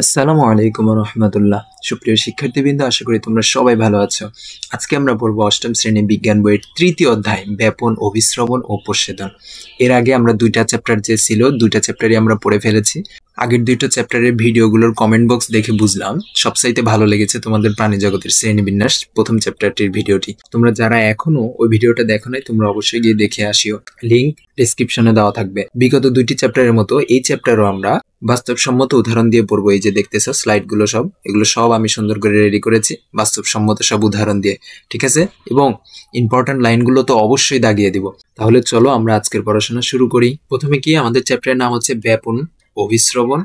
আসসালামু আলাইকুম রহমতুল্লাহ। সুপ্রিয় শিক্ষার্থীবৃন্দ, আশা করি তোমরা সবাই ভালো আছো। আজকে আমরা পড়বো অষ্টম শ্রেণী বিজ্ঞান বইয়ের তৃতীয় অধ্যায় ব্যাপন, অভিস্রবণ ও প্রচ্ছেদন। এর আগে আমরা দুইটা চ্যাপ্টার যে ছিল দুইটা চ্যাপ্টারই আমরা পড়ে ফেলেছি। আগের দুইটা চ্যাপ্টারের ভিডিওগুলোর কমেন্ট বক্স দেখে বুঝলাম সবচাইতে ভালো লেগেছে তোমাদের প্রাণী জগতের শ্রেণীবিন্যাস প্রথম চ্যাপ্টারটির ভিডিওটি। তোমরা যারা এখনো ওই ভিডিওটা দেখো নাই তোমরা অবশ্যই গিয়ে দেখে আসিও, লিংক ডেসক্রিপশনে দেওয়া থাকবে। বিগত দুইটি চ্যাপ্টারের মতো এই চ্যাপ্টারও আমরা বাস্তবসম্মত উদাহরণ দিয়ে পড়বো। এই যে দেখতেছো স্লাইডগুলো এগুলো সব আমি সুন্দর করে রেডি করেছি বাস্তবসম্মত সব উদাহরণ দিয়ে, ঠিক আছে? এবং ইম্পর্টেন্ট লাইনগুলো তো অবশ্যই দাগিয়ে দিব। তাহলে চলো আমরা আজকের পড়াশোনা শুরু করি। প্রথমে কি আমাদের চ্যাপ্টারের নাম হচ্ছে ব্যাপন, অভিস্রবণ,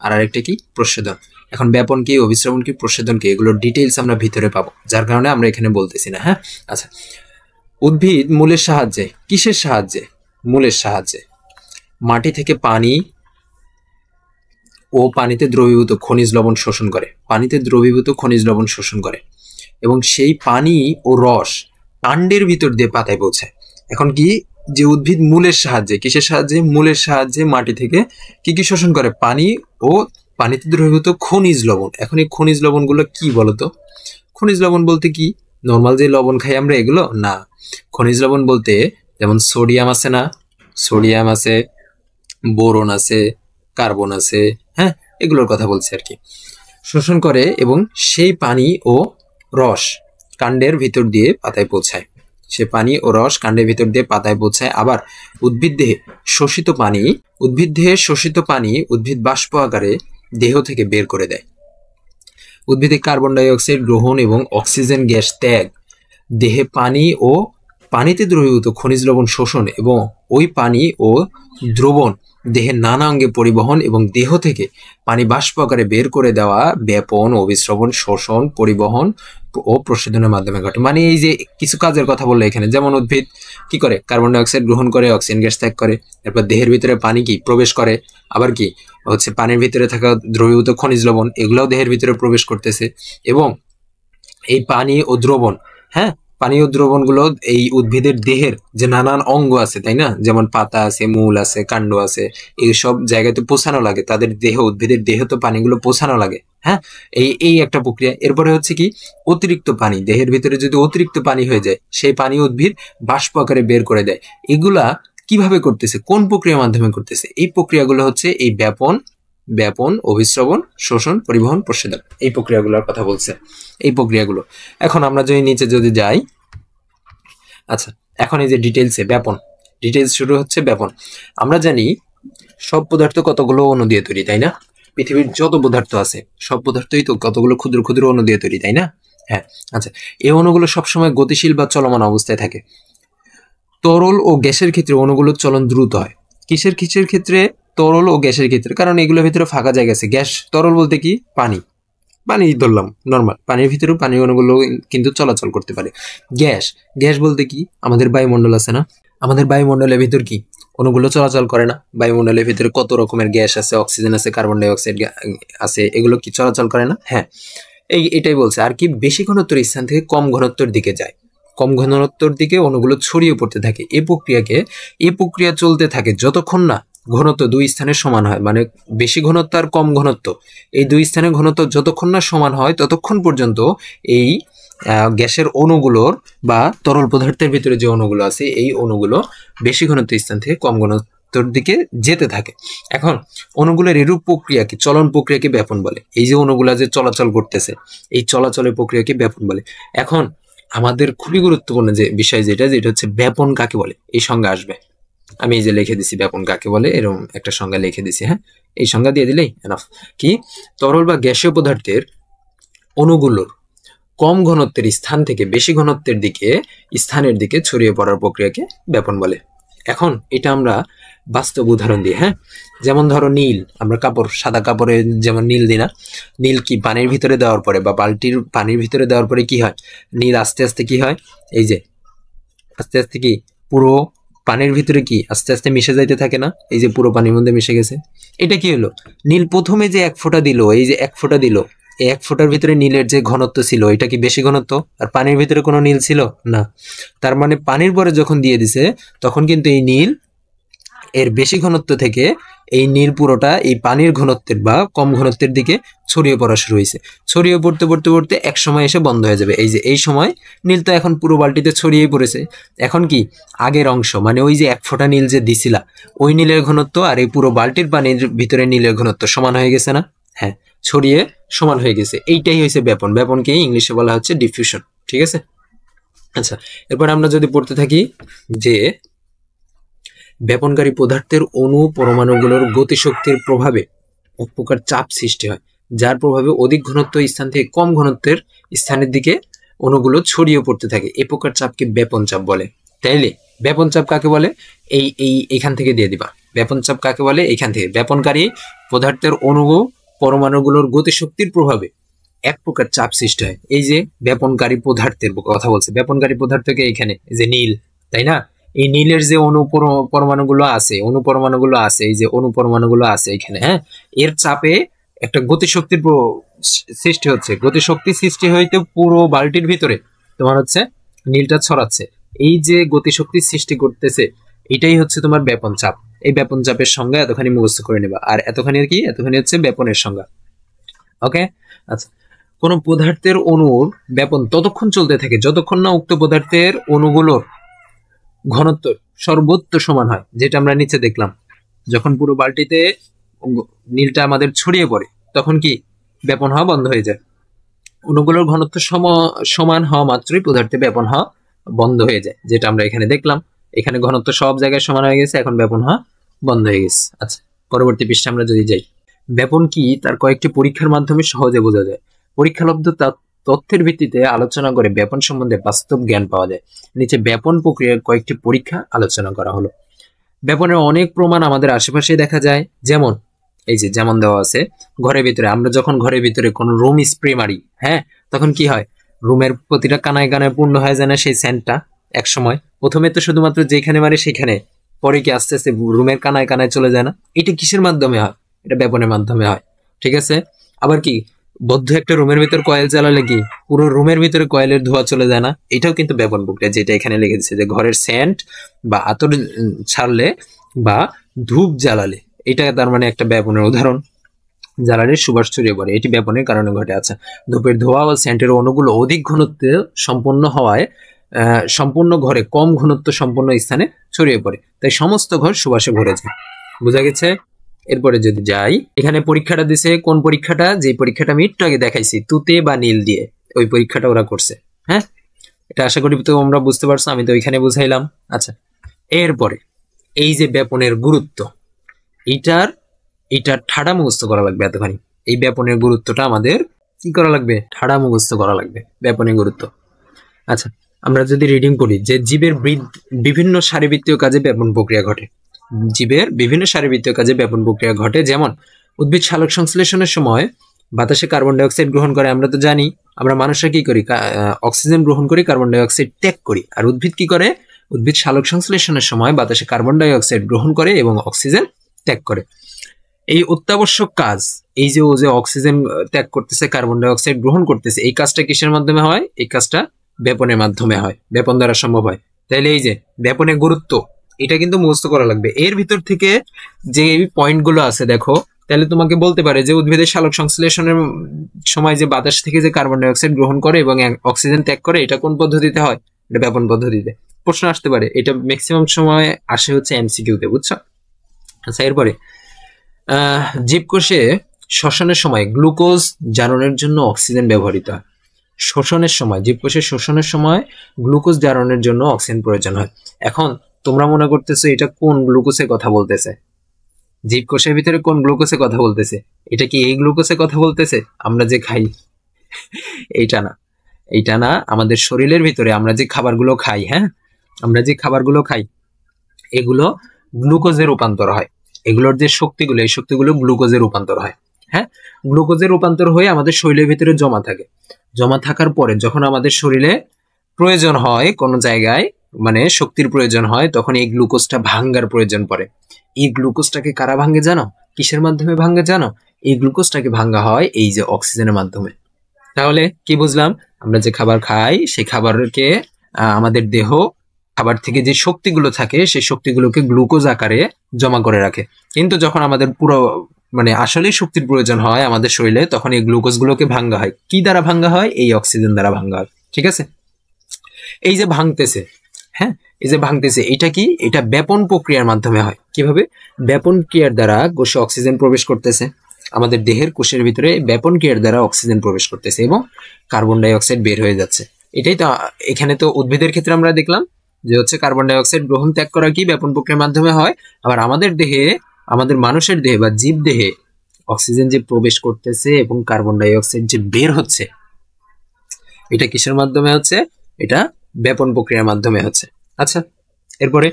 আর আরেকটা কি প্রচ্ছেদন। এখন ব্যাপন কি, অভিস্রবণ কি, প্রচ্ছেদন কি, এগুলোর ডিটেইলস আমরা ভিতরে পাবো, যার কারণে আমরা এখানে বলতেছি না। হ্যাঁ, আচ্ছা। উদ্ভিদ মূলের সাহায্যে, কিসের সাহায্যে? মূলের সাহায্যে মাটি থেকে পানি ও পানিতে দ্রবীভূত খনিজ লবণ শোষণ করে, পানিতে দ্রবীভূত খনিজ লবণ শোষণ করে এবং সেই পানি ও রস কাণ্ডের ভিতর দিয়ে পাতায় পৌঁছায়। এখন কি, যে উদ্ভিদ মূলের সাহায্যে, কিসের সাহায্যে? মূলের সাহায্যে মাটি থেকে কি কি শোষণ করে? পানি ও পানিতে দ্রবীভূত খনিজ লবণ। এখন এই খনিজ লবণগুলো কি বলতো? খনিজ লবণ বলতে কি নর্মাল যে লবণ খাই আমরা এগুলো না। খনিজ লবণ বলতে যেমন সোডিয়াম আছে না, সোডিয়াম আছে, বোরন আছে, কার্বন আছে, হ্যাঁ, এগুলোর কথা বলছি আর কি। শোষণ করে এবং সেই পানি ও রস কাণ্ডের ভিতর দিয়ে পাতায় পৌঁছায়। সে পানি ও রস কাণ্ডের ভিতর দিয়ে পাতায় পৌঁছায়। আবার উদ্ভিদ দেহে শোষিত পানি, উদ্ভিদ বাষ্প আকারে দেহ থেকে বের করে দেয়। উদ্ভিদে কার্বন ডাই অক্সাইড গ্রহণ এবং অক্সিজেন গ্যাস ত্যাগ, দেহে পানি ও পানিতে দ্রবীভূত খনিজ লবণ শোষণ এবং ওই পানি ও দ্রবণ দেহের নানা অঙ্গে পরিবহন এবং দেহ থেকে পানি বাষ্প আকারে বের করে দেওয়া ব্যাপন, অভিস্রবণ, শোষণ, পরিবহন ও প্রচ্ছেদনের মাধ্যমে ঘটে। মানে এই যে কিছু কাজের কথা বললো এখানে, যেমন উদ্ভিদ কি করে? কার্বন ডাই অক্সাইড গ্রহণ করে, অক্সিজেন গ্যাস ত্যাগ করে, এরপর দেহের ভিতরে পানি কি প্রবেশ করে, আবার কি হচ্ছে পানির ভিতরে থাকা দ্রবীভূত খনিজ লবণ এগুলাও দেহের ভিতরে প্রবেশ করতেছে। এবং এই পানি ও দ্রবণ, হ্যাঁ, পানি ও দ্রবণগুলো এই উদ্ভিদের দেহের যে নানান অঙ্গ আছে, তাই না, যেমন পাতা আছে, মূল আছে, কাণ্ড আছে, এইসব জায়গাতে পৌঁছানো লাগে। তাদের দেহ, উদ্ভিদের দেহ তো পানিগুলো পৌঁছানো লাগে। হ্যাঁ, এই একটা প্রক্রিয়া। এরপরে হচ্ছে কি, অতিরিক্ত পানি, দেহের ভিতরে যদি অতিরিক্ত পানি হয়ে যায় সেই পানি উদ্ভিদ বাষ্প আকারে বের করে দেয়। এগুলা কিভাবে করতেছে, কোন প্রক্রিয়ার মাধ্যমে করতেছে? এই প্রক্রিয়াগুলো হচ্ছে এই ব্যাপন, অভিস্রবণ, শোষণ, পরিবহন, প্রচ্ছেদন, এই প্রক্রিয়াগুলোর কথা বলছে। এই প্রক্রিয়াগুলো এখন আমরা যদি নিচে যদি যাই, আচ্ছা, এখন এই যে ডিটেলসে ব্যাপন, ডিটেলস শুরু হচ্ছে ব্যাপন। আমরা জানি সব পদার্থ কতগুলো অণু দিয়ে তৈরি, তাই না? পৃথিবীর যত পদার্থ আছে সব পদার্থই তো কতগুলো ক্ষুদ্র ক্ষুদ্র অণু দিয়ে তৈরি, তাই না? হ্যাঁ, আচ্ছা। এই অণুগুলো সবসময় গতিশীল বা চলমান অবস্থায় থাকে। তরল ও গ্যাসের ক্ষেত্রে অণুগুলোর চলন দ্রুত হয়। কিসের ক্ষেত্রে? তরল ও গ্যাসের ক্ষেত্রে, কারণ এগুলোর ভিতরে ফাঁকা জায়গা আছে। গ্যাস, তরল বলতে কি? পানি ধরলাম, নর্মাল পানির ভিতরেও পানি অণুগুলো কিন্তু চলাচল করতে পারে। গ্যাস বলতে কি? আমাদের বায়ুমণ্ডল আছে না, আমাদের বায়ুমণ্ডলের ভিতর কি অণুগুলো চলাচল করে না? বায়ুমণ্ডলের ভিতরে কত রকমের গ্যাস আছে, অক্সিজেন আছে, কার্বন ডাই অক্সাইড আছে, এগুলো কি চলাচল করে না? হ্যাঁ, এটাই বলছে। আর কি, বেশি ঘনত্বের স্থান থেকে কম ঘনত্বের দিকে যায়, কম ঘনত্বের দিকে অণুগুলো ছড়িয়ে পড়তে থাকে। এই প্রক্রিয়া চলতে থাকে যতক্ষণ না ঘনত্ব দুই স্থানের সমান হয়। মানে বেশি ঘনত্ব আর কম ঘনত্ব, এই দুই স্থানের ঘনত্ব যতক্ষণ না সমান হয় ততক্ষণ পর্যন্ত এই গ্যাসের অণুগুলোর বা তরল পদার্থের ভিতরে যে অণুগুলো আছে এই অণুগুলো বেশি ঘনত্ব স্থান থেকে কম ঘনত্বর দিকে যেতে থাকে। এখন অণুগুলোর এরূপ প্রক্রিয়াকে, চলন প্রক্রিয়াকে ব্যাপন বলে। এই যে অণুগুলা যে চলাচল করতেছে এই চলাচলের প্রক্রিয়াকে ব্যাপন বলে। এখন আমাদের খুবই গুরুত্বপূর্ণ যে বিষয় যেটা হচ্ছে ব্যাপন কাকে বলে, এই সংজ্ঞা আসবে। আমি এই যে লিখে দিছি ব্যাপন কাকে বলে, এরকম একটা সংজ্ঞা লিখে দিছি। হ্যাঁ, এই সংজ্ঞা দিয়ে দিলেই এনাফ। কি, তরল বা গ্যাসীয় পদার্থের অণুগুলোর কম ঘনত্বের স্থান থেকে বেশি ঘনত্বের স্থানের দিকে ছড়িয়ে পড়ার প্রক্রিয়াকে ব্যাপন বলে। এখন এটা আমরা বাস্তব উদাহরণ দিই। হ্যাঁ, যেমন ধরো নীল, আমরা সাদা কাপড়ে যেমন নীল দিই না, নীল কি পানির ভিতরে দেওয়ার পরে বা বালতির পানির ভিতরে দেওয়ার পরে কি হয়? নীল আস্তে আস্তে কি হয়? এই যে আস্তে আস্তে কি পুরো পানির ভিতরে কি আস্তে আস্তে মিশে যাইতে থাকে না? এই যে পুরো পানির মধ্যে মিশে গেছে। এটা কি হলো? নীল প্রথমে যে এক ফোঁটা দিল, এই যে এক ফোঁটা দিল, এই এক ফোঁটার ভিতরে নীলের যে ঘনত্ব ছিল এটা কি বেশি ঘনত্ব? আর পানির ভিতরে কোনো নীল ছিল না। তার মানে পানির পরে যখন দিয়ে দিছে তখন কিন্তু এই নীল এর বেশি ঘনত্ব থেকে এই নীল পুরোটা এই পানির ঘনত্বের বা কম ঘনত্বের দিকে ছড়িয়ে পড়া শুরু হয়েছে। ছড়িয়ে পড়তে পড়তে পড়তে এক সময় এসে বন্ধ হয়ে যাবে। এই যে এই সময় নীল তো এখন পুরো বালতিতে ছড়িয়ে পড়েছে। এখন কি আগের অংশ মানে ওই যে এক ফোঁটা নীল যে দিছিলা ওই নীলের ঘনত্ব আর এই পুরো বালতির পানির ভিতরে নীলের ঘনত্ব সমান হয়ে গেছে না? হ্যাঁ, ছড়িয়ে সমান হয়ে গেছে। এইটাই হয়েছে ব্যাপন। ব্যাপনকে ইংলিশে বলা হচ্ছে ডিফিউশন। ঠিক আছে। আচ্ছা, এরপর আমরা যদি পড়তে থাকি যে ব্যাপনকারী পদার্থের অণু পরমাণুগুলোর গতিশক্তির প্রভাবে এক প্রকার চাপ সৃষ্টি হয়, যার প্রভাবে অধিক ঘনত্ব স্থান থেকে কম ঘনত্বের স্থানের দিকে অণুগুলো ছড়িয়ে পড়তে থাকে। এ প্রকার চাপকে ব্যাপন চাপ বলে। তাইলে ব্যাপন চাপ কাকে বলে? এখান থেকে দিয়ে দিবা। ব্যাপন চাপ কাকে বলে? এখান থেকে। ব্যাপনকারী পদার্থের অণু পরমাণুগুলোর গতিশক্তির প্রভাবে এক প্রকার চাপ সৃষ্টি হয়। এই যে ব্যাপনকারী পদার্থের কথা বলছে, ব্যাপনকারী পদার্থকে এখানে যে নীল, তাই না? এই নীলের যে পরমাণুগুলো আছে, পরমাণুগুলো আছে, এই যে পরমাণুগুলো আছে এখানে, হ্যাঁ, এর চাপে একটা গতিশক্তির সৃষ্টি হচ্ছে। গতিশক্তি সৃষ্টি হইতে পুরো বালতির ভিতরে তোমার হচ্ছে নীলটা ছড়াচ্ছে। এই যে গতিশক্তি সৃষ্টি করতেছে এটাই হচ্ছে তোমার ব্যাপন চাপ। এই ব্যাপন চাপের সংজ্ঞা এতখানি মুখস্থ করে নেবা। আর এতখানি কি? এতখানি হচ্ছে ব্যাপনের সংজ্ঞা। ওকে। আচ্ছা, কোন পদার্থের অণুর ব্যাপন ততক্ষণ চলতে থাকে যতক্ষণ না উক্ত পদার্থের অণুগুলোর ঘনত্ব সর্বোচ্চ সমান হয়, যেটা আমরা নিচে দেখলাম। যখন পুরো বালতিতে নীলটা আমাদের ছড়িয়ে পড়ে তখন কি ব্যাপন হওয়া বন্ধ হয়ে যায়। অণুগুলোর ঘনত্ব সমান হওয়া মাত্রই পদার্থে ব্যাপন হওয়া বন্ধ হয়ে যায়, যেটা আমরা এখানে দেখলাম। এখানে ঘনত্ব সব জায়গায় সমান হয়ে গেছে, এখন ব্যাপন হওয়া বন্ধ হয়ে গেছে। আচ্ছা, পরবর্তী পৃষ্ঠা আমরা যদি যাই, ব্যাপন কি তার কয়েকটি পরীক্ষার মাধ্যমে সহজে বোঝা যায়। পরীক্ষালব্ধ তথ্যের ভিত্তিতে আলোচনা করে ব্যাপন সম্বন্ধে বাস্তব জ্ঞান পাওয়া যায়। নিচে ব্যাপন প্রক্রিয়ার কয়েকটি পরীক্ষা আলোচনা করা হলো। ব্যাপনের অনেক প্রমাণ আমাদের আশেপাশে দেখা যায়। যেমন এই যে যেমন দেওয়া আছে, ঘরের ভিতরে আমরা যখন ঘরের ভিতরে কোনো রুম স্প্রে মারি, হ্যাঁ, তখন কি হয়? রুমের প্রতিটা কানায় কানায় পূর্ণ হয়ে যায় না সেই সেন্টটা? এক সময় প্রথমে তো শুধুমাত্র যেখানে মারে সেখানে, পরে কি আস্তে আস্তে রুমের কানায় কানায় চলে যায় না? এটা কিসের মাধ্যমে হয়? এটা ব্যাপনের মাধ্যমে হয়। ঠিক আছে। আবার কি বদ্ধ একটা রুমের ভিতর কয়েল জ্বালালে কি পুরো রুমের ভিতরে কয়েলের ধোঁয়া চলে যায় না? এটাও কিন্তু ব্যাপন প্রক্রিয়া, যেটা এখানে লিখে দিচ্ছে যে ঘরের সেন্ট বা আতর ছাড়লে বা ধূপ জ্বালালে, এটা তার মানে একটা ব্যাপনের উদাহরণ। জ্বালালে সুবাস ছড়িয়ে পড়ে, এটি ব্যাপনের কারণে ঘটে। আছে ধূপের ধোঁয়া ও সেন্টের অণুগুলো অধিক ঘনত্ব সম্পন্ন হওয়ায় সম্পূর্ণ ঘরে কম ঘনত্ব সম্পন্ন স্থানে ছড়িয়ে পড়ে, তাই সমস্ত ঘর সুবাসে ভরে যায়। বোঝা গেছে? এরপরে যদি যাই, এখানে পরীক্ষাটা দিছে। কোন পরীক্ষাটা? যে পরীক্ষাটা আমি একটু আগে দেখাইছি, তুতে বা নীল দিয়ে, ওই পরীক্ষাটা ওরা করছে। হ্যাঁ, এটা আশা করি তো আমরা বুঝতে পারছো, আমি তো ওইখানে বুঝাইলাম। আচ্ছা, এরপরে এই যে ব্যাপনের গুরুত্ব, এইটার ঠাড়া মুখস্থ করা লাগবে এতখানি। এই ব্যাপনের গুরুত্বটা আমাদের কি করা লাগবে? ঠাড়া মুখস্থ করা লাগবে ব্যাপনের গুরুত্ব। আচ্ছা, আমরা যদি রিডিং করি যে জীবের বিভিন্ন শারীরবৃত্তীয় কাজে ব্যাপন প্রক্রিয়া ঘটে। জীবের বিভিন্ন শারীরবৃত্তীয় কাজে ব্যাপন প্রক্রিয়া ঘটে। যেমন উদ্ভিদ সালোক সংশ্লেষণের সময় বাতাসে কার্বন ডাইঅক্সাইড গ্রহণ করে। আমরা তো জানি আমরা মানুষরা কি করি? অক্সিজেন গ্রহণ করি, কার্বন ডাইঅক্সাইড ত্যাগ করি। আর উদ্ভিদ কি করে? উদ্ভিদ সালোক সংশ্লেষণের সময় বাতাসে কার্বন ডাইঅক্সাইড গ্রহণ করে এবং অক্সিজেন ত্যাগ করে। এই অত্যাবশ্যক কাজ, এই যে ও যে অক্সিজেন ত্যাগ করতেছে, কার্বন ডাইঅক্সাইড গ্রহণ করতেছে, এই কাজটা কিসের মাধ্যমে হয়? এই কাজটা ব্যাপনের মাধ্যমে হয়, ব্যাপন দ্বারা সম্ভব হয়। তাইলে এই যে ব্যাপনের গুরুত্ব, এটা কিন্তু মুখস্থ করা লাগবে। এর ভিতর থেকে যে পয়েন্টগুলো আছে দেখো, তাহলে তোমাকে বলতে পারে যে উদ্ভিদের সালোক সংশ্লেষণের সময় যে বাতাস থেকে যে কার্বন ডাইঅক্সাইড গ্রহণ করে এবং অক্সিজেন ত্যাগ করে, এটা কোন পদ্ধতিতে হয়? এটা ব্যাপন পদ্ধতিতে। প্রশ্ন আসতে পারে, এটা ম্যাক্সিমাম সময় আসে হচ্ছে এমসিকিউতে, বুঝছো? আচ্ছা, এরপরে জীবকোষে শ্বসনের সময় গ্লুকোজ জারণের জন্য অক্সিজেন ব্যবহৃত হয়। শোষণের সময়, জীবকোষের শোষণের সময় গ্লুকোজ জারণের জন্য অক্সিজেন প্রয়োজন হয়। এখন তোমরা মনে করতেছো এটা কোন গ্লুকোজের কথা বলতেছে? জীবকোষের ভিতরে কোন গ্লুকোজের কথা বলতেছে? এটা কি এই গ্লুকোজের কথা বলতেছে আমরা যে খাই? এইটা না, এইটা না। আমাদের শরীরের ভিতরে আমরা যে খাবারগুলো খাই, হ্যাঁ, আমরা যে খাবারগুলো খাই এগুলো গ্লুকোজে রূপান্তর হয়। এগুলোর যে শক্তিগুলো, এই শক্তিগুলো গ্লুকোজে রূপান্তর হয়। হ্যাঁ, গ্লুকোজে রূপান্তর হয়ে আমাদের শরীরের ভিতরে জমা থাকে। জমা থাকার পরে যখন আমাদের শরীরে প্রয়োজন হয় কোনো জায়গায়, মানে শক্তির প্রয়োজন হয়, তখন এই গ্লুকোজটা ভাঙ্গার প্রয়োজন পড়ে। এই গ্লুকোজটাকে কারা ভাঙ্গে জানো? কিসের মাধ্যমে ভাঙ্গে জানো? এই গ্লুকোজটাকে ভাঙ্গা হয় এই যে অক্সিজেনের মাধ্যমে। তাহলে কি বুঝলাম? আমরা যে খাবার খাই সেই খাবারকে আমাদের দেহ খাবার থেকে যে শক্তিগুলো থাকে সেই শক্তিগুলোকে গ্লুকোজ আকারে জমা করে রাখে। কিন্তু যখন আমাদের পুরো মানে আসলেই শক্তির প্রয়োজন হয় আমাদের শরীরে, তখন এই গ্লুকোজ গুলোকে ভাঙ্গা হয়। কি দ্বারা ভাঙ্গা হয়? এই অক্সিজেন দ্বারা ভাঙ্গা হয়। ঠিক আছে, এই যে ভাঙতেছে, হ্যাঁ, এই যে ভাঙতেছে, এটা কি? এটা ব্যাপন প্রক্রিয়ার মাধ্যমে হয়। কিভাবে? ব্যাপন ক্রিয়ার দ্বারা কোষে অক্সিজেন প্রবেশ করতেছে, আমাদের দেহের কোষের ভিতরে ব্যাপন ক্রিয়ার দ্বারা অক্সিজেন প্রবেশ করতেছে এবং কার্বন ডাই অক্সাইড বের হয়ে যাচ্ছে। এটাই তো এখানে তো উদ্ভিদের ক্ষেত্রে আমরা দেখলাম যে হচ্ছে কার্বন ডাই অক্সাইড গ্রহণ ত্যাগ করা কি ব্যাপন প্রক্রিয়ার মাধ্যমে হয়। আবার আমাদের দেহে, আমাদের মানুষের দেহে বা জীব দেহে অক্সিজেন যে প্রবেশ করতেছে এবং কার্বন ডাই অক্সাইড যে বের হচ্ছে, এটা কিসের মাধ্যমে হচ্ছে? এটা ব্যাপন প্রক্রিয়ার মাধ্যমে হচ্ছে। আচ্ছা, এরপরে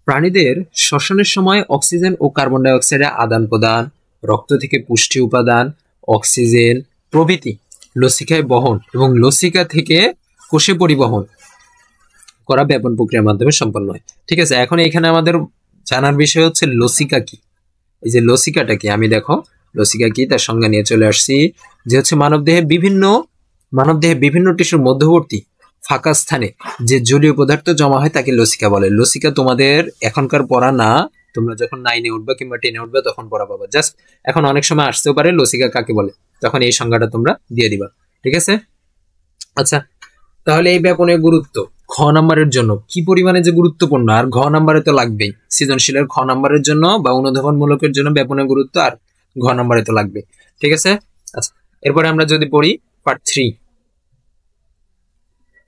প্রাণীদের শ্বসনের সময় অক্সিজেন ও কার্বন ডাই অক্সাইডের আদান প্রদান, রক্ত থেকে পুষ্টি উপাদান, অক্সিজেন প্রভৃতি লসিকায় বহন এবং লসিকা থেকে কোষে পরিবহন করা ব্যাপন প্রক্রিয়ার মাধ্যমে সম্পন্ন হয়। ঠিক আছে, এখন এখানে আমাদের জানার বিষয় হচ্ছে লসিকা কি। এই যে লসিকাটা কি, আমি দেখো লসিকা কি তার সংজ্ঞা নিয়ে চলে আসছি, যে হচ্ছে মানবদেহে বিভিন্ন টিস্যুর মধ্যবর্তী ফাঁকা স্থানে যে জলীয় পদার্থ জমা হয় তাকে লসিকা বলে। লসিকা তোমাদের এখনকার পড়া না, তোমরা যখন 9-এ উঠবে কিংবা 10-এ উঠবে তখন পড়া পাবা। জাস্ট এখন অনেক সময় আসতেও পারে লসিকা কাকে বলে, তখন এই সংজ্ঞাটা তোমরা দিয়ে দিবা। ঠিক আছে, আচ্ছা, তাহলে এই ব্যাপনের গুরুত্ব খ নাম্বারের জন্য কি পরিমাণে যে গুরুত্বপূর্ণ, আর ঘ নাম্বারে তো লাগবেই। সৃজনশীলের খ নাম্বারের জন্য বা অনুধাবনমূলকের জন্য ব্যাপনের গুরুত্ব, আর ঘ নাম্বারে তো লাগবে। ঠিক আছে, আচ্ছা, এরপরে আমরা যদি পড়ি পার্ট 3।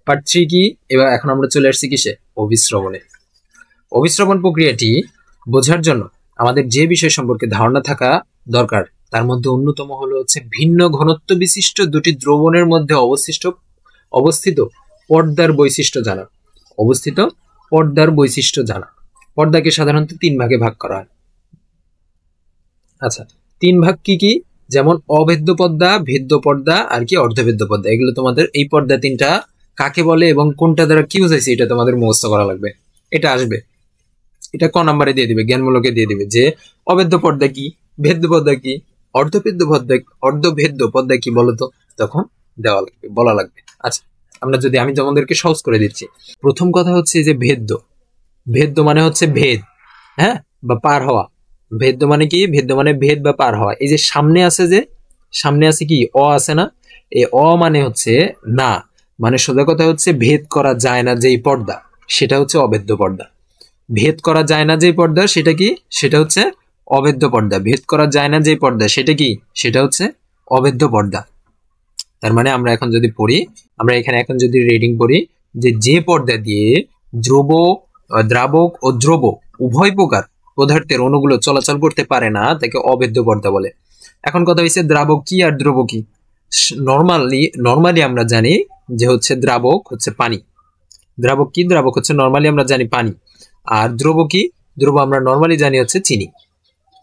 পার্ট 3 কি? এবার এখন আমরা চলে আসছি কিসে? অভিস্রবণে। অভিস্রবণ প্রক্রিয়াটি বোঝার জন্য আমাদের যে বিষয় সম্পর্কে ধারণা থাকা দরকার তার মধ্যে অন্যতম হলো হচ্ছে ভিন্ন ঘনত্ব বিশিষ্ট দুটি দ্রবণের মধ্যে অবস্থিত পর্দার বৈশিষ্ট্য জানা। অবস্থিত পর্দার বৈশিষ্ট্য জানা। পর্দাকে সাধারণত 3 ভাগে ভাগ করা হয়। আচ্ছা, 3 ভাগ কি কি? যেমন অভেদ্য পর্দা, ভেদ্য পর্দা আর কি অর্ধভেদ্য পর্দা। এগুলো তোমাদের এই পর্দা 3টা কাকে বলে এবং কোনটা দ্বারা কি বোঝাইছে এটা তোমাদের মুখস্থ করা লাগবে। এটা আসবে, এটা ক নাম্বারে দিয়ে দিবে, জ্ঞানমূলকে দিয়ে দিবে যে অভেদ্য পর্দা কি, ভেদ্য পর্দা কি, অর্ধভেদ্য পর্দা কি বলতো, তখন দেওয়া লাগবে, বলা লাগবে। আচ্ছা, আমি তোমাদেরকে সহজ করে দিচ্ছি। প্রথম কথা হচ্ছে যে ভেদ্য। ভেদ্য মানে হচ্ছে ভেদ, হ্যাঁ, বা পার হওয়া। ভেদ্য মানে কি? ভেদ্য মানে ভেদ বা পার হওয়া। এই যে সামনে আছে কি অ আছে না, এই অ মানে হচ্ছে না, মানে সোজা কথা হচ্ছে ভেদ করা যায় না যেই পর্দা, সেটা হচ্ছে অভেদ্য পর্দা। ভেদ করা যায় না যেই পর্দা সেটা কি? সেটা হচ্ছে অভেদ্য পর্দা। ভেদ করা যায় না যেই পর্দা সেটা কি? সেটা হচ্ছে অভেদ্য পর্দা। তার মানে আমরা এখন যদি পড়ি, আমরা এখানে এখন যদি রিডিং পড়ি যে পর্দা দিয়ে দ্রাবক ও দ্রব উভয় প্রকার পদার্থের অণুগুলো চলাচল করতে পারে না তাকে অভেদ্য পর্দা বলে। এখন কথা হচ্ছে দ্রাবক কি আর দ্রব কি। নর্মালি আমরা জানি যে হচ্ছে দ্রাবক হচ্ছে পানি। দ্রাবক কি? দ্রাবক হচ্ছে নর্মালি আমরা জানি পানি। আর দ্রব কি? দ্রব আমরা নর্মালি জানি হচ্ছে চিনি।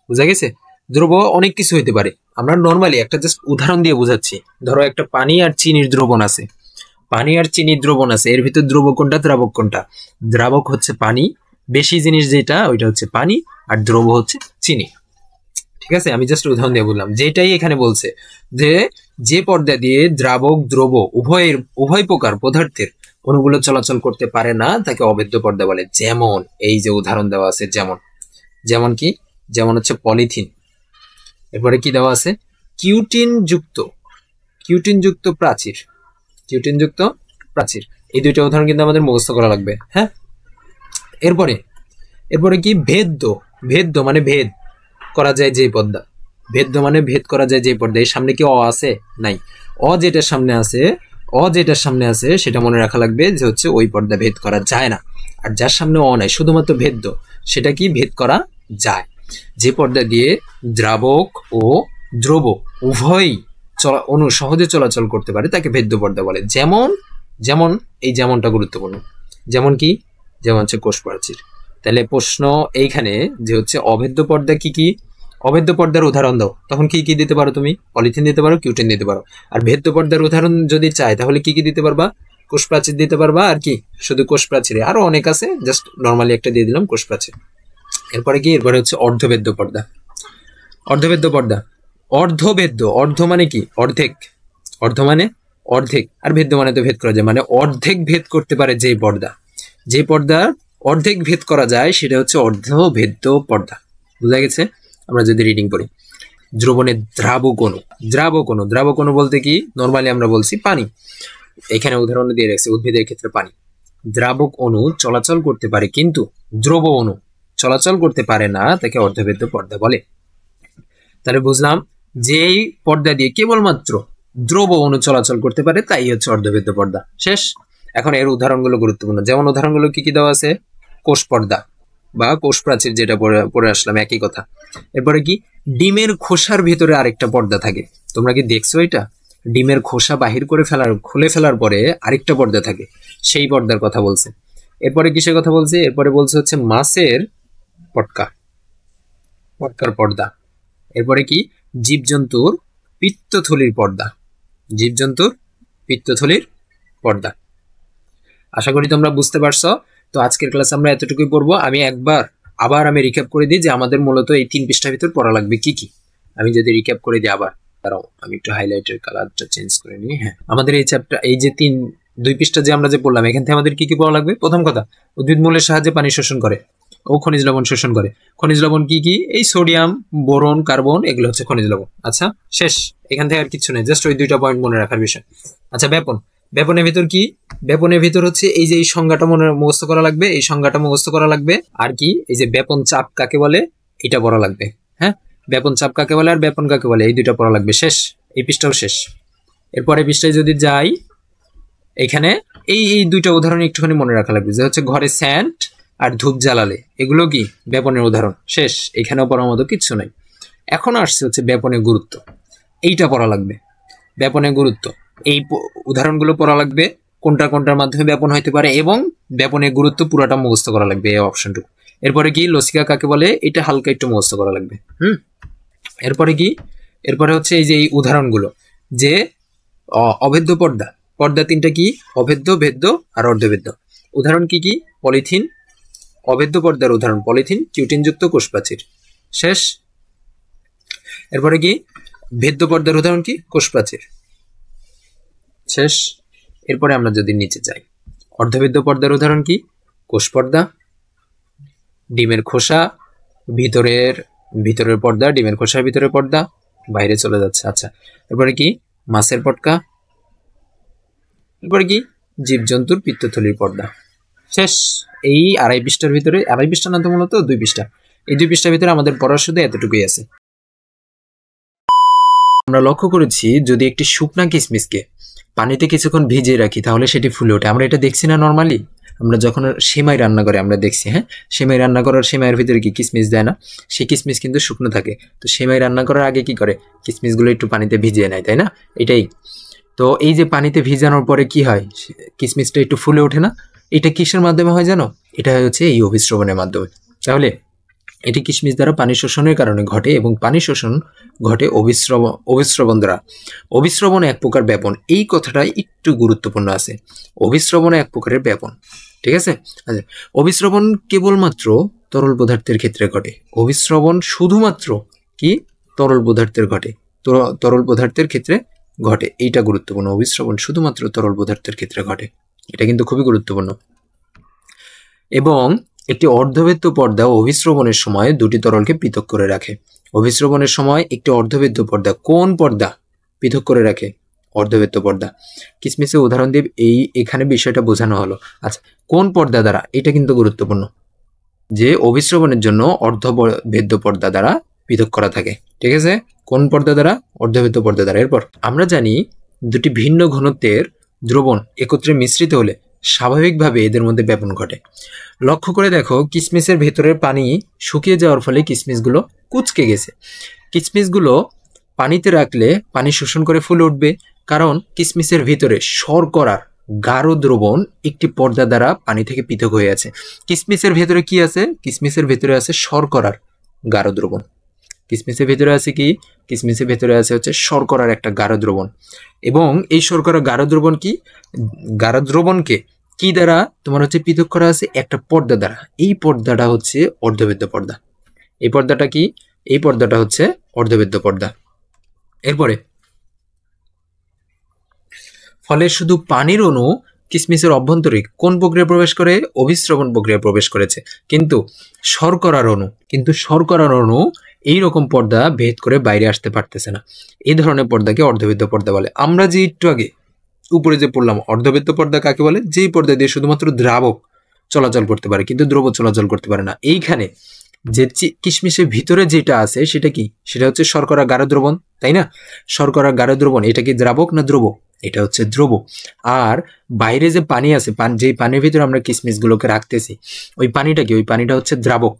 বুঝা গেছে? দ্রব অনেক কিছু হইতে পারে, আমরা নর্মালি একটা জাস্ট উদাহরণ দিয়ে বুঝাচ্ছি। ধরো একটা পানি আর চিনির দ্রবণ আছে, পানি আর চিনির দ্রবণ আছে, এর ভিতর দ্রব কোনটা, দ্রাবক কোনটা? দ্রাবক হচ্ছে পানি, বেশি জিনিস যেটা ওইটা হচ্ছে পানি, আর দ্রব হচ্ছে চিনি। ঠিক আছে, আমি জাস্ট উদাহরণ দিয়ে বললাম। যেটাই এখানে বলছে যে পর্দা দিয়ে দ্রাবক দ্রব উভয় প্রকার পদার্থের অণুগুলো চলাচল করতে পারে না তাকে অভেদ্য পর্দা বলে। যেমন এই যে উদাহরণ দেওয়া আছে, যেমন কি? যেমন হচ্ছে পলিথিন। এরপরে কি দেওয়া আছে? কিউটিন যুক্ত প্রাচীর। এই দুইটা উদাহরণ কিন্তু আমাদের মুখস্থ করা লাগবে। হ্যাঁ, এরপরে কি? ভেদ্য মানে ভেদ করা যায় যে পর্দা। ভেদ্য মানে ভেদ করা যায় যে পর্দা। এর সামনে কি অ আছে? নাই। অ যেটার সামনে আছে সেটা মনে রাখা লাগবে যে হচ্ছে ওই পর্দা ভেদ করা যায় না। আর যার সামনে অ নাই, শুধুমাত্র ভেদ্য, সেটা কি? ভেদ করা যায়। যে পর্দা দিয়ে দ্রাবক ও দ্রব উভয়ই অণু সহজে চলাচল করতে পারে তাকে ভেদ্য পর্দা বলে। যেমন এই যেমনটা গুরুত্বপূর্ণ। যেমন কি? যেমন হচ্ছে কোষ প্রাচীর। তাহলে প্রশ্ন এইখানে যে হচ্ছে অভেদ্য পর্দা কি কি? অভেদ্য পর্দার উদাহরণ দাও, তখন কি কি দিতে পারো তুমি? পলিথিন দিতে পারো, কিউটিন দিতে পারো। আর ভেদ্য পর্দার উদাহরণ যদি চাই তাহলে কি কি দিতে পারবা? কোষ প্রাচীর দিতে পারবা। আর কি? শুধু কোষ প্রাচীরে, আরো অনেক আছে, জাস্ট নর্মালি একটা দিয়ে দিলাম, কোষ প্রাচীর। এরপরে হচ্ছে অর্ধভেদ্য পর্দা। অর্ধ মানে কি? অর্ধেক। অর্ধ মানে অর্ধেক, আর ভেদ্য মানে তো ভেদ করা যায়, মানে অর্ধেক ভেদ করতে পারে যে পর্দা, যে পর্দার অর্ধেক ভেদ করা যায় সেটা হচ্ছে অর্ধভেদ্য পর্দা। বুঝা গেছে? আমরা যদি রিডিং করি, দ্রবণের দ্রাবক অণু, দ্রাবক অণু বলতে কি নরমালি আমরা বলছি পানি, এখানে উদাহরণ দিয়ে রাখছে উদ্ভিদের ক্ষেত্রে পানি। দ্রাবক অণু চলাচল করতে পারে কিন্তু দ্রব অণু চলাচল করতে পারে না, তাকে অর্ধভেদ্য পর্দা বলে। তাহলে বুঝলাম যেই পর্দা দিয়ে কেবলমাত্র দ্রব অণু চলাচল করতে পারে তাই হচ্ছে অর্ধভেদ্য পর্দা। শেষ। এখন এর উদাহরণগুলো গুরুত্বপূর্ণ, যেমন উদাহরণগুলো কি কি দেওয়া আছে? কোষ পর্দা বা কোষ প্রাচীর, যেটা পড়ে আসলাম একই কথা। এরপরে কি, ডিমের খোসার ভিতরে আরেকটা পর্দা থাকে, তোমরা কি দেখছো এটা? ডিমের খোসা বাহির করে খুলে ফেলার পরে আরেকটা পর্দা থাকে, সেই পর্দার কথা বলছে। এরপরে কিসের কথা বলছে? এরপরে বলছে হচ্ছে মাছের পটকার পর্দা। এরপরে কি, জীবজন্তুর পিত্তথলির পর্দা, জীবজন্তুর পিত্তথলির পর্দা। আশা করি তোমরা বুঝতে পারছো। তো আজকের ক্লাসে আমরা এতটুকুই পড়বো। আমি আবার রিক্যাপ করে দিই যে আমাদের মূলত এই 3 পৃষ্ঠার ভিতর পড়া লাগবে কি কি। আমি যদি রিক্যাপ করে দিই আবার, দাঁড়াও আমি একটু হাইলাইটের কালারটা চেঞ্জ করে নিই। হ্যাঁ, আমাদের এই চ্যাপ্টার, এই যে 2 পৃষ্ঠা যে আমরা যে পড়লাম, এখান থেকে আমাদের কি কি পড়া লাগবে? প্রথম কথা, উদ্ভিদ মূলের সাহায্যে পানি শোষণ করে ও খনিজ লবণ শোষণ করে। খনিজ লবণ কি কি? এই সোডিয়াম, বোরন, কার্বন, এগুলো হচ্ছে খনিজ লবণ। আচ্ছা, শেষ। এখান থেকে আর কিছু নেই, জাস্ট ওই 2টা পয়েন্ট মনে রাখার বিষয়। আচ্ছা, ব্যাপনের ভিতর কি? ব্যাপনের ভিতর হচ্ছে এই যে এই সংজ্ঞাটা মুখস্থ করা লাগবে, এই সংজ্ঞাটা মুখস্থ করা লাগবে। আর কি, এই যে ব্যাপন চাপ কাকে বলে এটা পড়া লাগবে। হ্যাঁ, ব্যাপন চাপ কাকে বলে আর ব্যাপন কাকে বলে, এই 2টা পড়া লাগবে। শেষ, এই পৃষ্ঠাও শেষ। এরপরে পৃষ্ঠায় যদি যাই, এখানে এই 2টা উদাহরণ একটুখানি মনে রাখা লাগবে, যে হচ্ছে ঘরে স্যান্ড আর ধূপ জ্বালালে, এগুলো কি ব্যাপনের উদাহরণ। শেষ, এখানেও পড়ার মতো কিচ্ছু নাই। এখন আসছে হচ্ছে ব্যাপনের গুরুত্ব, এইটা পড়া লাগবে। ব্যাপনের গুরুত্ব, এই উদাহরণগুলো পড়া লাগবে, কোনটার মাধ্যমে ব্যাপন হইতে পারে, এবং ব্যাপনের গুরুত্ব পুরাটা মুখস্থ করা লাগবে, এই অপশনটুকু। এরপরে কি, লসিকা কাকে বলে, এটা হালকা একটু মুখস্থ করা লাগবে। এরপরে কি, এরপরে হচ্ছে এই যে এই উদাহরণগুলো, যে অভেদ্য পর্দা 3টা কি? অভেদ্য, ভেদ্য আর অর্ধভেদ্য। উদাহরণ কি কি? পলিথিন, অভেদ্য পর্দার উদাহরণ পলিথিন, কিউটিনযুক্ত কোষপ্রাচীর। শেষ। এরপরে কি, ভেদ্য পর্দার উদাহরণ কি? কোষপ্রাচীর। শেষ। এরপরে আমরা যদি নিচে যাই, অর্ধভেদ্য পর্দার উদাহরণ কি? কোষ পর্দা, ডিমের খোসা, ভিতরের পর্দা, ডিমের খোসার ভিতরের পর্দা, বাইরে চলে যাচ্ছে। আচ্ছা, এরপরে কি? মাছের পটকা। এরপরে কি? জীবজন্তুর পিত্তথলির পর্দা। শেষ। এই 2.5 পৃষ্ঠার ভিতরে, 2.5 পৃষ্ঠা না তো মূলত 2 পৃষ্ঠা, এই 2 পৃষ্ঠার ভিতরে আমাদের পড়ার শুধু এতটুকুই আছে। আমরা লক্ষ্য করেছি যদি একটি শুকনা কিসমিসকে পানিতে কিছুক্ষণ ভিজিয়ে রাখি তাহলে সেটি ফুলে ওঠে। আমরা এটা দেখছি না নর্মালি, আমরা যখন সেমাই রান্না করে আমরা দেখছি। হ্যাঁ, সেমাই রান্না করার সেমাইয়ের ভিতরে কি কিসমিস দেয় না? সেই কিসমিস কিন্তু শুকনো থাকে। তো সেমাই রান্না করার আগে কি করে? কিসমিসগুলো একটু পানিতে ভিজিয়ে নেয়, তাই না? এটাই তো। এই যে পানিতে ভিজানোর পরে কি হয়? কিসমিসটা একটু ফুলে ওঠে না? এটা কিসের মাধ্যমে হয় জানো? এটা হচ্ছে এই অভিস্রবণের মাধ্যমে। তাহলে এটি কিসমিস দ্বারা পানি শোষণের কারণে ঘটে, এবং পানি শোষণ ঘটে অভিস্রবণ দ্বারা। অভিস্রবণ এক প্রকার ব্যাপন, এই কথাটা একটু গুরুত্বপূর্ণ আছে। অভিস্রবণ এক প্রকারের ব্যাপন, ঠিক আছে? আচ্ছা, অভিস্রবণ কেবলমাত্র তরল পদার্থের ক্ষেত্রে ঘটে। অভিস্রবণ শুধুমাত্র কি? তরল পদার্থের ঘটে, তরল পদার্থের ক্ষেত্রে ঘটে, এইটা গুরুত্বপূর্ণ। অভিস্রবণ শুধুমাত্র তরল পদার্থের ক্ষেত্রে ঘটে, এটা কিন্তু খুবই গুরুত্বপূর্ণ। এবং একটি অর্ধভেদ্য পর্দা অভিস্রবণের সময় 2টি তরলকে পৃথক করে রাখে। অভিস্রবণের সময় একটি অর্ধভেদ্য পর্দা কোন পর্দা পৃথক করে রাখে? অর্ধভেদ্য পর্দা। কিসমিসের উদাহরণ দিয়ে এখানে বিষয়টা বোঝানো হলো। আচ্ছা, কোন পর্দা দ্বারা? এটা কিন্তু গুরুত্বপূর্ণ, যে অভিস্রবণের জন্য অর্ধভেদ্য পর্দা দ্বারা পৃথক করা থাকে, ঠিক আছে? কোন পর্দা দ্বারা? অর্ধভেদ্য পর্দা দ্বারা। এরপর আমরা জানি 2টি ভিন্ন ঘনত্বের দ্রবণ একত্রে মিশ্রিত হলে স্বাভাবিকভাবে এদের মধ্যে ব্যাপন ঘটে। লক্ষ্য করে দেখো, কিসমিসের ভেতরের পানি শুকিয়ে যাওয়ার ফলে কিসমিসগুলো কুঁচকে গেছে। কিসমিসগুলো পানিতে রাখলে পানি শোষণ করে ফুলে উঠবে, কারণ কিসমিসের ভিতরে শর্করার গাঢ় দ্রবণ একটি পর্দা দ্বারা পানি থেকে পৃথক হয়ে আছে। কিসমিসের ভেতরে কি আছে? কিসমিসের ভেতরে আছে শর্করার গাঢ় দ্রবণ। কিসমিসের ভেতরে আছে কি? কিসমিসের ভেতরে আছে হচ্ছে শর্করার একটা গাঢ় দ্রবণ। এবং এই শর্করার গাঢ় দ্রবণ কি? গাঢ় দ্রবণকে কি দ্বারা তোমার হচ্ছে পৃথক করা আছে? একটা পর্দা দ্বারা। এই পর্দাটা হচ্ছে অর্ধভেদ্য পর্দা। এই পর্দাটা কি? এই পর্দাটা হচ্ছে অর্ধভেদ্য পর্দা। এরপরে ফলে শুধু পানির অণু কিসমিসের অভ্যন্তরে কোন প্রক্রিয়া প্রবেশ করে? অভিস্রবণ প্রক্রিয়া প্রবেশ করেছে। কিন্তু শর্করার অণু এইরকম পর্দা ভেদ করে বাইরে আসতে পারতেছে না। এই ধরনের পর্দাকে অর্ধবৃত্ত পর্দা বলে। আমরা যে একটু আগে উপরে যে পড়লাম অর্ধবৃত্ত পর্দা কাকে বলে? যেই পর্দা দিয়ে শুধুমাত্র দ্রাবক চলাচল করতে পারে কিন্তু দ্রব চলাচল করতে পারে না। এইখানে যে কিশমিশের ভিতরে যেটা আছে সেটা কি? সেটা হচ্ছে শর্করা গাঢ় দ্রবণ, তাই না? শর্করা গাঢ় দ্রবণ, এটা কি দ্রাবক না দ্রব? এটা হচ্ছে দ্রব। আর বাইরে যে পানি আছে, যেই পানির ভিতরে আমরা কিশমিশগুলোকে রাখতেছি, ওই পানিটা কি? ওই পানিটা হচ্ছে দ্রাবক।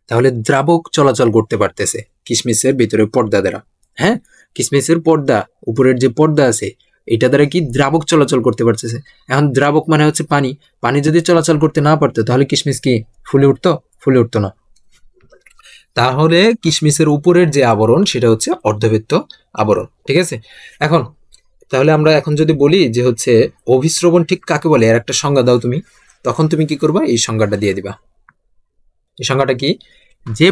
তাহলে দ্রাবক চলাচল করতে পারতেছে কিশমিশের ভিতরে পর্দা দ্বারা। হ্যাঁ, কিশমিশের পর্দা, উপরের যে পর্দা আছে এটা দ্বারা কি দ্রাবক চলাচল করতে পারতেছে। এখন দ্রাবক মানে হচ্ছে পানি। পানি যদি চলাচল করতে না পারতো তাহলে কিশমিশ কি ফুলে উঠতো? ফুলে উঠতো না। তাহলে কিশমিশের উপরের যে আবরণ সেটা হচ্ছে অর্ধবৃত্ত আবরণ। ঠিক আছে? এখন তাহলে আমরা এখন যদি বলি যে হচ্ছে অভিস্রবণ ঠিক কাকে বলে, এর একটা সংজ্ঞা দাও তুমি, তখন তুমি কি করবা? এই সংজ্ঞাটা দিয়ে দিবা। এই সংজ্ঞাটা কি? যে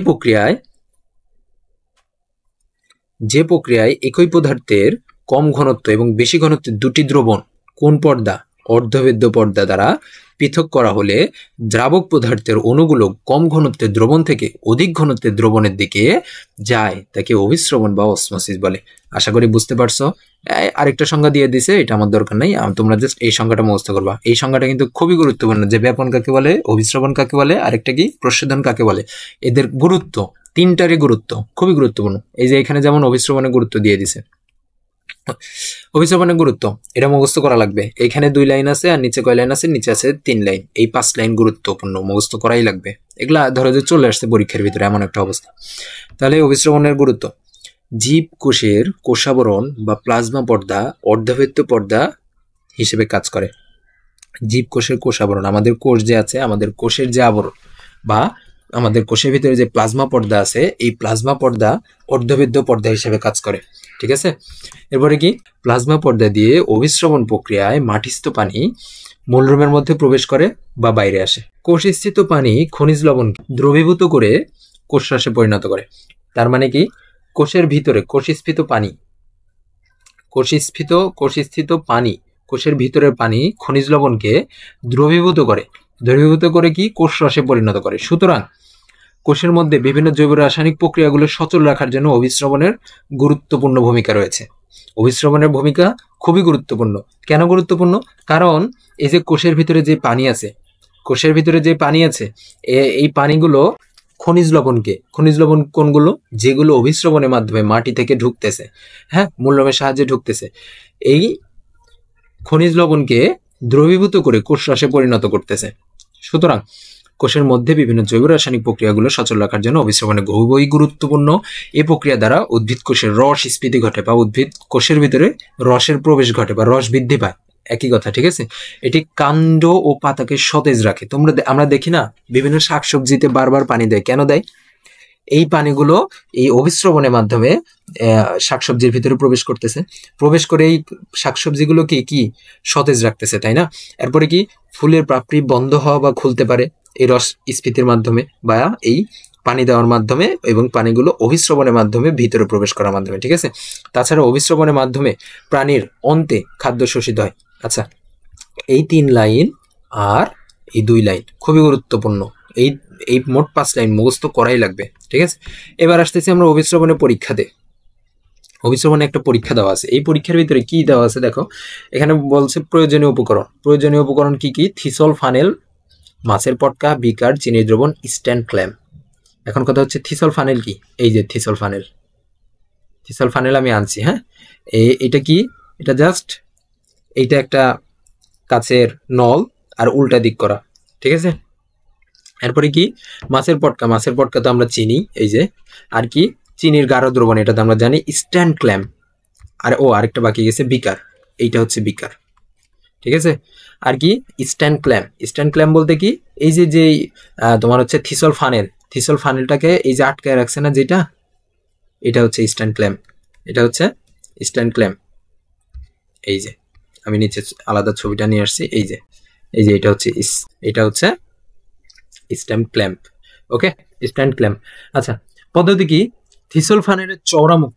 প্রক্রিয়ায় একই পদার্থের কম ঘনত্ব এবং বেশি ঘনত্বের দুটি দ্রবণ কোন পর্দা? অর্ধবৃত্ত পর্দা দ্বারা পৃথক করা হলে দ্রাবক পদার্থের অণুগুলো কম ঘনত্বের দ্রবণ থেকে অধিক ঘনত্বের দ্রবণের দিকে যায়, তাকে অভিস্রবণ বা অসমোসিস বলে। আশা করি বুঝতে পারছো। আরেকটা সংজ্ঞা দিয়ে দিছে, এটা আমার দরকার নাই, তোমরা জাস্ট এই সংজ্ঞাটা মুখস্থ করবা। এই সংজ্ঞাটা কিন্তু খুবই গুরুত্বপূর্ণ, যে ব্যাপন কাকে বলে, অভিস্রবণ কাকে বলে, আরেকটা কি প্রশোধন কাকে বলে। এদের গুরুত্ব, তিনটারই গুরুত্ব খুবই গুরুত্বপূর্ণ। এই যে এখানে যেমন অভিস্রবণের গুরুত্ব দিয়ে দিছে, অভিস্রবণের গুরুত্ব এটা মুখস্থ করা লাগবে। এখানে 2 লাইন আছে আর নিচে কয় লাইন আছে? নিচে আছে 3 লাইন। এই 5 লাইন গুরুত্বপূর্ণ, মুখস্থ করাই লাগবে। এগুলা ধরো যে চলে আসছে পরীক্ষার ভিতরে, এমন একটা অবস্থা। তাহলে অভিস্রবণের গুরুত্ব, জীব কোষের কোষাবরণ বা প্লাজমা পর্দা অর্ধবৃত্ত পর্দা হিসেবে কাজ করে। জীব কোষের কোষাবরণ, আমাদের কোষ যে আছে, আমাদের কোষের যে আবরণ বা আমাদের কোষের ভিতরে যে প্লাজমা পর্দা আছে, এই প্লাজমা পর্দা অর্ধবৃত্ত পর্দা হিসেবে কাজ করে। ঠিক আছে? এরপরে কি? প্লাজমা পর্দা দিয়ে অভিস্রবণ প্রক্রিয়ায় মাটিস্থ পানি মূলরুমের মধ্যে প্রবেশ করে বা বাইরে আসে। কোষস্থিত পানি খনিজ লবণ দ্রবীভূত করে কোষরসে পরিণত করে। তার মানে কি? কোষের ভিতরে কোষস্থিত পানি, কোষের ভিতরের পানি খনিজ লবণকে দ্রবীভূত করে কি কোষরসে পরিণত করে। সুতরাং কোষের মধ্যে বিভিন্ন জৈব রাসায়নিক প্রক্রিয়াগুলো সচল রাখার জন্য অভিস্রবণের গুরুত্বপূর্ণ ভূমিকা রয়েছে। অভিস্রবণের ভূমিকা খুবই গুরুত্বপূর্ণ। কেন গুরুত্বপূর্ণ? কারণ এই যে কোষের ভিতরে যে পানি আছে, এই পানিগুলো খনিজ লবণ কোনগুলো? যেগুলো অভিস্রবণের মাধ্যমে মাটি থেকে ঢুকতেছে, হ্যাঁ, মূলরমের সাহায্যে ঢুকতেছে, এই খনিজ লবণকে দ্রবীভূত করে কোষরসে পরিণত করতেছে। সুতরাং কোষের মধ্যে বিভিন্ন জৈব রাসায়নিক প্রক্রিয়াগুলো সচল রাখার জন্য অভিস্রবণে খুবই গুরুত্বপূর্ণ। এই প্রক্রিয়া দ্বারা উদ্ভিদ কোষের রস স্ফীতি ঘটে বা উদ্ভিদ কোষের ভিতরে রসের প্রবেশ ঘটে বা রস বৃদ্ধি পায়। একই কথা, ঠিক আছে? এটি কাণ্ড ও পাতাকে সতেজ রাখে। আমরা দেখি না, বিভিন্ন শাকসবজিতে বারবার পানি দেয়, কেন দেয়? এই পানিগুলো এই অভিস্রবণের মাধ্যমে শাকসবজির ভিতরে প্রবেশ করে এই শাকসবজিগুলোকে কি সতেজ রাখতেছে, তাই না? এরপরে কি? ফুলের পাপড়ি বন্ধ হওয়া বা খুলতে পারে এই রস স্ফীতির মাধ্যমে বা এই পানি দেওয়ার মাধ্যমে, এবং পানিগুলো অভিস্রবণের মাধ্যমে ভিতরে প্রবেশ করার মাধ্যমে। ঠিক আছে? তাছাড়া অভিস্রবণের মাধ্যমে প্রাণীর অন্তে খাদ্য শোষিত হয়। আচ্ছা, এই 3 লাইন আর এই 2 লাইন খুবই গুরুত্বপূর্ণ। এই মোট 5 লাইন মুখস্থ করাই লাগবে। ঠিক আছে? এবার আসতেছি আমরা অভিস্রবণের পরীক্ষাতে। অভিস্রবণে একটা পরীক্ষা দেওয়া আছে। এই পরীক্ষার ভিতরে কি দেওয়া আছে দেখো, এখানে বলছে প্রয়োজনীয় উপকরণ কি কি? থিসল ফানেল, মাছের পটকা, বিকার, চিনির দ্রবণ, স্ট্যান্ড ক্ল্যাম্প। এখন কথা হচ্ছে থিসল ফানেল কি? এই যে থিসল ফানেল আমি আনছি। হ্যাঁ, এটা কি? এটা জাস্ট এইটা একটা কাচের নল আর উল্টা দিক করা। ঠিক আছে? এরপরে কি? মাছের পটকা তো আমরা চিনি, এই যে। আর কি? চিনির গাঢ় দ্রবণ, এটা তো আমরা জানি। স্ট্যান্ড ক্ল্যাম্প, আর আরেকটা বাকি গেছে, বিকার। এইটা হচ্ছে বিকার। ঠিক আছে? আর কি? স্ট্যান্ড ক্ল্যাম্প বলতে কি? এই যে তোমার হচ্ছে থিসল ফানেলটাকে এই যে আটকায় রাখছে না যেটা, এটা হচ্ছে স্ট্যান্ড ক্ল্যাম্প। এই যে আমি নিচে আলাদা ছবিটা নিয়ে আসছি, এই যে এটা হচ্ছে স্ট্যান্ড ক্ল্যাম্প। ওকে, স্ট্যান্ড ক্ল্যাম্প। আচ্ছা, পদ্ধতি কি? থিসল ফানেলের চওড়া মুখ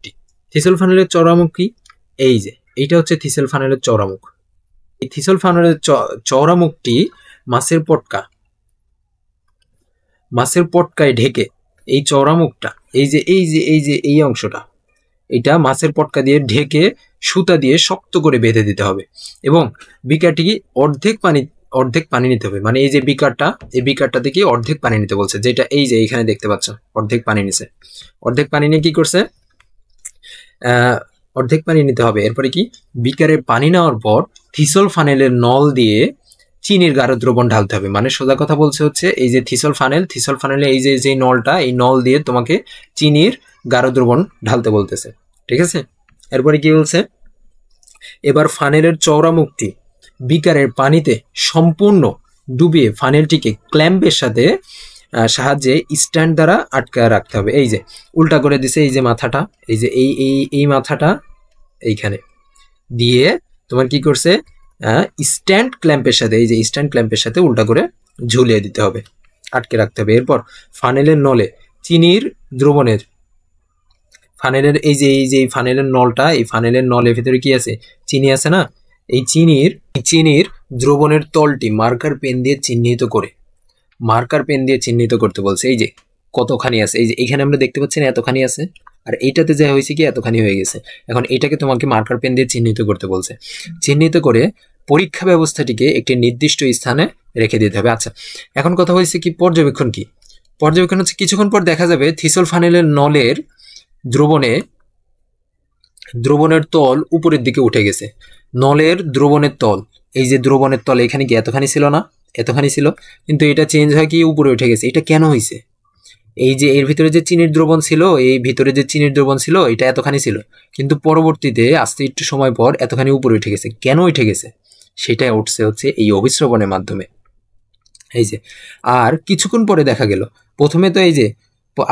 কি? এই যে এইটা হচ্ছে থিসল ফানেলের চওড়া মুখ। এই থিসল ফানেলের চওড়া মুখটি মাছের পটকায় ঢেকে এই চওড়া মুখটা এই অংশটা এটা মাছের পটকা দিয়ে ঢেকে সুতা দিয়ে শক্ত করে বেঁধে দিতে হবে এবং বিকারটি অর্ধেক পানি নিতে হবে। মানে এই যে বিকারটা থেকে অর্ধেক পানি নিতে বলছে, যেটা এই যে এইখানে দেখতে পাচ্ছ অর্ধেক পানি নিছে। অর্ধেক পানি নিয়ে কি করছে, অর্ধেক পানি নিতে হবে। এরপরে কি, বিকারে পানি নেওয়ার পর থিসল ফানেলের নল দিয়ে চিনির গাঢ় দ্রবণ ঢালতে হবে। মানে সোজা কথা বলছে হচ্ছে এই যে থিসল ফানেলে এই যে নলটা, এই নল দিয়ে তোমাকে চিনির গাঢ় দ্রবণ ঢালতে বলতেছে, ঠিক আছে। এরপরে কি বলছে, এবার ফানেলের চওড়া মুখটি বিকারের পানিতে সম্পূর্ণ ডুবিয়ে ফানেলটিকে ক্ল্যাম্পের সাহায্যে স্ট্যান্ড দ্বারা আটকায় রাখতে হবে। এই যে উল্টা করে দিছে, এই যে মাথাটা, এই যে এই মাথাটা এইখানে দিয়ে তোমার কি করছে, স্ট্যান্ড ক্ল্যাম্পের সাথে উল্টা করে ঝুলিয়ে দিতে হবে, আটকে রাখতে হবে। এরপর ফানেলের নলে চিনির দ্রবণের ফানেলের নলটা, এই ফানেলের নলের ভিতরে কি আছে, চিনি আছে না, এই চিনির দ্রবণের তলটি মার্কার পেন দিয়ে চিহ্নিত করতে বলছে। এই যে কতখানি আছে, এই যে এখানে আমরা দেখতে পাচ্ছি না এতখানি আছে, আর এইটাতে যা হয়েছে কি এতখানি হয়ে গেছে। এখন এটাকে তোমাকে মার্কার পেন দিয়ে চিহ্নিত করতে বলছে। চিহ্নিত করে পরীক্ষা ব্যবস্থাটিকে একটি নির্দিষ্ট স্থানে রেখে দিতে হবে। আচ্ছা, এখন কথা হয়েছে কি, পর্যবেক্ষণ কি? পর্যবেক্ষণ হচ্ছে কিছুক্ষণ পর দেখা যাবে থিসল ফানেলের নলের দ্রবণের তল উপরের দিকে উঠে গেছে। নলের দ্রবণের তল, এই যে দ্রবণের তল এখানে কি এতখানি ছিল না, এতখানি ছিল, কিন্তু এটা চেঞ্জ হয় কি উপরে উঠে গেছে। এটা কেন হয়েছে? এই যে এর ভিতরে যে চিনির দ্রবণ ছিল, এটা এতখানি ছিল, কিন্তু পরবর্তীতে আস্তে একটু সময় পর এতখানি উপরে উঠে গেছে। কেন উঠে গেছে সেটা উঠছে হচ্ছে এই অভিস্রবণের মাধ্যমে। এই যে আর কিছুক্ষণ পরে দেখা গেল, প্রথমে তো এই যে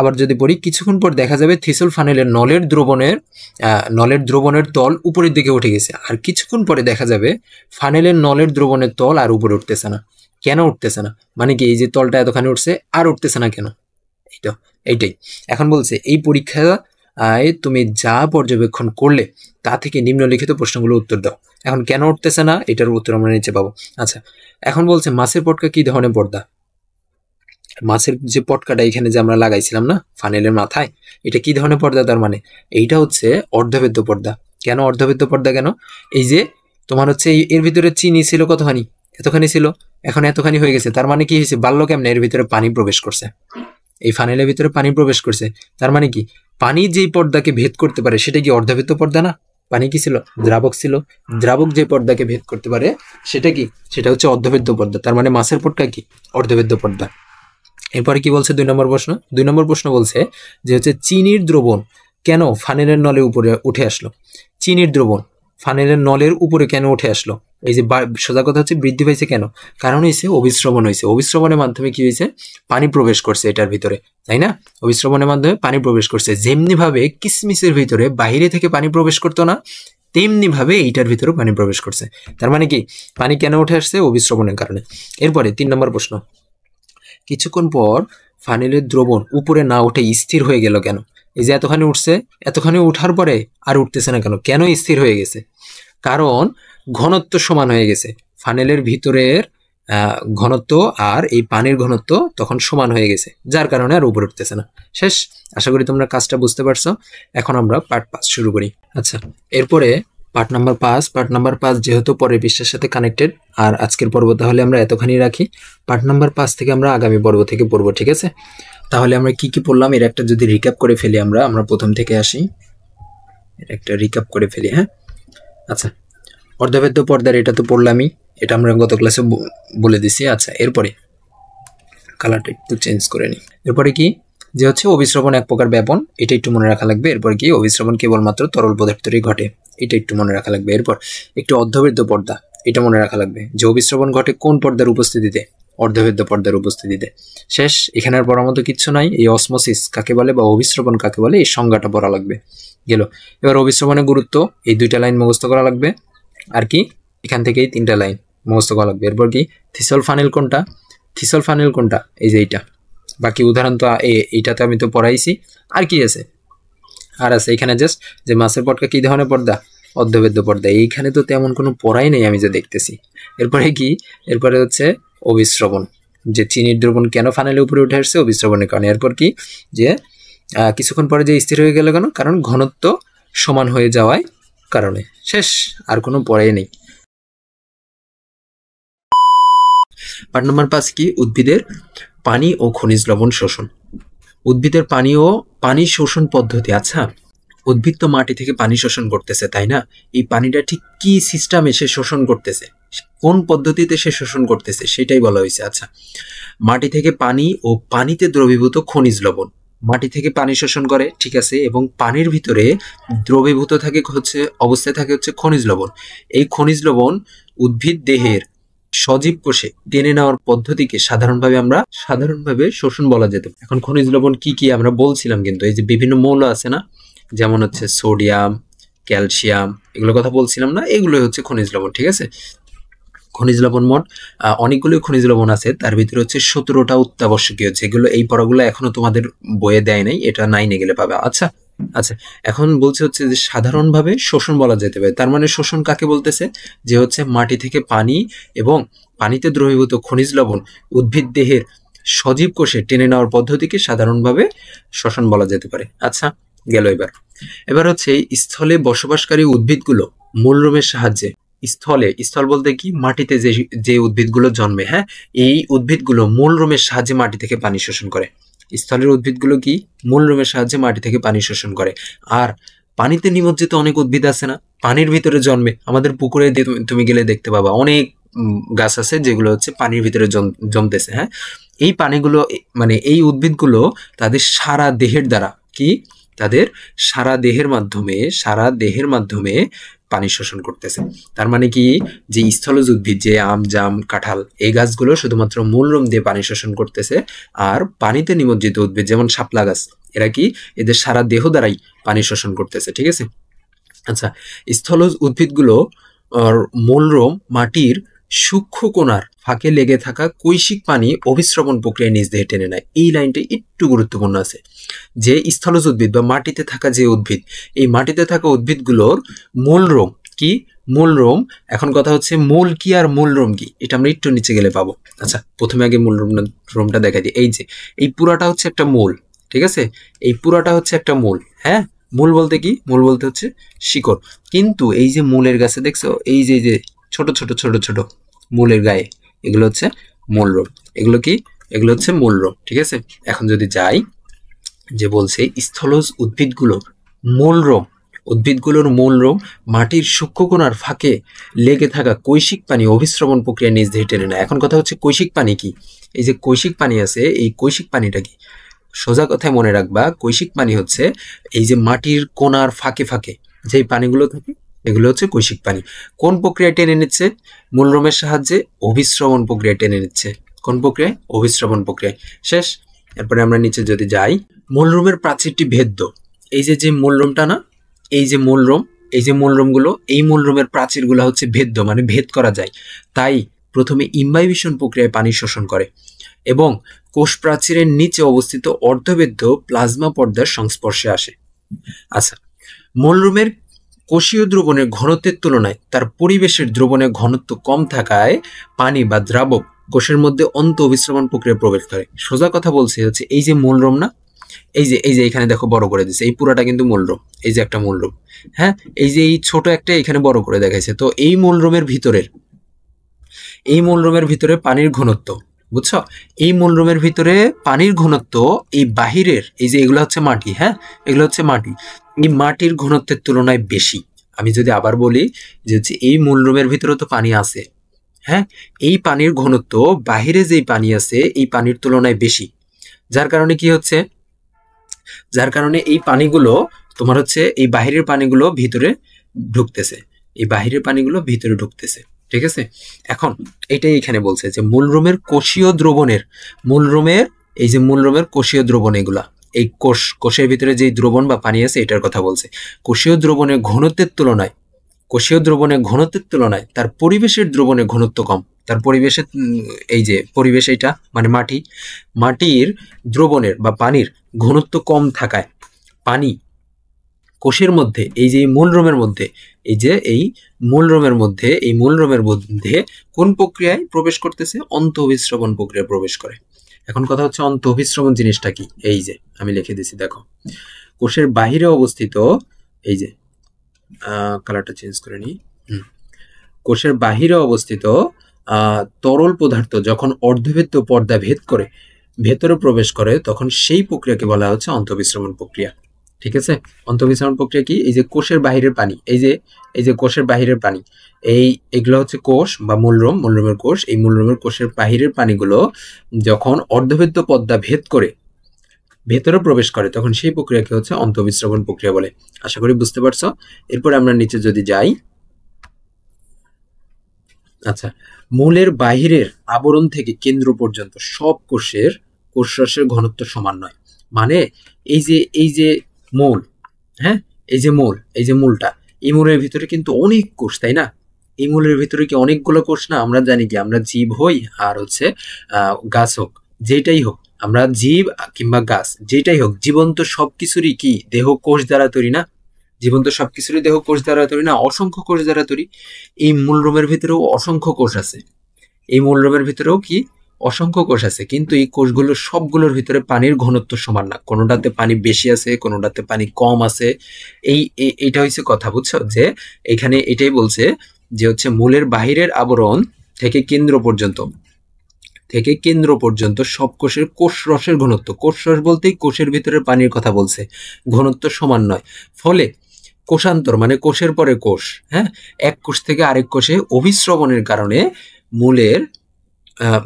আবার যদি পড়ি, কিছুক্ষণ পর দেখা যাবে থিসল ফানেলের নলের দ্রবণের তল উপরের দিকে উঠে গেছে। আর কিছুক্ষণ পরে দেখা যাবে ফানেলের নলের দ্রবণের তল আর উপরে উঠতেছে না। কেন উঠতেছে না, মানে কি এই যে তলটা এতখানি উঠছে আর উঠতেছে না কেন, এইটাই। এখন বলছে এই পরীক্ষায় তুমি যা পর্যবেক্ষণ করলে তা থেকে নিম্নলিখিত প্রশ্নগুলো উত্তর দাও। এখন কেন উঠতেছে না এটার উত্তর আমরা নিচে পাবো। আচ্ছা, এখন বলছে মাছের পটকা কি ধরনের পর্দা? মাছের যে পটকাটা এখানে যে আমরা লাগাইছিলাম না ফানেলের মাথায়, এটা কি ধরনের পর্দা? তার মানে এইটা হচ্ছে অর্ধভেদ্য পর্দা। কেন অর্ধভেদ্য পর্দা কেন? এই যে তোমার হচ্ছে এর ভিতরে চিনি ছিল কতখানি, এতখানি ছিল, এখন এতখানি হয়ে গেছে। তার মানে কি হয়েছে, বাল্য কেমনে এর ভিতরে পানি প্রবেশ করছে, এই ফানেলের ভিতরে পানি প্রবেশ করছে। তার মানে কি পানি যেই পর্দাকে ভেদ করতে পারে সেটা কি অর্ধভেদ্য পর্দা না? পানি কি ছিল, দ্রাবক ছিল, দ্রাবক যে পর্দাকে ভেদ করতে পারে সেটা কি, সেটা হচ্ছে অর্ধভেদ্য পর্দা। তার মানে মাছের পটকা কি অর্ধভেদ্য পর্দা। এরপরে কি বলছে 2 নম্বর প্রশ্ন? 2 নম্বর প্রশ্ন বলছে যে হচ্ছে চিনির দ্রবণ কেন ফানেলের নলের উপরে উঠে আসলো? চিনির দ্রবণ ফানেলের নলের উপরে কেন উঠে আসলো? এই যে সোজা কথা হচ্ছে বৃদ্ধি পাইছে কেন? কারণ হয়েছে অভিস্রবণ হয়েছে। অভিস্রবণের মাধ্যমে কি হয়েছে, পানি প্রবেশ করছে এটার ভিতরে, তাই না? অভিস্রবণের মাধ্যমে পানি প্রবেশ করছে। যেমনি ভাবে কিসমিসের ভিতরে বাইরে থেকে পানি প্রবেশ করতো না, তেমনি ভাবে এইটার ভিতরে পানি প্রবেশ করছে। তার মানে কি পানি কেন উঠে আসছে, অভিস্রবণের কারণে। এরপরে 3 নম্বর প্রশ্ন, কিছুক্ষণ পর ফানেলের দ্রবণ উপরে না উঠে স্থির হয়ে গেল কেন? এই যে এতখানি উঠছে, এতখানি উঠার পরে আর উঠতেছে না কেন? কেন স্থির হয়ে গেছে? কারণ ঘনত্ব সমান হয়ে গেছে। ফানেলের ভিতরের ঘনত্ব আর এই পানির ঘনত্ব তখন সমান হয়ে গেছে, যার কারণে আর উপরে উঠতেছে না। শেষ। আশা করি তোমরা কাজটা বুঝতে পারছো। এখন আমরা পার্ট 5 শুরু করি। আচ্ছা, এরপরে পার্ট নাম্বার 5 যেহেতু পরের পৃষ্ঠার সাথে কানেক্টেড, আর আজকের পর্ব তাহলে আমরা এতখানি রাখি। পার্ট নাম্বার 5 থেকে আমরা আগামী পর্ব থেকে পড়বো, ঠিক আছে? তাহলে আমরা কি কি পড়লাম এর একটা যদি রিক্যাপ করে ফেলি, আমরা প্রথম থেকে আসি, এর একটা রিক্যাপ করে ফেলি। হ্যাঁ, আচ্ছা, অর্ধভেদ্য পর্দার এটা তো পড়লামই, এটা আমরা গত ক্লাসে বলে দিছি। আচ্ছা, এরপরে কালারটা একটু চেঞ্জ করে নিই। এরপরে কি যে হচ্ছে অভিস্রবণ এক প্রকার ব্যাপন, এটা একটু মনে রাখা লাগবে। এরপর কি অভিস্রবণ কেবলমাত্র তরল পদার্থেরই ঘটে, এটা একটু মনে রাখা লাগবে। এরপর একটু অর্ধভেদ্য পর্দা, এটা মনে রাখা লাগবে যে অভিস্রবণ ঘটে কোন পর্দার উপস্থিতিতে, অর্ধভেদ্য পর্দার উপস্থিতিতে। শেষ। এখানে আর পড়ার মতো কিচ্ছু নাই। এই অসমোসিস কাকে বলে বা অভিস্রবণ কাকে বলে এই সংজ্ঞাটা পড়া লাগবে, গেল। এবার অভিস্রবণের গুরুত্ব, এই 2টা লাইন মুখস্থ করা লাগবে। আর কি এখান থেকেই 3টা লাইন মুখস্থ করা লাগবে। এরপর কি থিসল ফানেল কোনটা, এই যে এইটা। বাকি উদাহরণ তো এইটাতে আমি তো পড়াইছি। আর কি আছে, আর আছে এখানে জাস্ট যে মাছের পটকা কি ধরনের পর্দা, অর্ধবেদ্য পর্দা, এইখানে তো তেমন কোনো পড়াই নেই আমি যা দেখতেছি। এরপরে কি, এরপরে হচ্ছে অভিস্রবণ, যে চিনির দ্রবণ কেন ফানেলের উপরে উঠে আসছে, অভিস্রবণের কারণে। এরপর কি, যে কিছুক্ষণ পরে যে স্থির হয়ে গেল কেন, কারণ ঘনত্ব সমান হয়ে যাওয়ায় কারণে। শেষ, আর কোনো পড়াই নেই। পার্ট নাম্বার 5 কি, উদ্ভিদের পানি ও খনিজ লবণ শোষণ। উদ্ভিদের পানি শোষণ পদ্ধতি। আচ্ছা, উদ্ভিদ তো মাটি থেকে পানি শোষণ করতেছে, তাই না? এই পানিটা ঠিক কি সিস্টেমে সে শোষণ করতেছে, কোন পদ্ধতিতে সে শোষণ করতেছে, সেটাই বলা হয়েছে। আচ্ছা, মাটি থেকে পানি ও পানিতে দ্রবীভূত খনিজ লবণ। মাটি থেকে পানি শোষণ করে, ঠিক আছে, এবং পানির ভিতরে দ্রবীভূত থাকে হচ্ছে অবস্থায় থাকে হচ্ছে খনিজ লবণ। এই খনিজ লবণ উদ্ভিদ দেহের সজীব কোষে টেনে নেওয়ার পদ্ধতিকে সাধারণভাবে শোষণ বলা যেত। এখন খনিজ লবণ কি কি আমরা বলছিলাম, কিন্তু এই যে বিভিন্ন মৌল আছে না, যেমন হচ্ছে সোডিয়াম, ক্যালসিয়াম, এগুলোর কথা বলছিলাম না, এগুলোই হচ্ছে খনিজ লবণ, ঠিক আছে। খনিজ লবণ মোট অনেকগুলো খনিজ লবণ আছে, তার ভিতরে হচ্ছে 17টা অত্যাবশ্যকীয়, যেগুলো এই পড়াগুলো এখনো তোমাদের বইয়ে দেয় নাই, এটা 9-এ গেলে পাবে। আচ্ছা আচ্ছা, এখন বলছে হচ্ছে যে সাধারণভাবে শোষণ বলা যেতে পারে। তার মানে শোষণ কাকে বলতেছে, যে হচ্ছে মাটি থেকে পানি এবং পানিতে দ্রবীভূত খনিজ লবণ উদ্ভিদ দেহের সজীব কোষে টেনে নেওয়ার পদ্ধতিকে সাধারণভাবে শোষণ বলা যেতে পারে। আচ্ছা, গেল। এবার হচ্ছে স্থলে বসবাসকারী উদ্ভিদগুলো মূলরোমের সাহায্যে, স্থল বলতে কি, মাটিতে যে উদ্ভিদগুলো জন্মে, হ্যাঁ, এই উদ্ভিদগুলো মূলরোমের সাহায্যে মাটি থেকে পানি শোষণ করে। স্থলের উদ্ভিদগুলো কি, মূলরোমের সাহায্যে মাটি থেকে পানি শোষণ করে। আর পানিতে নিমজ্জিত অনেক উদ্ভিদ আছে না, পানির ভিতরে জন্মে, আমাদের পুকুরে তুমি গেলে দেখতে পাবা অনেক গাছ আছে যেগুলো হচ্ছে পানির ভিতরে জমতেছে। হ্যাঁ, এই পানিগুলো মানে এই উদ্ভিদগুলো তাদের সারা দেহের দ্বারা কি, তাদের সারা দেহের মাধ্যমে পানি শোষণ করতেছে। তার মানে কি, যে স্থলজ উদ্ভিদ, যে আম, জাম, কাঁঠাল, এই গাছগুলো শুধুমাত্র মূলরোম দিয়ে পানি শোষণ করতেছে। আর পানিতে নিমজ্জিত উদ্ভিদ যেমন শাপলা গাছ, এরা কি, এদের সারা দেহ দ্বারাই পানি শোষণ করতেছে, ঠিক আছে। আচ্ছা, স্থলজ উদ্ভিদগুলো মূলরোম মাটির সূক্ষ্ম কোণার ফাঁকে লেগে থাকা কৈশিক পানি অভিস্রবণ প্রক্রিয়ায় নিজ দেহে টেনে নেয়। এই লাইনটা একটু গুরুত্বপূর্ণ আছে, যে স্থলজ উদ্ভিদ বা মাটিতে থাকা যে উদ্ভিদ, এই মাটিতে থাকা উদ্ভিদগুলোর মূলরোম কি, মূলরোম, এখন কথা হচ্ছে মূল কি আর মূলরোম কি, এটা আমরা একটু নিচে গেলে পাবো। আচ্ছা, প্রথমে আগে মূলরোমটা দেখাই দিই। এই যে এই পুরাটা হচ্ছে একটা মূল, ঠিক আছে, এই পুরাটা হচ্ছে একটা মূল। হ্যাঁ, মূল বলতে কি, মূল বলতে হচ্ছে শিকড়। কিন্তু এই যে মূলের গাছে দেখছো, এই যে ছোট ছোট ছোট ছোট মূলের গায়ে, এগুলো হচ্ছে মূলরোম। এগুলো কি, এগুলো হচ্ছে মূলরোম, ঠিক আছে। এখন যদি যাই, যে বলছে স্থলজ উদ্ভিদগুলোর মূলরোম মাটির সূক্ষ্মকণার ফাঁকে লেগে থাকা কৈশিক পানি অভিস্রবণ প্রক্রিয়া নিজ দেহে টেনে নেয়। এখন কথা হচ্ছে কৈশিক পানি কি, এই যে কৈশিক পানি আছে, এই কৈশিক পানিটা কি, সোজা কথায় মনে রাখবা, কৈশিক পানি হচ্ছে এই যে মাটির কোণার ফাঁকে ফাঁকে যেই পানিগুলো থাকে, এগুলো হচ্ছে কৈশিক পানি। কোন প্রক্রিয়ায় টেনে নিচ্ছে, মূলরোমের সাহায্যে অভিস্রবণ প্রক্রিয়া টেনে নিচ্ছে। কোন প্রক্রিয়ায়, অভিস্রবণ প্রক্রিয়ায়। শেষ। এরপরে আমরা নিচে যদি যাই, মূলরোমের প্রাচীরটি ভেদ্য। এই যে মূলরোমটা না, এই যে মূলরোমগুলো, এই মূলরোমের প্রাচীরগুলো হচ্ছে ভেদ্য, মানে ভেদ করা যায়। তাই প্রথমে ইম্বাইবেশন প্রক্রিয়ায় পানি শোষণ করে এবং কোষ প্রাচীরের নিচে অবস্থিত অর্ধবেদ্য প্লাজমা পর্দার সংস্পর্শে আসে। আচ্ছা, মূলরোমের কোষীয় দ্রবণের ঘনত্বের তুলনায় তার পরিবেশের দ্রবণের ঘনত্ব কম থাকায় পানি বা দ্রাবক কোষের মধ্যে অন্ত অভিস্রবণ প্রক্রিয়া প্রবেশ করে। সোজা কথা বলছে হচ্ছে, এই যে মূলরোম না, এই যে এখানে দেখো বড় করে দিচ্ছে, এই পুরাটা কিন্তু মূলরোম, এই যে একটা মূলরোম। হ্যাঁ, এই যে এই ছোট একটা এখানে বড় করে দেখাইছে, তো এই মূলরোমের ভিতরে পানির ঘনত্ব, বুঝছো, এই মূলরোমের ভিতরে পানির ঘনত্ব এই বাহিরের, এই যে এগুলো হচ্ছে মাটি, হ্যাঁ, এগুলো হচ্ছে মাটি, এই মাটির ঘনত্বের তুলনায় বেশি। আমি যদি আবার বলি, যে হচ্ছে এই মূলরোমের ভিতরে তো পানি আছে, হ্যাঁ, এই পানির ঘনত্ব বাহিরে যেই পানি আছে এই পানির তুলনায় বেশি। যার কারণে কি হচ্ছে, যার কারণে এই পানিগুলো তোমার হচ্ছে এই বাহিরের পানিগুলো ভিতরে ঢুকতেছে, এই বাহিরের পানিগুলো ভিতরে ঢুকতেছে, ঠিক আছে। এখন এটাই এখানে বলছে যে মূলরোমের কোষীয় দ্রবণ, এগুলা এই কোষের ভিতরে যে দ্রবণ বা পানি আছে এটার কথা বলছে। কোষীয় দ্রবণের ঘনত্বের তুলনায় তার পরিবেশের দ্রবণের ঘনত্ব কম। তার পরিবেশের এই যে পরিবেশ, এটা মানে মাটির দ্রবণের বা পানির ঘনত্ব কম থাকায় পানি কোষের মধ্যে এই যে মূল রোমের মধ্যে এই মূল রোমের মধ্যে কোন প্রক্রিয়ায় প্রবেশ করতেছে? অন্তঃঅভিস্রবণ প্রক্রিয়ায় প্রবেশ করে। এখন কথা হচ্ছে অন্তঃঅভিস্রবণ জিনিসটা কি? এই যে আমি লিখে দিছি, দেখো কোষের বাহিরে অবস্থিত, এই যে কালারটা চেঞ্জ করে নি, কোষের বাহিরে অবস্থিত তরল পদার্থ যখন অর্ধভেদ্য পর্দা ভেদ করে ভেতরে প্রবেশ করে তখন সেই প্রক্রিয়াকে বলা হচ্ছে অন্তঃবিস্রবণ প্রক্রিয়া। ঠিক আছে, অন্তঃবিস্রবণ প্রক্রিয়া কি? এই যে কোষের বাহিরের পানি, এই যে কোষের বাহিরের পানি, এগুলো হচ্ছে কোষ বা মূলরোমের কোষ। এই মূলরোমের কোষের বাহিরের পানিগুলো যখন অর্ধভেদ্য পর্দা ভেদ করে ভেতরে প্রবেশ করে তখন সেই প্রক্রিয়াকে হচ্ছে অন্তঃবিস্রবণ প্রক্রিয়া বলে। আশা করি বুঝতে পারছো। এরপর আমরা নিচে যদি যাই, আচ্ছা, মূলের বাহিরের আবরণ থেকে কেন্দ্র পর্যন্ত সব কোষরসের ঘনত্ব সমান নয়। মানে এই যে মূল, হ্যাঁ, এই যে মূলটা, এই মূলের ভিতরে কিন্তু অনেক কোষ, তাই না? এই মূলের ভিতরে কি অনেকগুলো কোষ না? আমরা জানি কি, আমরা জীব হই আর হচ্ছে গাছ হোক, যেটাই হোক, আমরা জীব কিংবা গাছ যেটাই হোক, জীবন্ত সবকিছুরই কি দেহ কোষ দ্বারা তৈরি না? জীবন্ত সবকিছুরই দেহ কোষ দ্বারা তৈরি না? অসংখ্য কোষ দ্বারা তৈরি। এই মূলরোমের ভিতরেও অসংখ্য কোষ আছে। এই মূলরোমের ভিতরেও কি অসংখ্য কোষ আছে, কিন্তু এই কোষগুলোর সবগুলোর ভিতরে পানির ঘনত্ব সমান না। কোনোটাতে পানি বেশি আছে, কোনোটাতে পানি কম আছে। এইটা হচ্ছে কথা, বুঝছো? যে এখানে এটাই বলছে যে হচ্ছে মূলের বাহিরের আবরণ থেকে কেন্দ্র পর্যন্ত সব কোষের কোষরসের ঘনত্ব, কোষরস বলতেই কোষের ভিতরে পানির কথা বলছে, ঘনত্ব সমান নয়। ফলে কোষান্তর মানে কোষের পরে কোষ, হ্যাঁ, এক কোষ থেকে আরেক কোষে অভিস্রবণের কারণে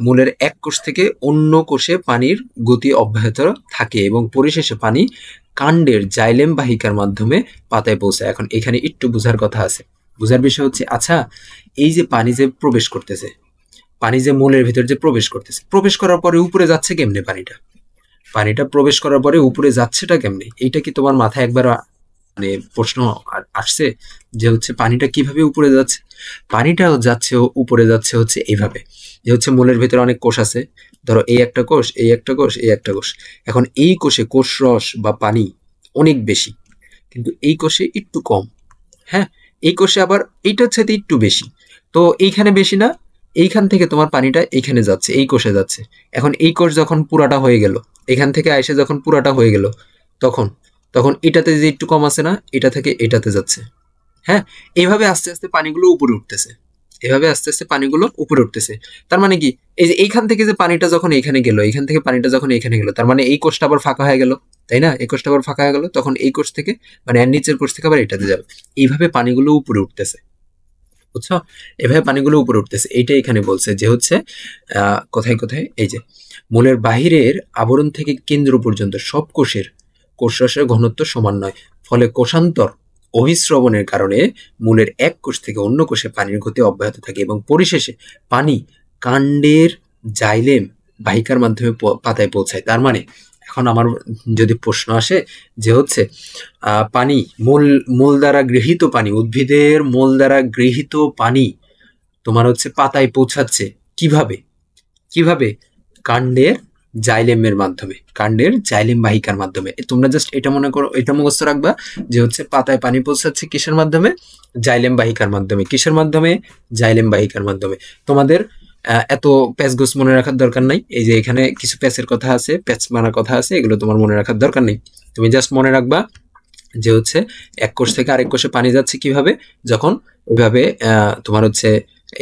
মূলের এক কোষ থেকে অন্য কোষে পানির গতি অব্যাহত থাকে এবং পরিশেষে পানি কাণ্ডের জাইলেম বাহিকার মাধ্যমে পাতায় পৌঁছায়। এখন এখানে একটু বোঝার কথা আছে, বোঝার বিষয় হচ্ছে, আচ্ছা, এই যে পানি যে প্রবেশ করতেছে, পানি যে মূলের ভিতর যে প্রবেশ করতেছে, প্রবেশ করার পরে উপরে যাচ্ছে কেমনে? পানিটা প্রবেশ করার পরে উপরে যাচ্ছেটা কেমনে? এইটা কি তোমার মাথায় একবার মানে প্রশ্ন আসছে যে হচ্ছে পানিটা কিভাবে উপরে যাচ্ছে? পানিটা যাচ্ছে উপরে যাচ্ছে হচ্ছে এইভাবে, যে হচ্ছে মূলের ভিতরে অনেক কোষ আছে, ধরো এই একটা কোষ, এই একটা কোষ, এই একটা কোষ। এখন এই কোষে কোষ রস বা পানি অনেক বেশি, কিন্তু এই কোষে একটু কম, হ্যাঁ, এই কোষে আবার এইটার সাথে একটু বেশি। তো এইখানে বেশি না, এইখান থেকে তোমার পানিটা এইখানে যাচ্ছে, এই কোষে যাচ্ছে। এখন এই কোষ যখন পুরাটা হয়ে গেল, এখান থেকে আইসে যখন পুরাটা হয়ে গেল, তখন তখন এটাতে যে একটু কম আছে না, এটা থেকে এটাতে যাচ্ছে, হ্যাঁ। এইভাবে আস্তে আস্তে পানিগুলো উপরে উঠতেছে, তার মানে কি, এই যে এইখান থেকে যে পানিটা যখন এখানে গেল, এইখান থেকে পানিটা যখন এখানে গেল, তার মানে এই কোষটা আবার ফাঁকা হয়ে গেল, তাই না? এই কোষটা আবার ফাঁকা হয়ে গেল, তখন এই কোষ থেকে মানে এর নিচের কোষ থেকে আবার এটাতে যাবে। এইভাবে পানিগুলো উপরে উঠতেছে, বুঝছো? এভাবে পানিগুলো উপরে উঠতেছে। এইটা এখানে বলছে যে হচ্ছে কোথায় কোথায়, এই যে মূলের বাহিরের আবরণ থেকে কেন্দ্র পর্যন্ত সব কোষরসের ঘনত্ব সমান নয়। ফলে কোষান্তর অভিস্রবণের কারণে মূলের এক কোষ থেকে অন্য কোষে পানির গতি অব্যাহত থাকে এবং পরিশেষে পানি কাণ্ডের জাইলেম বাহিকার মাধ্যমে পাতায় পৌঁছায়। তার মানে এখন আমার যদি প্রশ্ন আসে যে হচ্ছে পানি মূল দ্বারা গৃহীত পানি, উদ্ভিদের মূল দ্বারা গৃহীত পানি তোমার হচ্ছে পাতায় পৌঁছাচ্ছে কিভাবে? কাণ্ডের জাইলেম বাহিকার মাধ্যমে। তোমরা জাস্ট এটা মনে করো, এটা মুখস্থ রাখবা যে হচ্ছে পাতায় পানি পৌঁছাচ্ছে কিসের মাধ্যমে? জাইলেম বাহিকার মাধ্যমে। কিসের মাধ্যমে? জাইলেম বাহিকার মাধ্যমে। তোমাদের এত প্যাচগোছ মনে রাখার দরকার নাই। এই যে এখানে কিছু প্যাচের কথা আছে, প্যাচ মারার কথা আছে, এগুলো তোমার মনে রাখার দরকার নেই। তুমি জাস্ট মনে রাখবা যে হচ্ছে এক কোষ থেকে আরেক কোষে পানি যাচ্ছে কিভাবে? যখন ওইভাবে তোমার হচ্ছে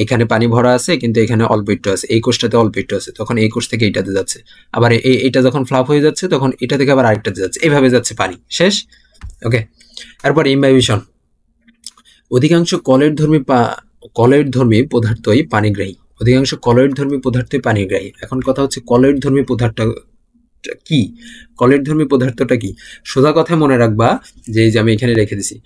এখানে পানি ভরা আছে কিন্তু এখানে অল্প একটু আছে, এই কোষটাতে অল্প একটু আছে, তখন এই কোষ থেকে এইটাতে যাচ্ছে, আবার এইটা যখন ফ্লাপ হয়ে যাচ্ছে তখন এটা থেকে আবার আরেকটাতে যাচ্ছে, এইভাবে যাচ্ছে পানি। শেষ, ওকে। এরপর ইমবাইবিশন। অধিকাংশ কলয়েডধর্মী পদার্থই পানিগ্রাহী। এখন কথা হচ্ছে কলয়েডধর্মী পদার্থটা কি? কলয়েডধর্মী পদার্থটা কি? সোজা কথায় মনে রাখবা যে এই যে আমি এখানে রেখে দিছি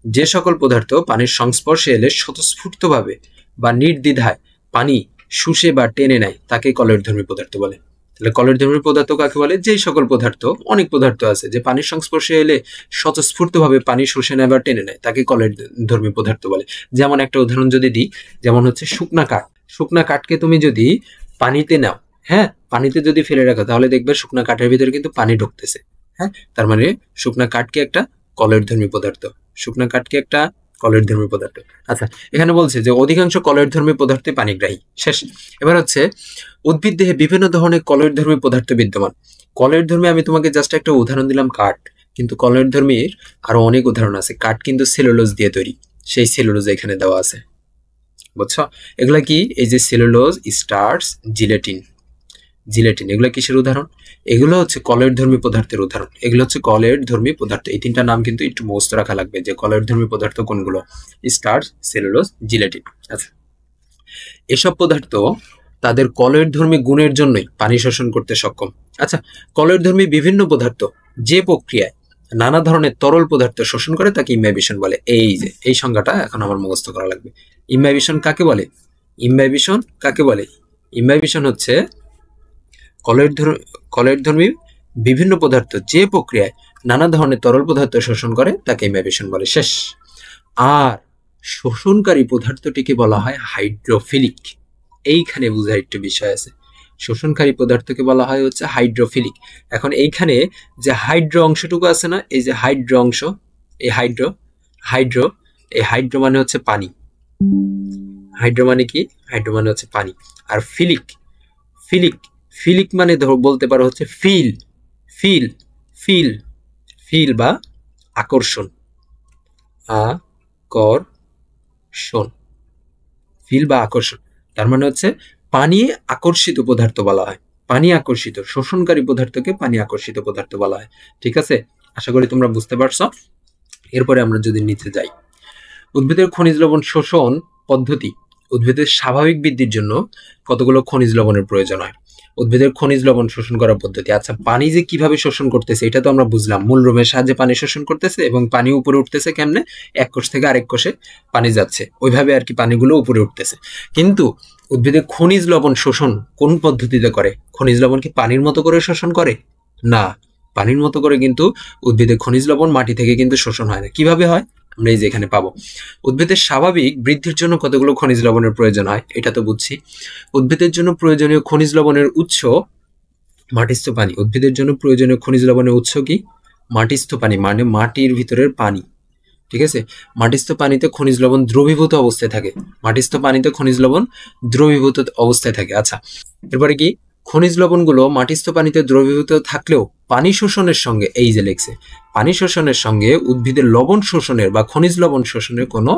যে সকল পদার্থ পানির সংস্পর্শে এলে স্বতঃস্ফূর্তভাবে বা নির্দ্বিধায় পানি শুষে বা টেনে নেয় তাকে কলয়েডধর্মী পদার্থ বলে। তাহলে কলয়েডধর্মী পদার্থ কাকে বলে? যেই সকল পদার্থ, অনেক পদার্থ আছে যে পানির সংস্পর্শে এলে স্বতঃস্ফূর্তভাবে পানি শুষে নেয় বা টেনে নেয়, তাকে কলয়েডধর্মী পদার্থ বলে। যেমন একটা উদাহরণ যদি দিই, যেমন হচ্ছে শুকনা কাঠকে তুমি যদি পানিতে নাও, হ্যাঁ, পানিতে যদি ফেলে রাখো তাহলে দেখবে শুকনা কাঠের ভিতরে কিন্তু পানি ঢুকতেছে, হ্যাঁ, তার মানে শুকনা কাঠ কি একটা কলয়ধর্মী পদার্থ। শুকনা কাঠ কি একটা কলয়ধর্মী পদার্থ। আচ্ছা, এখানে বলছে যে অধিকাংশ কলয়ধর্মী পদার্থই পানিগ্রাহী। শেষ। এবার হচ্ছে উদ্ভিদ দেহে বিভিন্ন ধরনের কলয়ধর্মী পদার্থ বিদ্যমান। কলয়ধর্মী আমি তোমাকে জাস্ট একটা উদাহরণ দিলাম কাঠ, কিন্তু কলয়ধর্মীর আরো অনেক উদাহরণ আছে। কাঠ কিন্তু সেলুলোজ দিয়ে তৈরি, সেই সেলুলোজ এখানে দেওয়া আছে, বুঝছো? এগুলা কি? এই যে সেলুলোজ, স্টার্চ, জিলেটিন, জিলেটিন এগুলো কিসের উদাহরণ? এগুলো হচ্ছে কলয়ধর্মী পদার্থের উদাহরণ। এগুলো হচ্ছে কলয়ধর্মী পদার্থ। এই তিনটা নাম কিন্তু একটু মুখস্থ রাখা লাগবে যে কলয়ধর্মী পদার্থ কোনগুলো, স্টার্চ, সেলুলোজ, জিলেটিন। আচ্ছা, এসব পদার্থ তাদের কলয়ধর্মী গুণের জন্যই পানি শোষণ করতে সক্ষম। আচ্ছা, কলয়ধর্মী বিভিন্ন পদার্থ যে প্রক্রিয়ায় নানা ধরনের তরল পদার্থ শোষণ করে তাকে ইম্বাইবেশন বলে। এই যে এই সংজ্ঞাটা এখন আমার মুখস্থ করা লাগবে। ইম্বাইবেশন কাকে বলে? ইম্বাইবেশন কাকে বলে? ইম্বাইবেশন হচ্ছে কলয়ধর্মী বিভিন্ন পদার্থ যে প্রক্রিয়ায় নানা ধরনের তরল পদার্থ শোষণ করে তাকে ইম্বাইবেশন বলে। শেষ। আর শোষণকারী পদার্থটিকে বলা হয় হাইড্রোফিলিক। এইখানে বোঝার একটু বিষয় আছে। শোষণকারী পদার্থকে বলা হয় হচ্ছে হাইড্রোফিলিক। এখন এইখানে যে হাইড্রো অংশটুকু আছে না, এই যে হাইড্রো অংশ, এই হাইড্রো এই হাইড্রো মানে হচ্ছে পানি। হাইড্রো মানে কি? হাইড্রো মানে হচ্ছে পানি। আর ফিলিক, ফিলিক ফিলিক মানে বলতে পারো হচ্ছে ফিল, ফিল, ফিল, ফিল বা আকর্ষণ, আকর্ষণ, ফিল বা আকর্ষণ। তার মানে হচ্ছে পানি আকর্ষিত পদার্থ বলা হয়। পানি আকর্ষিত, শোষণকারী পদার্থকে পানি আকর্ষিত পদার্থ বলা হয়। ঠিক আছে, আশা করি তোমরা বুঝতে পারছো। এরপরে আমরা যদি নিচে যাই, উদ্ভিদের খনিজ লবণ শোষণ পদ্ধতি। উদ্ভিদের স্বাভাবিক বৃদ্ধির জন্য কতগুলো খনিজ লবণের প্রয়োজন হয়। উদ্ভিদের খনিজ লবণ শোষণ করার পদ্ধতি। আচ্ছা, পানি যে কিভাবে শোষণ করতেছে এটা তো আমরা বুঝলাম, মূল রোমের সাহায্যে পানি শোষণ করতেছে এবং পানি উপরে উঠতেছে কেমনে? এক কোষ থেকে আরেক কোষে পানি যাচ্ছে, ওইভাবে আর কি পানিগুলো উপরে উঠতেছে। কিন্তু উদ্ভিদের খনিজ লবণ শোষণ কোন পদ্ধতিতে করে? খনিজ লবণ কি পানির মতো করে শোষণ করে? না, পানির মতো করে কিন্তু উদ্ভিদের খনিজ লবণ মাটি থেকে কিন্তু শোষণ হয় না। কিভাবে হয়? আমরা এই যে এখানে পাবো। উদ্ভিদের স্বাভাবিক বৃদ্ধির জন্য কতগুলো খনিজ লবণের প্রয়োজন হয় এটা তো বুঝছি। উদ্ভিদের জন্য প্রয়োজনীয় খনিজ লবণের উৎস মাটিস্থ পানি। উদ্ভিদের জন্য প্রয়োজনীয় খনিজ লবণের উৎস কি? মাটিস্থ পানি, মানে মাটির ভিতরের পানি। ঠিক আছে, মাটিস্থ পানিতে খনিজ লবণ দ্রবীভূত অবস্থায় থাকে। মাটিস্থ পানিতে খনিজ লবণ দ্রবীভূত অবস্থায় থাকে। আচ্ছা, এরপরে কি? খনিজ লবণগুলো মাটিস্থ পানিতে দ্রবীভূত থাকলেও পানি শোষণের সঙ্গে, এই যে লেখছে, পানি শোষণের সঙ্গে উদ্ভিদের লবণ শোষণের বা খনিজ লবণ শোষণের কোনো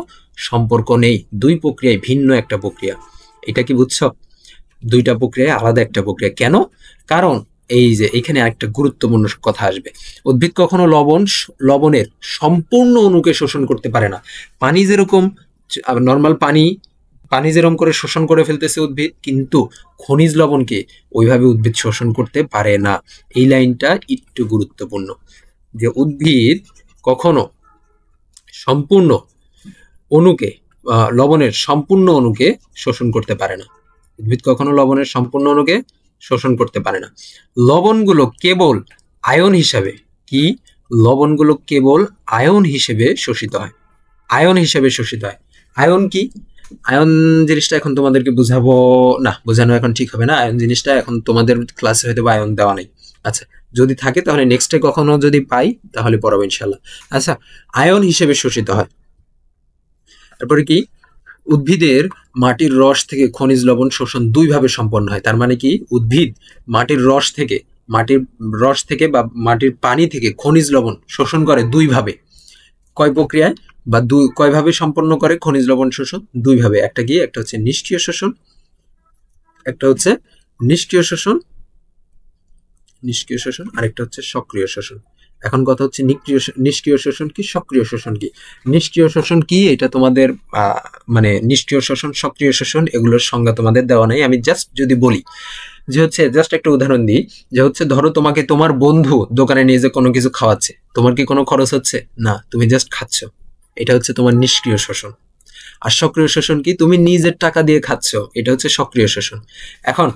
সম্পর্ক নেই। দুই প্রক্রিয়ায় ভিন্ন একটা প্রক্রিয়া। এটা কি বুঝছো? দুইটা প্রক্রিয়ায় আলাদা একটা প্রক্রিয়া। কেন? কারণ এই যে এখানে একটা গুরুত্বপূর্ণ কথা আসবে। উদ্ভিদ কখনো লবণের সম্পূর্ণ অণুকে শোষণ করতে পারে না। পানি যেরকম নর্মাল পানি যেরকম করে শোষণ করে ফেলতেছে উদ্ভিদ, কিন্তু খনিজ লবণকে ওইভাবে উদ্ভিদ শোষণ করতে পারে না। এই লাইনটা একটু গুরুত্বপূর্ণ, যে উদ্ভিদ কখনো সম্পূর্ণ অণুকে, লবণের সম্পূর্ণ অণুকে শোষণ করতে পারে না। উদ্ভিদ কখনো লবণের সম্পূর্ণ অণুকে শোষণ করতে পারে না। লবণগুলো কেবল আয়ন হিসাবে, কি? লবণগুলো কেবল আয়ন হিসেবে শোষিত হয়। আয়ন হিসেবে শোষিত হয়। আয়ন কি? আয়ন জিনিসটা এখন তোমাদেরকে বুঝাবো না, বোঝানো এখন ঠিক হবে না। আয়ন জিনিসটা এখন তোমাদের ক্লাসে হয়তো আয়ন দেওয়া নেই। আচ্ছা, যদি থাকে তাহলে নেক্সটে কখনো যদি পাই তাহলে পড়াবো ইনশাল্লাহ। আচ্ছা, আয়ন হিসেবে শোষিত হয়। তারপরে কি? উদ্ভিদের মাটির রস থেকে খনিজ লবণ শোষণ দুইভাবে সম্পন্ন হয়। তার মানে কি? উদ্ভিদ মাটির রস থেকে বা মাটির পানি থেকে খনিজ লবণ শোষণ করে দুইভাবে। কয় প্রক্রিয়ায় বা কয়ভাবে সম্পন্ন করে খনিজ লবণ শোষণ? দুইভাবে। একটা কি? একটা হচ্ছে নিষ্ক্রিয় শোষণ, একটা হচ্ছে নিষ্ক্রিয় শোষণ, আরেকটা হচ্ছে সক্রিয় শোষণ। এখন কথা হচ্ছে নিষ্ক্রিয় শোষণ কি, সক্রিয় শোষণ কি? নিষ্ক্রিয় শোষণ কি এটা তোমাদের মানে নিষ্ক্রিয় শোষণ, সক্রিয় শোষণ এগুলোর সংজ্ঞা তোমাদের দেওয়া নাই। আমি জাস্ট যদি বলি যে হচ্ছে, জাস্ট একটা উদাহরণ দিই, যে হচ্ছে ধরো তোমাকে তোমার বন্ধু দোকানে নিয়ে যে কোনো কিছু খাওয়াচ্ছে, তোমার কি কোনো খরচ হচ্ছে না, তুমি জাস্ট খাচ্ছ, এটা হচ্ছে তোমার নিষ্ক্রিয় শোষণ। আর সক্রিয় শোষণ কি? তুমি নিজের টাকা দিয়ে খাচ্ছ, এটা হচ্ছে সক্রিয় শোষণ। এখন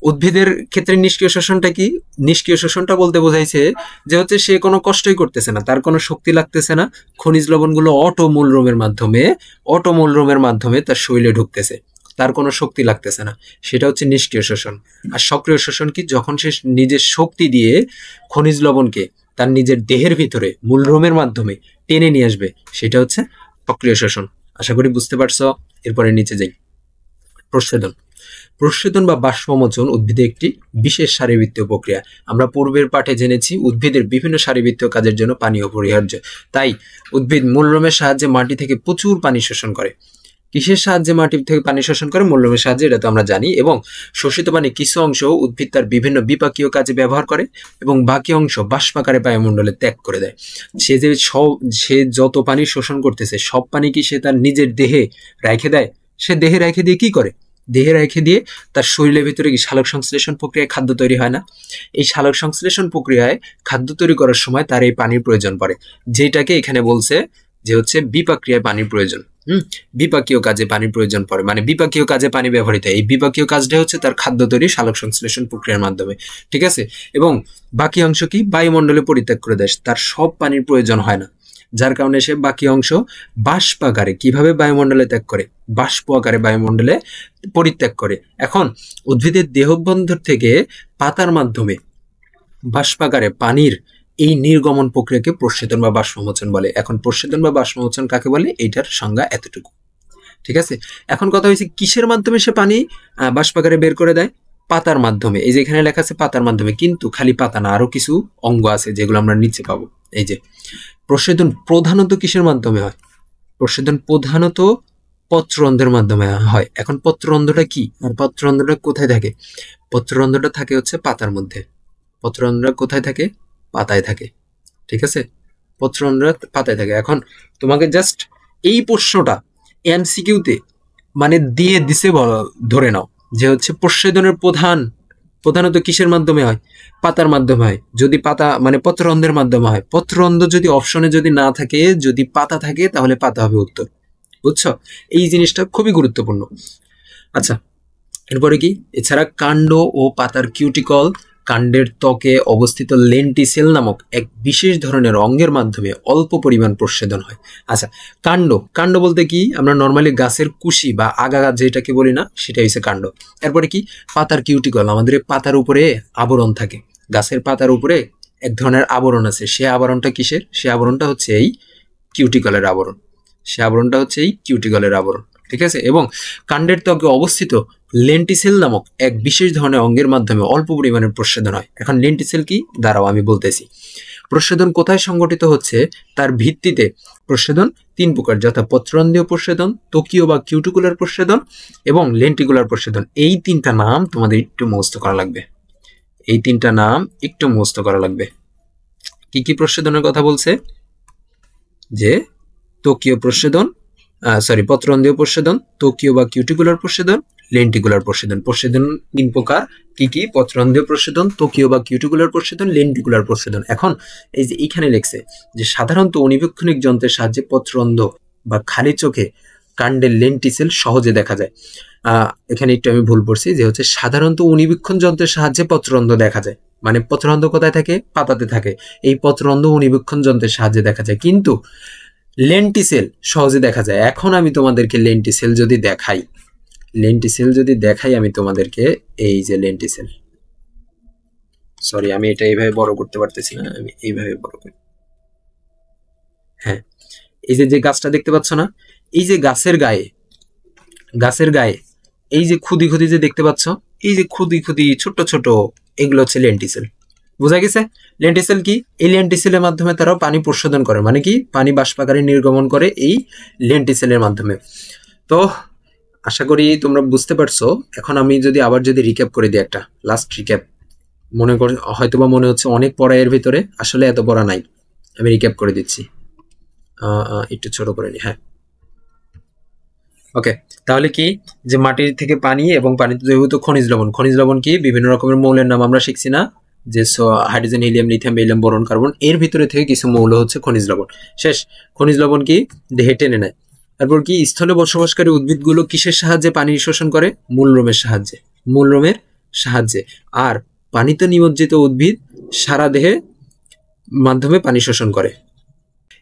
উদ্ভিদের ক্ষেত্রে নিষ্ক্রিয় শোষণটা কি? নিষ্ক্রিয় শোষণটা বলতে বোঝাইছে যে হচ্ছে সে কোনো কষ্টই করতেছে না, তার কোনো শক্তি লাগতেছে না, খনিজ লবণগুলো অটো মূলরোমের মাধ্যমে তার শরীরে ঢুকতেছে, তার কোনো শক্তি লাগতেছে না, সেটা হচ্ছে নিষ্ক্রিয় শোষণ। আর সক্রিয় শোষণ কি? যখন সে নিজের শক্তি দিয়ে খনিজ লবণকে তার নিজের দেহের ভিতরে মূলরোমের মাধ্যমে টেনে নিয়ে আসবে, সেটা হচ্ছে প্রক্রিয়া শ্বসন। আশা করি বুঝতে পারছো। এরপরে নিচে যাই। প্রচ্ছেদন। প্রচ্ছেদন বা বাষ্পমোচন উদ্ভিদের একটি বিশেষ শারীরবৃত্তীয় প্রক্রিয়া। আমরা পূর্বের পাঠে জেনেছি উদ্ভিদের বিভিন্ন শারীরবৃত্তীয় কাজের জন্য পানি অপরিহার্য। তাই উদ্ভিদ মূলরোমের সাহায্যে মাটি থেকে প্রচুর পানি শোষণ করে। কিসের সাহায্যে মাটি থেকে পানি শোষণ করে? মূলরোমের সাহায্যে, এটা তো আমরা জানি। এবং শোষিত পানি কিছু অংশ উদ্ভিদ তার বিভিন্ন বিপাকীয় কাজে ব্যবহার করে এবং বাকি অংশ বাষ্পাকারে বায়ুমণ্ডলে ত্যাগ করে দেয়। সে যত পানি শোষণ করতেছে সব পানি কি সে তার নিজের দেহে রেখে দেয়? সে দেহে রেখে দিয়ে কি করে? দেহে রেখে দিয়ে তার শরীরের ভিতরে কি সালোক সংশ্লেষণ প্রক্রিয়ায় খাদ্য তৈরি হয় না? এই সালোক সংশ্লেষণ প্রক্রিয়ায় খাদ্য তৈরি করার সময় তার এই পানির প্রয়োজন পড়ে, যেটাকে এখানে বলছে যে হচ্ছে বিপাক্রিয়ায় পানির প্রয়োজন। বিপাকীয় কাজে পানির প্রয়োজন পড়ে, মানে বিপাকীয় কাজে পানি ব্যবহৃত হয়। এই বিপাকীয় কাজটা হচ্ছে তার খাদ্য তৈরি সালোক সংশ্লেষণ প্রক্রিয়ার মাধ্যমে, ঠিক আছে। এবং বাকি অংশ কি বায়ুমণ্ডলে পরিত্যাগ করে দেয়, তার সব পানির প্রয়োজন হয় না, যার কারণে সে বাকি অংশ বাষ্প আকারে কিভাবে বায়ুমণ্ডলে ত্যাগ করে? বাষ্প আকারে বায়ুমণ্ডলে পরিত্যাগ করে। এখন উদ্ভিদের দেহবন্ধর থেকে পাতার মাধ্যমে বাষ্পাকারে পানির এই নির্গমন প্রক্রিয়াকে প্রচ্ছেদন বা বাষ্পমোচন বলে। এখন প্রচ্ছেদন বা বাষ্পমোচন কাকে বলে, এইটার সংজ্ঞা এতটুকু, ঠিক আছে। এখন কথা হয়েছে কিসের মাধ্যমে সে পানি বাষ্পাকারে বের করে দেয়? পাতার মাধ্যমে। এই যে এখানে লেখা আছে পাতার মাধ্যমে, কিন্তু খালি পাতা না, আরো কিছু অঙ্গ আছে যেগুলো আমরা নিচে পাবো। এই যে প্রচ্ছেদন প্রধানত কিসের মাধ্যমে হয়? প্রচ্ছেদন প্রধানত পত্ররন্ধ্রের মাধ্যমে হয়। এখন পত্ররন্ধ্রটা কি আর পত্ররন্ধ্রটা কোথায় থাকে? পত্ররন্ধ্রটা থাকে হচ্ছে পাতার মধ্যে। পত্ররন্ধ্র কোথায় থাকে? পাতায় থাকে, ঠিক আছে। পত্ররন্ধ্র পাতায় থাকে। এখন তোমাকে জাস্ট এই প্রশ্নটা এমসিকিউতে মানে দিয়ে দিছে ধরে নাও যে হচ্ছে প্রচ্ছেদনের প্রধানত কিসের মাধ্যমে হয়? পাতার মাধ্যমে হয়। যদি পাতা মানে পত্ররন্ধ্রের মাধ্যমে হয়, পত্ররন্ধ্র যদি অপশনে যদি না থাকে, যদি পাতা থাকে, তাহলে পাতা হবে উত্তর। বুঝছো? এই জিনিসটা খুবই গুরুত্বপূর্ণ। আচ্ছা, এরপরে কি? এছাড়া কাণ্ড ও পাতার কিউটিকল, কাণ্ডের ত্বকে অবস্থিত লেন্টিসেল নামক এক বিশেষ ধরনের অঙ্গের মাধ্যমে অল্প পরিমাণ প্রচ্ছেদন হয়। আচ্ছা, কাণ্ড বলতে কি? আমরা নর্মালি গাছের কুশি বা আগা যেটাকে বলি না, সেটা হচ্ছে কাণ্ড। এরপরে কি? পাতার কিউটিকল। আমাদের পাতার উপরে আবরণ থাকে, গাছের পাতার উপরে এক ধরনের আবরণ আছে। সে আবরণটা কিসের? সে আবরণটা হচ্ছে এই কিউটিকলের আবরণ। ঠিক আছে। এবং কাণ্ডের ত্বকে অবস্থিত লেন্টিসেল নামক এক বিশেষ ধরনের অঙ্গের মাধ্যমে অল্প পরিমাণে প্রচ্ছেদন হয়। এখন লেন্টিসেল কি? দাঁড়াও আমি বলতেছি। প্রচ্ছেদন কোথায় সংগঠিত হচ্ছে তার ভিত্তিতে প্রচ্ছেদন তিন প্রকার, যথা পত্ররন্ধ্রীয় প্রচ্ছেদন, ত্বকীয় বা কিউটিকুলার প্রচ্ছেদন এবং লেন্টিকুলার প্রচ্ছেদন। এই তিনটা নাম তোমাদের একটু মুখস্থ করা লাগবে। কি কি প্রচ্ছেদনের কথা বলছে? যে ত্বকীয় প্রচ্ছেদন, পত্ররন্ধ্রীয় প্রচ্ছেদন, ত্বকীয় বা কিউটিকুলার প্রচ্ছেদন, লেন্টিকুলার প্রচ্ছেদন। প্রচ্ছেদন তিন প্রকার। কি কি? পত্ররন্ধ্রীয় প্রচ্ছেদন, ত্বকীয় বা কিউটিকুলার প্রচ্ছেদন, লেন্টিকুলার প্রচ্ছেদন। এখন এই যে এখানে লেখছে যে সাধারণত অণুবীক্ষণিক যন্ত্রের সাহায্যে পত্ররন্ধ্র বা খালি চোখে কাণ্ডের লেন্টিসেল সহজে দেখা যায়। এখানে একটু আমি ভুল পড়ছি, যে হচ্ছে সাধারণত অণুবীক্ষণ যন্ত্রের সাহায্যে পত্ররন্ধ্র দেখা যায়। মানে পত্ররন্ধ্র কোথায় থাকে? পাতাতে থাকে। এই পত্ররন্ধ্র অণুবীক্ষণ যন্ত্রের সাহায্যে দেখা যায়, কিন্তু লেন্টিসেল সহজে দেখা যায়। এখন আমি তোমাদেরকে লেন্টিসেল যদি দেখাই আমি তোমাদেরকে, এই যে লেন্টিসেল, সরি আমি এটা এইভাবে বড় করতে পারতেছি না, আমি এইভাবে বড় করি। হ্যাঁ, এই যে গাছটা দেখতে পাচ্ছ না, এই যে গাছের গায়ে এই যে খুদি যে দেখতে পাচ্ছ, এই যে খুদি ছোট ছোট, এগুলো হচ্ছে লেন্টিসেল। বোঝা গেছে? লেন্টিসেল কি? এই লেন্টিসেলের মাধ্যমে তারা পানি প্রশোধন করে, মানে কি পানি বাষ্পাকারে নির্গমন করে এই লেন্টিসেলের মাধ্যমে। তো আশা করি তোমরা বুঝতে পারছো। এখন আমি আবার রিক্যাপ করে দিই, একটা লাস্ট রিক্যাপ। হয়তোবা মনে হচ্ছে অনেক পড়া এর ভিতরে, আসলে এত পড়া নাই। আমি রিক্যাপ করে দিচ্ছি, একটু ছোট করে নিই। হ্যাঁ, ওকে। তাহলে কি? যে মাটির থেকে পানি এবং পানিতে দ্রবীভূত খনিজ লবণ কি? বিভিন্ন রকমের মৌলের নাম আমরা শিখছি না, যে hydrogen, helium, lithium, beryllium, boron, carbon. এর ভিতরে থেকে কিছু মৌল হচ্ছে খনিজ লবণ। শেষ। খনিজ লবণ কি? দেহে টেনে নেয়। তারপর কি? স্থলে বসবাসকারী উদ্ভিদগুলো কিসের সাহায্যে পানি শোষণ করে? মূলরোমের সাহায্যে। আর পানিতে নিমজ্জিত উদ্ভিদ সারা দেহে মাধ্যমে পানি শোষণ করে।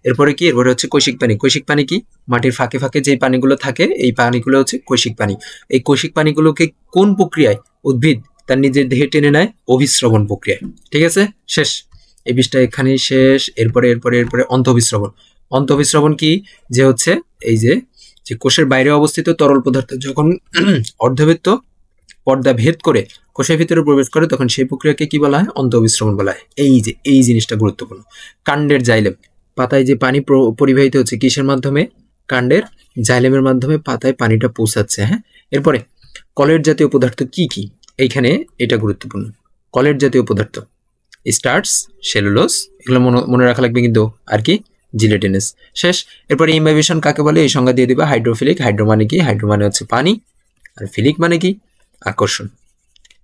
এরপরে হচ্ছে কৈশিক পানি কি? মাটির ফাঁকে ফাঁকে যে পানিগুলো থাকে, এই পানিগুলো হচ্ছে কৈশিক পানি। এই কৈশিক পানিগুলোকে কোন প্রক্রিয়ায় উদ্ভিদ তার নিজের দেহে টেনে নেয়? অভিস্রবণ প্রক্রিয়ায়। ঠিক আছে? শেষ। এই পৃষ্ঠা এখানেই শেষ। এরপরে এরপরে এরপরে অন্তঃবিস্রবণ। অন্তঃবিস্রবণ কি, যে হচ্ছে এই যে যে কোষের বাইরে অবস্থিত তরল পদার্থ যখন অর্ধবৃত্ত পর্দা ভেদ করে কোষের ভিতরে প্রবেশ করে তখন সেই প্রক্রিয়াকে কি বলা হয়, অন্তঃবিস্রবণ বলা হয়। এই যে এই জিনিসটা গুরুত্বপূর্ণ। কাণ্ডের জাইলেম, পাতায় যে পানি পরিবাহিত হচ্ছে কিসের মাধ্যমে, কাণ্ডের জাইলেমের মাধ্যমে পাতায় পানিটা পৌঁছাচ্ছে। হ্যাঁ, এরপরে কলের জাতীয় পদার্থ কি কি, এইখানে এটা গুরুত্বপূর্ণ। কলের জাতীয় পদার্থ স্টার্চ, সেলুলোজ, এগুলো মনে রাখা লাগবে কিন্তু। আর কি, জিলেটিনাস। শেষ। এরপরে ইমবাইবেশন কাকে বলে এই সংজ্ঞা দিয়ে দিবা। হাইড্রোফিলিক, হাইড্রো মানে কি, হাইড্রো মানে হচ্ছে পানি, আর ফিলিক মানে কি, আকর্ষণ।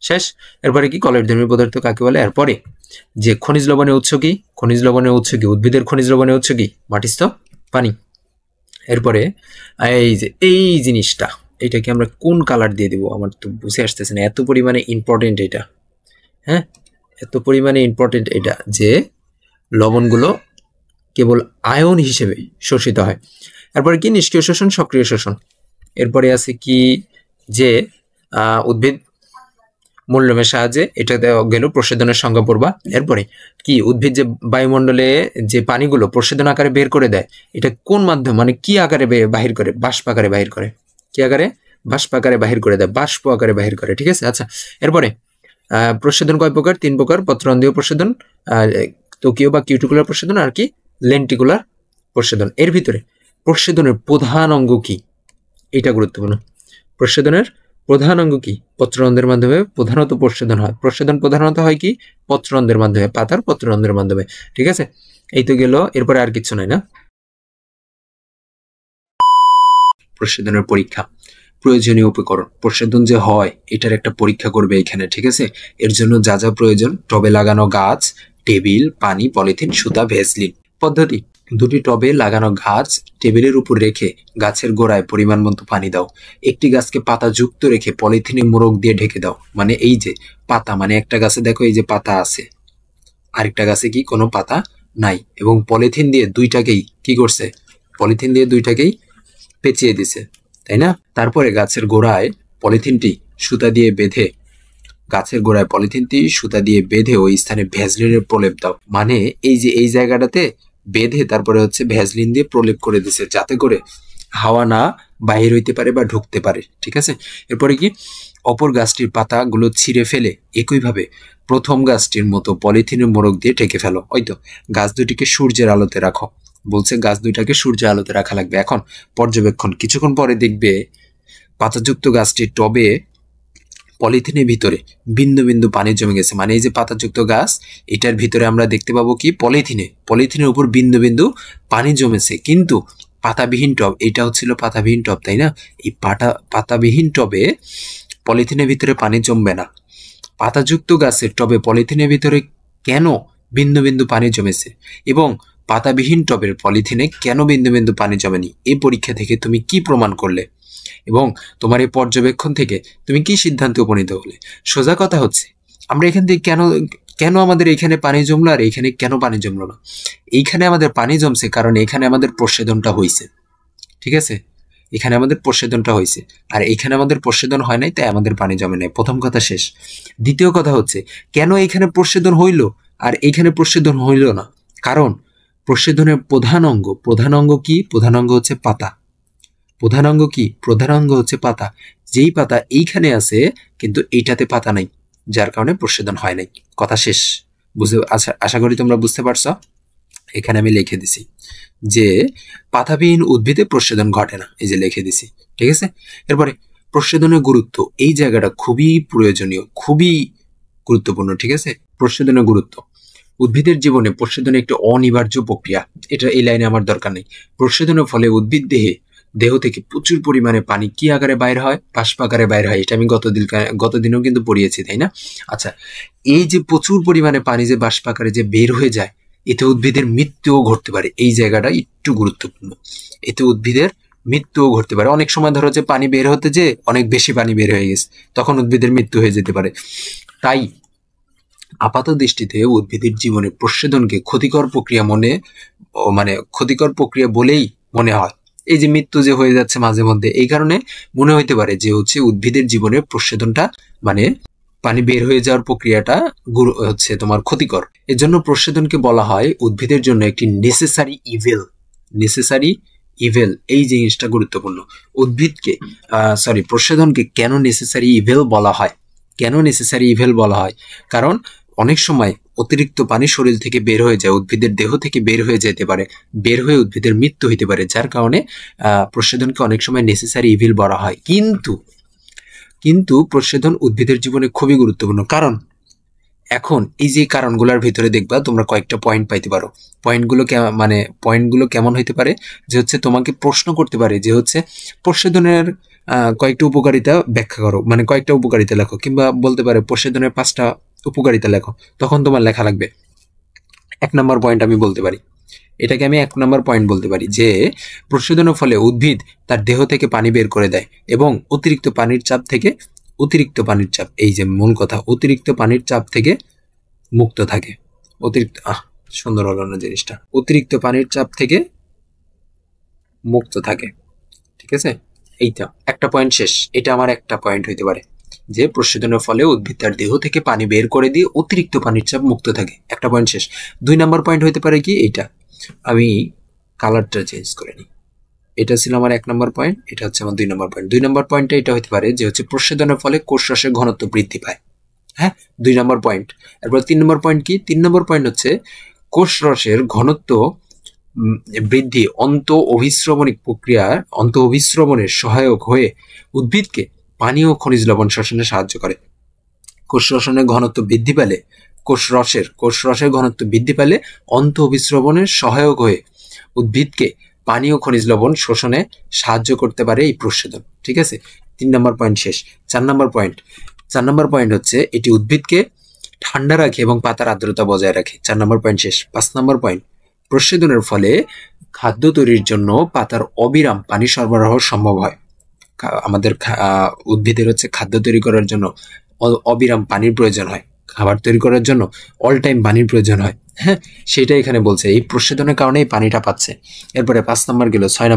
শেষ। এরপরে কি, কলের ধর্মীয় পদার্থ কাকে বলে। এরপরে যে খনিজ লবণের উৎস কি, খনিজ লবণের উৎস কি, উদ্ভিদের খনিজ লবণের উৎস কি, মাটিস্থ পানি। এরপরে এই যে এই জিনিসটা, এইটাকে আমরা কোন কালার দিয়ে দিব, আমার তো বুঝে আসতেছে না, এত পরিমাণে ইম্পর্টেন্ট এটা। হ্যাঁ, এত পরিমাণে ইম্পর্টেন্ট এটা যে লবণগুলো কেবল আয়ন হিসেবে শোষিত হয়। এরপরে কি, নিষ্ক্রিয় শোষণ, সক্রিয় শোষণ। এরপরে আছে কি, যে উদ্ভিদ মূল্যমের সাহায্যে, এটা দেওয়া গেল প্রসাধনের সংজ্ঞা পড়বা। এরপরে কি, উদ্ভিদ যে বায়ুমণ্ডলে যে পানিগুলো প্রসাধন আকারে বের করে দেয়, এটা কোন মাধ্যম মানে কি আকারে বাহির করে, বাষ্প আকারে বাহির করে, কি আকারে, বাষ্প আকারে বাহির করে দেয়, বাষ্প আকারে বাহির করে। ঠিক আছে। আচ্ছা, এরপরে প্রসাধন কয় প্রকার, 3 প্রকার। পত্ররন্ধ্রীয় প্রসাধন, ত্বকীয় বা কিউটিকুলার প্রসাধন, আর কি লেন্টিকুলার প্রসাধন। এর ভিতরে প্রসাধনের প্রধান অঙ্গ কি, এটা গুরুত্বপূর্ণ। প্রসাধনের প্রধান অঙ্গ কি, পত্ররন্ধ্রের মাধ্যমে প্রধানত প্রসাধন হয়। প্রসাধন প্রধানত হয় কি, পত্ররন্ধ্রের মাধ্যমে, পাতার পত্ররন্ধ্রের মাধ্যমে। ঠিক আছে, এই তো গেল। এরপরে আর কিছু নাই না। প্রসাধনের পরীক্ষা, প্রয়োজনীয় উপকরণ, প্রসাধন যে হয় এটার একটা পরীক্ষা করবে এখানে। ঠিক আছে, এর জন্য যা যা প্রয়োজন, টবে লাগানো গাছ, টেবিল, পানি, পলিথিন, সুতা, ভেসলিন। পদ্ধতি, দুটি টবে লাগানো গাছ টেবিলের উপর রেখে গাছের গোড়ায় পরিমাণ মতো পানি দাও। একটি গাছকে পাতা যুক্ত রেখে পলিথিনে মোড়ক দিয়ে ঢেকে দাও। মানে এই যে পাতা, মানে একটা গাছে দেখো এই যে পাতা আছে, আরেকটা গাছে কি কোনো পাতা নাই, এবং পলিথিন দিয়ে দুইটাকেই কি করছে, পলিথিন দিয়ে দুইটাকেই পেঁচিয়ে দিছে, তাই না। তারপরে গাছের গোড়ায় পলিথিনটি সুতা দিয়ে বেঁধে, গাছের গোড়ায় পলিথিনটি সুতা দিয়ে বেঁধে ওই স্থানে ভ্যাসলিনের প্রলেপ দাও। মানে এই যে এই জায়গাটাতে বেঁধে তারপরে হচ্ছে ভ্যাসলিন দিয়ে প্রলেপ করে দিছে, যাতে করে হাওয়া না বাহির হইতে পারে বা ঢুকতে পারে। ঠিক আছে। এরপরে কি, অপর গাছটির পাতাগুলো ছিঁড়ে ফেলে একইভাবে প্রথম গাছটির মতো পলিথিনের মোড়ক দিয়ে ঢেকে ফেলো। ওই তো, গাছ দুটিকে সূর্যের আলোতে রাখো, বলছে গাছ দুইটাকে সূর্যের আলোতে রাখা লাগবে। এখন পর্যবেক্ষণ, কিছুক্ষণ পরে দেখবে পাতাযুক্ত গাছটির টবে পলিথিনের ভিতরে বিন্দু বিন্দু পানি জমে গেছে। মানে এই যে পাতাযুক্ত গাছ, এটার ভিতরে আমরা দেখতে পাবো কি, পলিথিনের উপর বিন্দু বিন্দু পানি জমেছে। কিন্তু পাতাবিহীন টব, এটা হচ্ছিল পাতাবিহীন টব, তাই না। এই পাতাবিহীন টবে পলিথিনের ভিতরে পানি জমবে না। পাতাযুক্ত গাছের টবে পলিথিনের ভিতরে কেন বিন্দু বিন্দু পানি জমেছে, এবং পাতাবিহীন টবের পলিথিনে কেন বিন্দু বিন্দু পানি জমেনি, এই পরীক্ষা থেকে তুমি কি প্রমাণ করলে, এবং তোমার এই পর্যবেক্ষণ থেকে তুমি কি সিদ্ধান্তে উপনীত হলে। সোজা কথা হচ্ছে, আমরা এখান থেকে কেন আমাদের এখানে পানি জমলো আর এইখানে কেন পানি জমলো না। এইখানে আমাদের পানি জমছে কারণ এখানে আমাদের প্রস্বেদনটা হয়েছে। ঠিক আছে, এখানে আমাদের প্রস্বেদনটা হয়েছে, আর এখানে আমাদের প্রস্বেদন হয় নাই, তাই আমাদের পানি জমে নাই। প্রথম কথা শেষ। দ্বিতীয় কথা হচ্ছে, কেন এখানে প্রস্বেদন হইল আর এইখানে প্রস্বেদন হইল না, কারণ প্রস্বেদনের প্রধান অঙ্গ কি, প্রধান অঙ্গ হচ্ছে পাতা। প্রধান অঙ্গ কি, প্রধান অঙ্গ হচ্ছে পাতা। যেই পাতা এইখানে আছে কিন্তু এইটাতে পাতা নাই, যার কারণে প্রস্বেদন হয় নাই। কথা শেষ। আশা করি তোমরা বুঝতে পারছো। এখানে আমি লিখে দিছি যে পাতাবিহীন উদ্ভিদে প্রস্বেদন ঘটে না, এই যে লিখে দিছি। ঠিক আছে। এরপরে প্রস্বেদনের গুরুত্ব, এই জায়গাটা খুবই প্রয়োজনীয়, খুবই গুরুত্বপূর্ণ। ঠিক আছে, প্রস্বেদনের গুরুত্ব। উদ্ভিদের জীবনে প্রস্বেদন একটি অনিবার্য প্রক্রিয়া, এটা এই লাইনে আমার দরকার নেই। প্রস্বেদনের ফলে উদ্ভিদ দেহ থেকে প্রচুর পরিমাণে পানি কি আকারে বাইর হয়, বাষ্প আকারে বাইর হয়। এটা আমি গতদিনও কিন্তু পড়িয়েছি, তাই না। আচ্ছা, এই যে প্রচুর পরিমাণে পানি যে বাষ্প আকারে যে বের হয়ে যায়, এতে উদ্ভিদের মৃত্যুও ঘটতে পারে। এই জায়গাটা একটু গুরুত্বপূর্ণ। এতে উদ্ভিদের মৃত্যুও ঘটতে পারে। অনেক সময় ধরো যে পানি বের হতে যে অনেক বেশি পানি বের হয়ে গেছে, তখন উদ্ভিদের মৃত্যু হয়ে যেতে পারে। তাই আপাত দৃষ্টিতে উদ্ভিদের জীবনে প্রস্বেদনকে ক্ষতিকর প্রক্রিয়া বলেই মনে হয়। এই যে মৃত্যু যে হয়ে যাচ্ছে মাঝে মধ্যে, এই কারণে মনে হইতে পারে যে হচ্ছে উদ্ভিদের জীবনে প্রস্বেদনটা মানে পানি বের হয়ে যাওয়ার প্রক্রিয়াটা হচ্ছে তোমার ক্ষতিকর। এর জন্য প্রস্বেদনকে বলা হয় উদ্ভিদের জন্য একটি নেসেসারি ইভেল। নেসেসারি ইভেল, এই জিনিসটা গুরুত্বপূর্ণ। উদ্ভিদকে প্রস্বেদনকে কেন নেসেসারি ইভেল বলা হয়? কেন নেসেসারি ইভেল বলা হয়? কারণ অনেক সময় অতিরিক্ত পানি শরীর থেকে বের হয়ে যায়, উদ্ভিদের দেহ থেকে বের হয়ে যেতে পারে, বের হয়ে উদ্ভিদের মৃত্যু হইতে পারে, যার কারণে প্রস্বেদনকে অনেক সময় নেসেসারি ইভিল বলা হয়। কিন্তু প্রস্বেদন উদ্ভিদের জীবনে খুবই গুরুত্বপূর্ণ। কারণ এখন এই যে কারণগুলোর ভিতরে দেখবা তোমরা কয়েকটা পয়েন্ট পাইতে পারো। পয়েন্টগুলো কেমন হইতে পারে, যে হচ্ছে তোমাকে প্রশ্ন করতে পারে যে হচ্ছে প্রস্বেদনের কয়েকটা উপকারিতা ব্যাখ্যা করো, মানে কয়েকটা উপকারিতা লেখো, কিংবা বলতে পারে প্রস্বেদনের 5টা উপকারিতা লেখো। তখন তোমার লেখা লাগবে 1 নম্বর পয়েন্ট। আমি বলতে পারি এটাকে, আমি 1 নম্বর পয়েন্ট বলতে পারি যে প্রস্বেদনের ফলে উদ্ভিদ তার দেহ থেকে পানি বের করে দেয় এবং অতিরিক্ত পানির চাপ, এই যে মূল কথা, অতিরিক্ত পানির চাপ থেকে মুক্ত থাকে। সুন্দর হলো না জিনিসটা, অতিরিক্ত পানির চাপ থেকে মুক্ত থাকে। ঠিক আছে, এইটা একটা পয়েন্ট শেষ। এটা আমার একটা পয়েন্ট হইতে পারে যে প্রস্বেদনের ফলে উদ্ভিদ তার দেহ থেকে পানি বের করে দিয়ে অতিরিক্ত পানির চাপ মুক্ত থাকে। একটা পয়েন্ট শেষ। 2 নম্বর পয়েন্ট হইতে পারে কি, এইটা আমি কালারটা চেঞ্জ করে নিই। এটা ছিল আমার 1 নম্বর পয়েন্ট, এটা হচ্ছে আমার 2 নম্বর পয়েন্ট। 2 নম্বর পয়েন্টটা এটা হতে পারে যে হচ্ছে প্রস্বেদনের ফলে কোষরসের ঘনত্ব বৃদ্ধি পায়। হ্যাঁ, 2 নম্বর পয়েন্ট। এরপর 3 নম্বর পয়েন্ট কি? 3 নম্বর পয়েন্ট হচ্ছে কোষরসের ঘনত্ব বৃদ্ধি অন্ত অভিস্রবণের সহায়ক হয়ে উদ্ভিদকে পানি ও খনিজ লবণ শোষণে সাহায্য করে। কোষরসের ঘনত্ব বৃদ্ধি পেলে কোষরসের ঘনত্ব বৃদ্ধি পেলে অন্ত অভিস্রবণের সহায়ক হয়ে উদ্ভিদকে পানি ও খনিজ লবণ শোষণে সাহায্য করতে পারে এই প্রস্বেদন। ঠিক আছে, 3 নম্বর পয়েন্ট শেষ। 4 নম্বর পয়েন্ট হচ্ছে এটি উদ্ভিদকে ঠান্ডা রাখে এবং পাতার আর্দ্রতা বজায় রাখে। 4 নম্বর পয়েন্ট শেষ। 5 নম্বর পয়েন্ট, প্রস্বেদনের ফলে খাদ্য তৈরির জন্য পাতার অবিরাম পানি সরবরাহ সম্ভব হয়। আমাদের উদ্ভিদের হচ্ছে খাদ্য তৈরি করার জন্য অবিরাম পানির প্রয়োজন হয়, খাবার তৈরি করার জন্য অল টাইম পানির প্রয়োজন হয়। হ্যাঁ, সেটা এখানে বলছে, এই প্রস্বেদনের কারণে এই পানিটা পাচ্ছে। এরপরে 5 নম্বর গেল। 6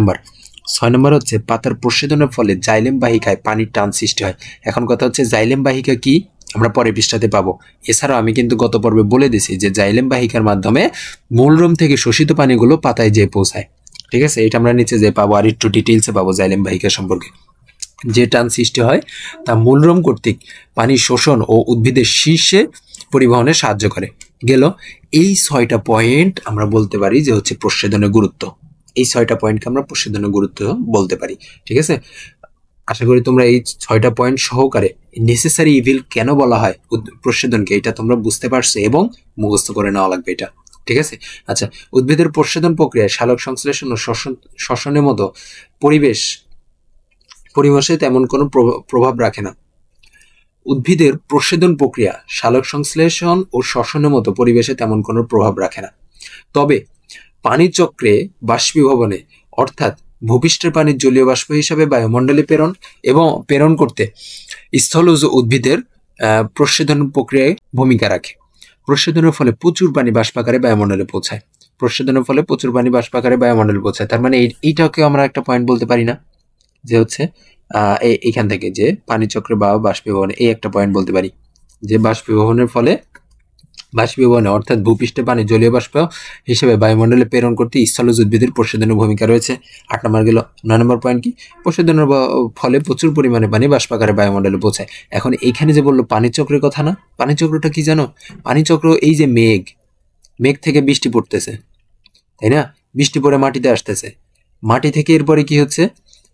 নম্বর হচ্ছে পাতার প্রস্বেদনের ফলে জাইলেম বাহিকায় পানির টান সৃষ্টি হয়। এখন কথা হচ্ছে জাইলেম বাহিকা কি, আমরা পরে পৃষ্ঠাতে পাবো। এছাড়াও আমি কিন্তু গত পর্বে বলে দিছি যে জাইলেম বাহিকার মাধ্যমে মূলরোম থেকে শোষিত পানিগুলো পাতায় যেয়ে পৌঁছায়। ঠিক আছে, এটা আমরা নিচে যে পাবো, আর একটু ডিটেইলসে পাবো জাইলেম বাহিকা সম্পর্কে। যে টান সৃষ্টি হয় তা মূলরোম কর্তৃক পানি শোষণ ও উদ্ভিদের শীর্ষে পরিবহনে সাহায্য করে। গেল এই 6টা পয়েন্ট আমরা বলতে পারি যে হচ্ছে প্রস্বেদনের গুরুত্ব। এই 6টা পয়েন্টকে আমরা প্রস্বেদনের গুরুত্ব বলতে পারি। ঠিক আছে, আশা করি তোমরা এই 6টা পয়েন্ট সহকারে নেসেসারি ইভিল কেন বলা হয় প্রস্বেদনকে, এটা তোমরা বুঝতে পারছো এবং মুখস্থ করে নেওয়া লাগবে এটা। ঠিক আছে, আচ্ছা, উদ্ভিদের প্রস্বেদন প্রক্রিয়ায় সালোক সংশ্লেষণ ও শ্বসনের মতো পরিবেশে তেমন কোনো প্রভাব রাখে না। উদ্ভিদের প্রস্বেদন প্রক্রিয়া সালোক সংশ্লেষণ ও শ্বসনের মতো পরিবেশে তেমন কোনো প্রভাব রাখে না। তবে পানির চক্রে বাষ্পীভবনে, অর্থাৎ ভূপৃষ্ঠের পানির জলীয় বাষ্প হিসাবে বায়ুমণ্ডলে প্রেরণ করতে স্থলজ উদ্ভিদের প্রস্বেদন প্রক্রিয়ায় ভূমিকা রাখে। প্রস্বেদনের ফলে প্রচুর পানি বাষ্পাকারে বায়ুমণ্ডলে পৌঁছায়। তার মানে এইটাকেও আমরা একটা পয়েন্ট বলতে পারি না, যে হচ্ছে এইখান থেকে যে পানি চক্রে বা বাষ্পীভবনে, এই একটা পয়েন্ট বলতে পারি যে বাষ্পীভবনে অর্থাৎ ভূপৃষ্ঠে পানি জলীয় বাষ্প হিসেবে বায়ুমণ্ডলে প্রেরণ করতে স্থলজ উদ্ভিদের প্রস্বেদনের ভূমিকা রয়েছে। 8 নম্বর গেল। 9 নম্বর পয়েন্ট কি, প্রস্বেদনের ফলে প্রচুর পরিমাণে পানি বাষ্পাকারে বায়ুমণ্ডলে পৌঁছায়। এখন এইখানে যে বললো পানি চক্রের কথা না, পানি চক্রটা কি জানো? পানি চক্র এই যে মেঘ থেকে বৃষ্টি পড়তেছে, তাই না? বৃষ্টি পড়ে মাটিতে আসতেছে, মাটি থেকে এরপরে কি হচ্ছে,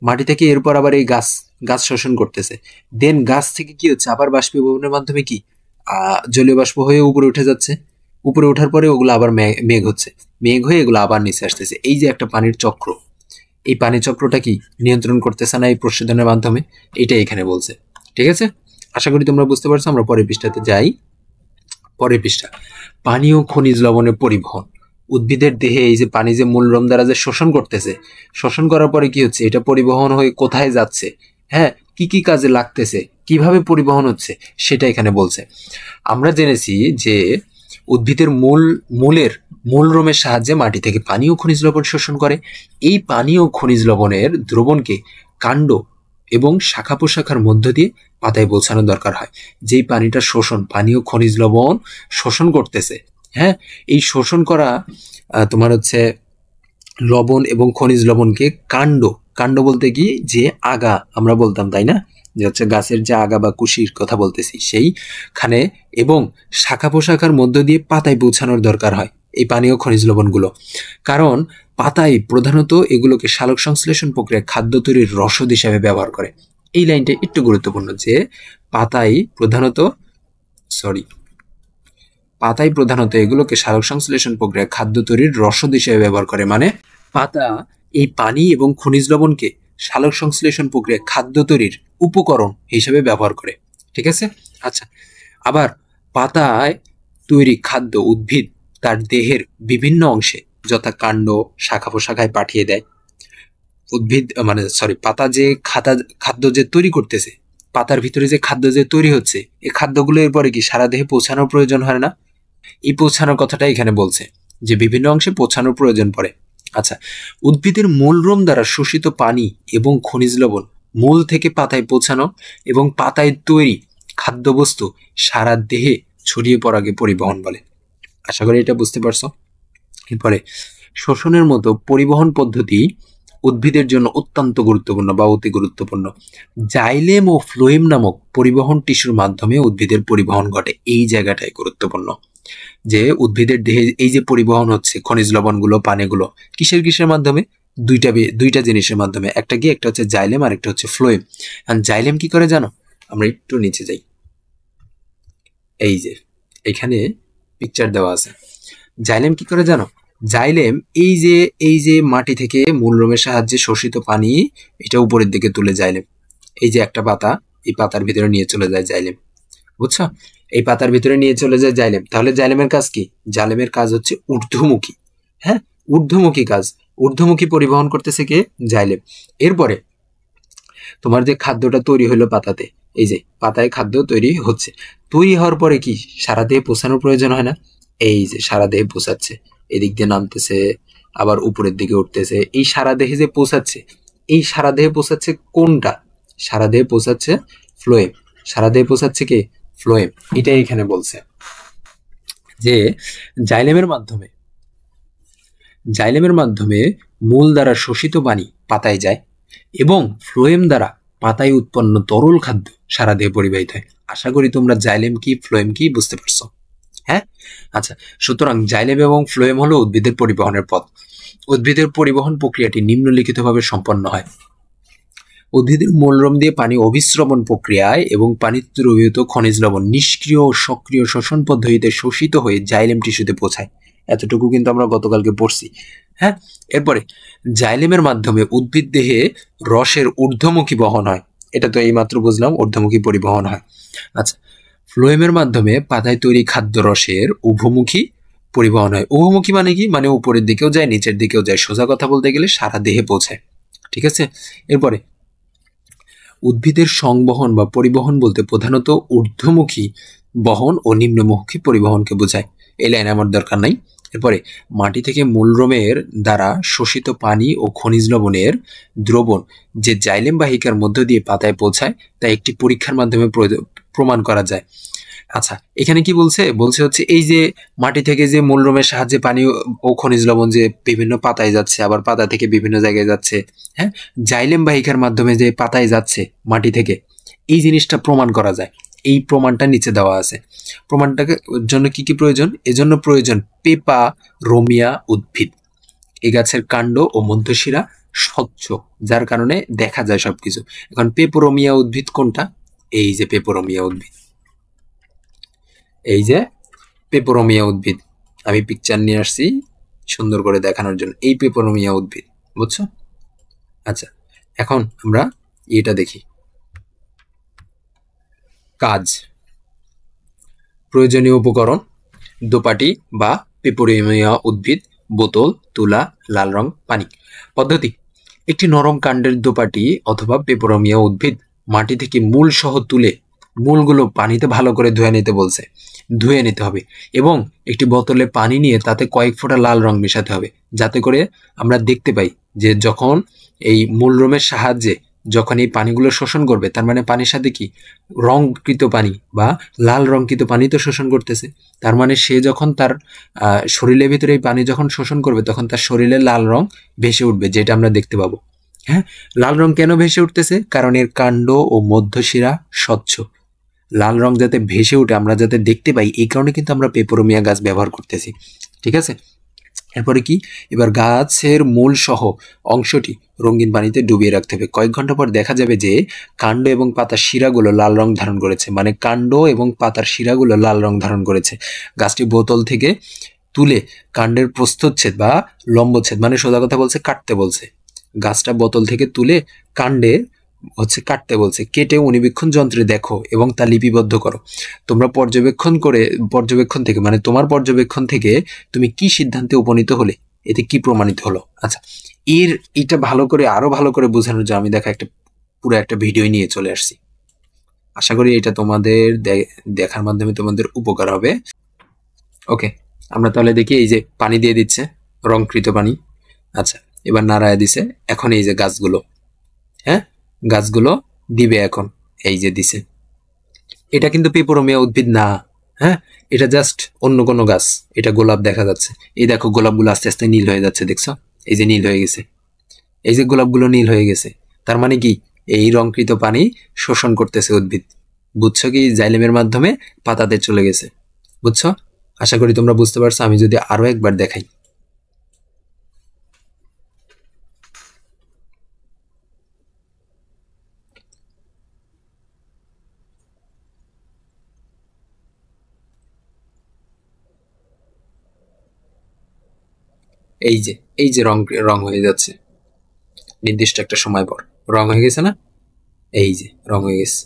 মাটি থেকে এরপর আবার এই গাছ শোষণ করতেছে, দেন গাছ থেকে কি হচ্ছে, আবার বাষ্পীভবনের মাধ্যমে কি জলীয় বাষ্প হয়ে উপরে উঠে যাচ্ছে, উপরে ওঠার পরে ওগুলো আবার মেঘ হচ্ছে, মেঘ হয়ে এগুলো আবার নিচে আসতেছে। এই যে একটা পানির চক্র, এই পানি চক্রটা কি নিয়ন্ত্রণ করতেছে না এই প্রস্বেদনের মাধ্যমে, এটা এখানে বলছে। ঠিক আছে, আশা করি তোমরা বুঝতে পারছো। আমরা পরের পৃষ্ঠাতে যাই। পরের পৃষ্ঠা, পানি ও খনিজ লবণের পরিবহন। উদ্ভিদের দেহে এই যে পানি যে মূলরোম দ্বারা যে শোষণ করতেছে, শোষণ করার পরে কি হচ্ছে, এটা পরিবহন হয়ে কোথায় যাচ্ছে, হ্যাঁ, কি কি কাজে লাগতেছে, কিভাবে পরিবহন হচ্ছে, সেটা এখানে বলছে। আমরা জেনেছি যে উদ্ভিদের মূলরোমের সাহায্যে মাটি থেকে পানি ও খনিজ লবণ শোষণ করে। এই পানি ও খনিজ লবণের দ্রবণকে কাণ্ড এবং শাখা প্রশাখার মধ্য দিয়ে পাতায় পৌঁছানো দরকার হয়। যেই পানিটা পানি ও খনিজ লবণ শোষণ করতেছে, হ্যাঁ, এই শোষণ করা তোমার হচ্ছে লবণ এবং খনিজ লবণকে কাণ্ড বলতে কি যে আগা আমরা বলতাম, তাই না, যে হচ্ছে গাছের যে আগা বা কুশির কথা বলতেছি, সেইখানে এবং শাখা প্রশাখার মধ্য দিয়ে পাতায় পৌঁছানোর দরকার হয় এই পানি ও খনিজ লবণগুলো। কারণ পাতায় প্রধানত এগুলোকে সালোক সংশ্লেষণ প্রক্রিয়ায় খাদ্য তৈরির রসদ হিসাবে ব্যবহার করে। এই লাইনটা একটু গুরুত্বপূর্ণ যে পাতায় প্রধানত এগুলোকে সালোক সংশ্লেষণ প্রক্রিয়ায় খাদ্য তৈরির রসদ হিসেবে ব্যবহার করে। মানে পাতা এই পানি এবং খনিজ লবণকে সালোক সংশ্লেষণ প্রক্রিয়ায় খাদ্য তৈরির উপকরণ হিসেবে ব্যবহার করে। ঠিক আছে? আচ্ছা, আবার পাতায় তৈরি খাদ্য উদ্ভিদ তার দেহের বিভিন্ন অংশে যথা কাণ্ড, শাখা প্রশাখায় পাঠিয়ে দেয়। পাতা যে খাদ্য যে তৈরি করতেছে, পাতার ভিতরে যে খাদ্য যে তৈরি হচ্ছে, এই খাদ্যগুলো এরপরে কি সারা দেহে পৌঁছানোর প্রয়োজন হয় না? এই পৌঁছানোর কথাটা এখানে বলছে যে বিভিন্ন অংশে পৌঁছানোর প্রয়োজন পড়ে। আচ্ছা, উদ্ভিদের মূলরোম দ্বারা শোষিত পানি এবং খনিজ লবণ মূল থেকে পাতায় পৌঁছানো এবং পাতায় তৈরি খাদ্যবস্তু সারা দেহে ছড়িয়ে পড়াকে পরিবহন বলে। আশা করি এটা বুঝতে পারছো। এরপরে শোষণের মতো পরিবহন পদ্ধতি উদ্ভিদের জন্য অত্যন্ত গুরুত্বপূর্ণ বা অতি গুরুত্বপূর্ণ। জাইলেম ও ফ্লোয়েম নামক পরিবহন টিস্যুর মাধ্যমে উদ্ভিদের পরিবহন ঘটে। এই জায়গাটাই গুরুত্বপূর্ণ যে উদ্ভিদের দেহে এই যে পরিবহন হচ্ছে খনিজ লবণগুলো, পানিগুলো কিসের মাধ্যমে? দুইটা জিনিসের মাধ্যমে। একটা হচ্ছে জাইলেম আর একটা হচ্ছে ফ্লোয়েম। আর জাইলেম কি করে জানো? আমরা একটু নিচে যাই, এই যে এখানে পিকচার দেওয়া আছে। জাইলেম কি করে জানো? জাইলেম এই যে মাটি থেকে মূলরোমের সাহায্যে শোষিত পানি এটা উপরের দিকে তুলে জাইলেম। এই যে একটা পাতা, এই পাতার ভিতরে নিয়ে চলে যায় জাইলেম, বুঝছো? এই পাতার ভিতরে নিয়ে চলে যায় জাইলেম। তাহলে জাইলেমের কাজ কি? জাইলেমের কাজ হচ্ছে ঊর্ধ্বমুখী, হ্যাঁ, ঊর্ধ্বমুখী কাজ। ঊর্ধ্বমুখী পরিবহন করতেছে কে? জাইলেম। এরপরে তোমার যে খাদ্যটা তৈরি হলো পাতাতে, এই যে পাতায় খাদ্য তৈরি হচ্ছে, তৈরি হওয়ার পরে কি সারা দেহে পৌঁছানোর প্রয়োজন হয় না? এই যে সারা দেহে পৌঁছাচ্ছে, এদিক দিয়ে নামতেছে, আবার উপরের দিকে উঠতেছে। এই সারা দেহে যে পৌঁছাচ্ছে, এই সারা দেহে পৌঁছাচ্ছে কোনটা? সারা দেহে পৌঁছাচ্ছে ফ্লোয়েম। সারা দেহে পৌঁছাচ্ছে কি? ফ্লোয়েম। এটাই এখানে বলছে যে জাইলেমের মাধ্যমে মূল দ্বারা শোষিত পানি পাতায় যায় এবং ফ্লোয়েম দ্বারা পাতায় উৎপন্ন তরল খাদ্য সারা দেহে পরিবাহিত হয়। আশা করি তোমরা জাইলেম কি ফ্লোয়েম কি বুঝতে পারছো, হ্যাঁ? আচ্ছা, সুতরাং জাইলেম এবং ফ্লোয়েম হলো উদ্ভিদের পরিবহনের পথ। উদ্ভিদের পরিবহন প্রক্রিয়াটি নিম্নলিখিতভাবে সম্পন্ন হয়। উদ্ভিদের মূলরোম দিয়ে পানি অভিস্রবণ প্রক্রিয়ায় এবং পানিতে দ্রবীভূত খনিজ লবণ নিষ্ক্রিয় ও সক্রিয় শোষণ পদ্ধতিতে শোষিত হয়ে জাইলেম টিস্যুতে পৌঁছায়। এতটুকু কিন্তু আমরা গতকালকে পড়ছি, হ্যাঁ? এরপরে জাইলেমের মাধ্যমে উদ্ভিদ দেহে রসের ঊর্ধ্বমুখী বহন হয়। এটা তো এইমাত্র বুঝলাম, ঊর্ধ্বমুখী পরিবহন হয়। আচ্ছা, ফ্লোয়েমের মাধ্যমে পাতায় তৈরি খাদ্য রসের উভমুখী পরিবহন হয়। উভমুখী মানে কি? মানে উপরের দিকেও যায়, নিচের দিকেও যায়। সোজা কথা বলতে গেলে সারা দেহে পৌঁছায়। ঠিক আছে? এরপরে উদ্ভিদের সংবহন বা পরিবহন বলতে প্রধানত ঊর্ধ্বমুখী বহন ও নিম্নমুখী পরিবহনকে বোঝায়। এই লাইন আমার দরকার নাই। এরপরে মাটি থেকে মূলরোমের দ্বারা শোষিত পানি ও খনিজ লবণের দ্রবণ যে জাইলেম বাহিকার মধ্য দিয়ে পাতায় পৌঁছায় তা একটি পরীক্ষার মাধ্যমে প্রমাণ করা যায়। আচ্ছা, এখানে কি বলছে? বলছে হচ্ছে এই যে মাটি থেকে যে মূলরোমের সাহায্যে পানি ও খনিজ লবণ যে বিভিন্ন পাতায় যাচ্ছে, আবার পাতা থেকে বিভিন্ন জায়গায় যাচ্ছে, হ্যাঁ, জাইলেম বাহিকার মাধ্যমে যে পাতায় যাচ্ছে মাটি থেকে, এই জিনিসটা প্রমাণ করা যায়। এই প্রমাণটা নিচে দেওয়া আছে। প্রমাণটাকে জন্য কি কি প্রয়োজন? এজন্য প্রয়োজন পেপারোমিয়া উদ্ভিদ। এই গাছের কাণ্ড ও মধ্যশিরা স্বচ্ছ, যার কারণে দেখা যায় সবকিছু। এখন পেপারোমিয়া উদ্ভিদ কোনটা? এই যে পেপারোমিয়া উদ্ভিদ, এই যে পেপারোমিয়া উদ্ভিদ, আমি পিকচার নিয়ে আসছি সুন্দর করে দেখানোর জন্য। এই পেপারোমিয়া উদ্ভিদ, বুঝছো? আচ্ছা, এখন আমরা এটা দেখি। কাজ, প্রয়োজনীয় উপকরণ: দোপাটি বা পেপারোমিয়া উদ্ভিদ, বোতল, তুলা, লাল রং, পানি। পদ্ধতি: একটি নরম কাণ্ডের দোপাটি অথবা পেপারোমিয়া উদ্ভিদ মাটি থেকে মূল সহ তুলে মূলগুলো পানিতে ভালো করে ধুয়ে নিতে হবে এবং একটি বোতলে পানি নিয়ে তাতে কয়েক ফোঁটা লাল রং মেশাতে হবে, যাতে করে আমরা দেখতে পাই যে যখন এই মূলরোমের সাহায্যে যখন এই পানিগুলো শোষণ করবে, তার মানে পানির সাথে কি রংকৃত পানি বা লাল রংকৃত পানি তো শোষণ করতেছে। তার মানে সে যখন তার শরীরের ভিতরে এই পানি যখন শোষণ করবে, তখন তার শরীরে লাল রং ভেসে উঠবে, যেটা আমরা দেখতে পাবো। হ্যাঁ, লাল রং কেন ভেসে উঠতেছে? কারণ এর কাণ্ড ও মধ্যশিরা স্বচ্ছ। লাল রং যাতে ভেসে উঠে, আমরা যাতে দেখতে পাই, এই কারণে কিন্তু আমরা পেপরোমিয়া গাছ ব্যবহার করতেছি। ঠিক আছে, এরপরে কি, এবার গাছের মূল সহ অংশটি রঙিন পানিতে ডুবিয়ে রাখতে হবে। কয়েক ঘন্টা পর দেখা যাবে যে কাণ্ড এবং পাতার শিরাগুলো লাল রং ধারণ করেছে, মানে কাণ্ড এবং পাতার শিরাগুলো লাল রং ধারণ করেছে। গাছটি বোতল থেকে তুলে কাণ্ডের প্রস্থচ্ছেদ বা লম্বচ্ছেদ, মানে সোজা কথা বলছে, কাটতে বলছে। গাছটা বোতল থেকে তুলে কাণ্ডে কাটতে বলছে। কেটে অণুবীক্ষণ যন্ত্রে দেখো এবং তা লিপিবদ্ধ করো। তোমরা পর্যবেক্ষণ থেকে, মানে তোমার পর্যবেক্ষণ থেকে তুমি কি সিদ্ধান্তে উপনীত হলে, এতে কি প্রমাণিত হলো? আচ্ছা, এটা আরো ভালো করে বোঝানোর জন্য আমি পুরো একটা ভিডিও নিয়ে চলে আসছি। আশা করি এটা তোমাদের দেখার মাধ্যমে তোমাদের উপকার হবে। ওকে, আমরা তাহলে দেখি, এই যে পানি দিয়ে দিচ্ছে, রংকৃত পানি। আচ্ছা, এবার নাড়ায় দিছে। এখন এই যে গাছগুলো, হ্যাঁ, গাছগুলো দিবে এখন, এই যে দিছে। এটা কিন্তু পেপরোমিয়া উদ্ভিদ না, হ্যাঁ, এটা জাস্ট অন্য কোনো গাছ। এটা গোলাপ দেখা যাচ্ছে, এই দেখো গোলাপগুলো আস্তে আস্তে নীল হয়ে যাচ্ছে, দেখছো? এই যে নীল হয়ে গেছে, এই যে গোলাপগুলো নীল হয়ে গেছে। তার মানে কি, এই রংকৃত পানি শোষণ করতেছে উদ্ভিদ। বুঝছো কি? জাইলেমের মাধ্যমে পাতাতে চলে গেছে। বুঝছো? আশা করি তোমরা বুঝতে পারছো। আমি যদি আরো একবার দেখাই, এই যে রং রং হয়ে যাচ্ছে নির্দিষ্ট একটা সময় পর, রং হয়ে গেছে না? এই যে রং হয়ে গেছে।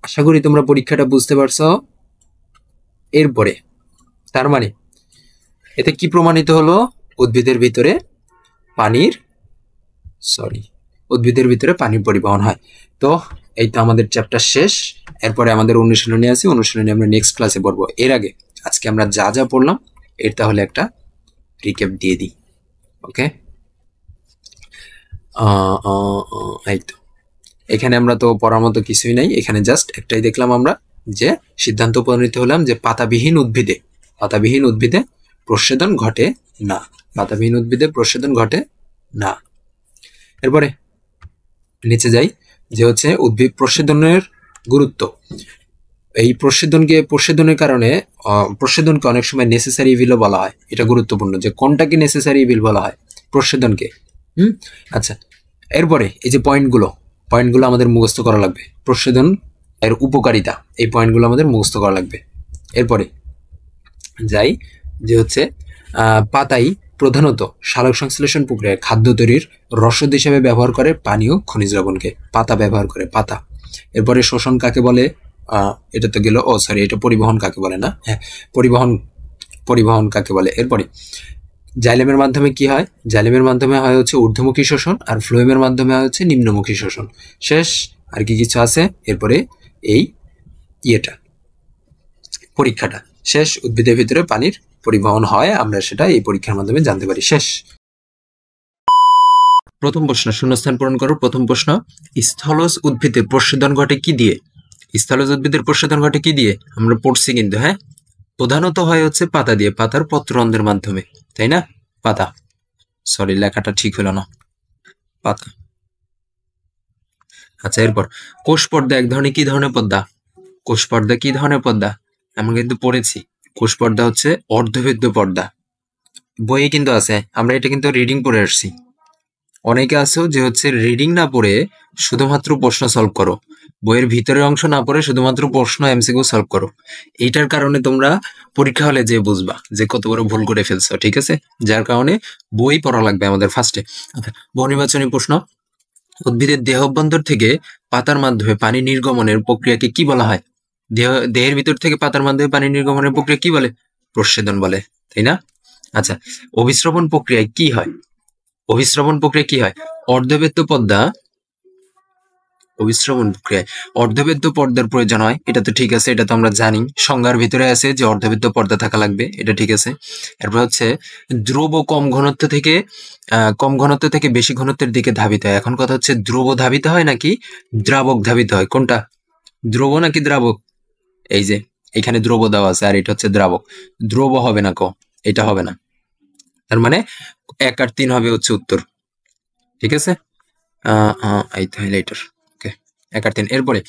আশা করি তোমরা পরীক্ষাটা বুঝতে পারছো। এরপরে তার মানে এতে কি প্রমাণিত হলো? উদ্ভিদের ভিতরে পানির উদ্ভিদের ভিতরে পানির পরিবহন হয়। তো এই তো আমাদের চ্যাপ্টার শেষ। এরপরে আমাদের অনুশীলনী আছে, অনুশীলনী আমরা নেক্সট ক্লাসে পড়বো। এর আগে আজকে আমরা যা যা পড়লাম এর তাহলে একটা রিক্যাপ দিয়ে দিই। ওকে, এই তো এখানে আমরা তো পড়ার মতো কিছুই নাই, এখানে জাস্ট একটাই দেখলাম আমরা, যে সিদ্ধান্ত উপনীত হলাম যে পাতাবিহীন উদ্ভিদে প্রচ্ছেদন ঘটে না। পাতাবিহীন উদ্ভিদে প্রচ্ছেদন ঘটে না। এরপরে নিচে যাই, যে উদ্ভিদ প্রচ্ছেদনের গুরুত্ব। এই প্রচ্ছেদনের কারণে প্রচ্ছেদনকে অনেক সময় নেসেসারি ইভিলও বলা হয়। এটা গুরুত্বপূর্ণ, যে কোনটাকে নেসেসারি ইভিল বলা হয়? প্রচ্ছেদনকে। আচ্ছা, এরপরে এই যে পয়েন্টগুলো আমাদের মুখস্থ করা লাগবে। প্রচ্ছেদন এর উপকারিতা, এই পয়েন্টগুলো আমাদের মুখস্থ করা লাগবে। এরপরে যাই, যে পাতাই প্রধানত সালোক সংশ্লেষণ প্রক্রিয়ায় খাদ্য তৈরির রসদ হিসেবে ব্যবহার করে পানি ও খনিজ লবণকে। পাতা ব্যবহার করে, পাতা। এরপরে শোষণ কাকে বলে? এটা তো গেল, এটা পরিবহন কাকে বলে না? হ্যাঁ, পরিবহন কাকে বলে? এরপরে জাইলেমের মাধ্যমে কি হয়? জাইলেমের মাধ্যমে হয় ঊর্ধ্বমুখী শোষণ, আর ফ্লোয়েমের মাধ্যমে হয় নিম্নমুখী শোষণ। শেষ। আর কি কিছু আছে? এরপরে এই পরীক্ষাটা শেষ। উদ্ভিদের ভিতরে পানির পরিবহন হয়, আমরা সেটা এই পরীক্ষার মাধ্যমে জানতে পারি। শেষ। প্রথম প্রশ্ন, শূন্যস্থান পূরণ করো। প্রথম প্রশ্ন, স্থলজ উদ্ভিদের প্রচ্ছেদন ঘটে কি দিয়ে? স্থলজ উদ্ভিদের প্রচ্ছেদন ঘটে কি দিয়ে? আমরা পড়ছি কিন্তু, হ্যাঁ, প্রধানত হয় পাতা দিয়ে, পাতার পত্ররন্ধ্রের মাধ্যমে, তাই না? পাতা, লেখাটা ঠিক হলো না, পাতা। আচ্ছা, এরপর কোষ পর্দা এক ধরনের কি ধরনের পর্দা? কোষ পর্দা কি ধরনের পর্দা? আমরা কিন্তু পড়েছি, কোষ পর্দা অর্ধভেদ্য পর্দা। বইয়ে কিন্তু আছে, আমরা এটা কিন্তু রিডিং পড়ে আসছি। অনেকে আছে যে রিডিং না পড়ে শুধুমাত্র প্রশ্ন সলভ করো, বইয়ের ভিতরের অংশ না পড়ে শুধুমাত্র প্রশ্ন এমসিকিউ সলভ করো। এইটার কারণে তোমরা পরীক্ষা হলে যে বুঝবা যে কত বড় ভুল করে ফেলছো, ঠিক আছে? যার কারণে বই পড়া লাগবে আমাদের ফার্স্টে। বহুনির্বাচনী প্রশ্ন, উদ্ভিদের দেহ অভ্যন্তর থেকে পাতার মাধ্যমে পানি নির্গমনের প্রক্রিয়াকে কি বলা হয়? দেহের ভিতর থেকে পাতার মাধ্যমে পানি নির্গমনের প্রক্রিয়া কি বলে? প্রচ্ছেদন বলে, তাই না? আচ্ছা, অভিস্রবণ প্রক্রিয়ায় কি হয়? অভিস্রবণ প্রক্রিয়া কি হয়? অর্ধবৃত্ত পর্দা অভিস্রবণ প্রক্রিয়ায় অর্ধবেদ্য পর্দার প্রয়োজন হয়, এটা তো ঠিক আছে, এটা তো আমরা জানি, সংজ্ঞার ভিতরে আছে যে অর্ধবেদ্য পর্দা থাকা লাগবে, এটা ঠিক আছে। এরপর হচ্ছে দ্রব কম ঘনত্ব থেকে বেশি ঘনত্বের দিকে ধাবিত হয়। এখন কথা হচ্ছে দ্রব ধাবিত হয় নাকি দ্রাবক ধাবিত হয়, কোনটা, দ্রব নাকি দ্রাবক? এই যে এখানে দ্রব দেওয়া আছে আর এটা হচ্ছে দ্রাবক, দ্রব হবে না, এটা হবে না, তার মানে 1 আর 3 হবে হচ্ছে উত্তর, ঠিক আছে। এই তো হাইলাইটার, ওকে, 1 আর 3। এরপরে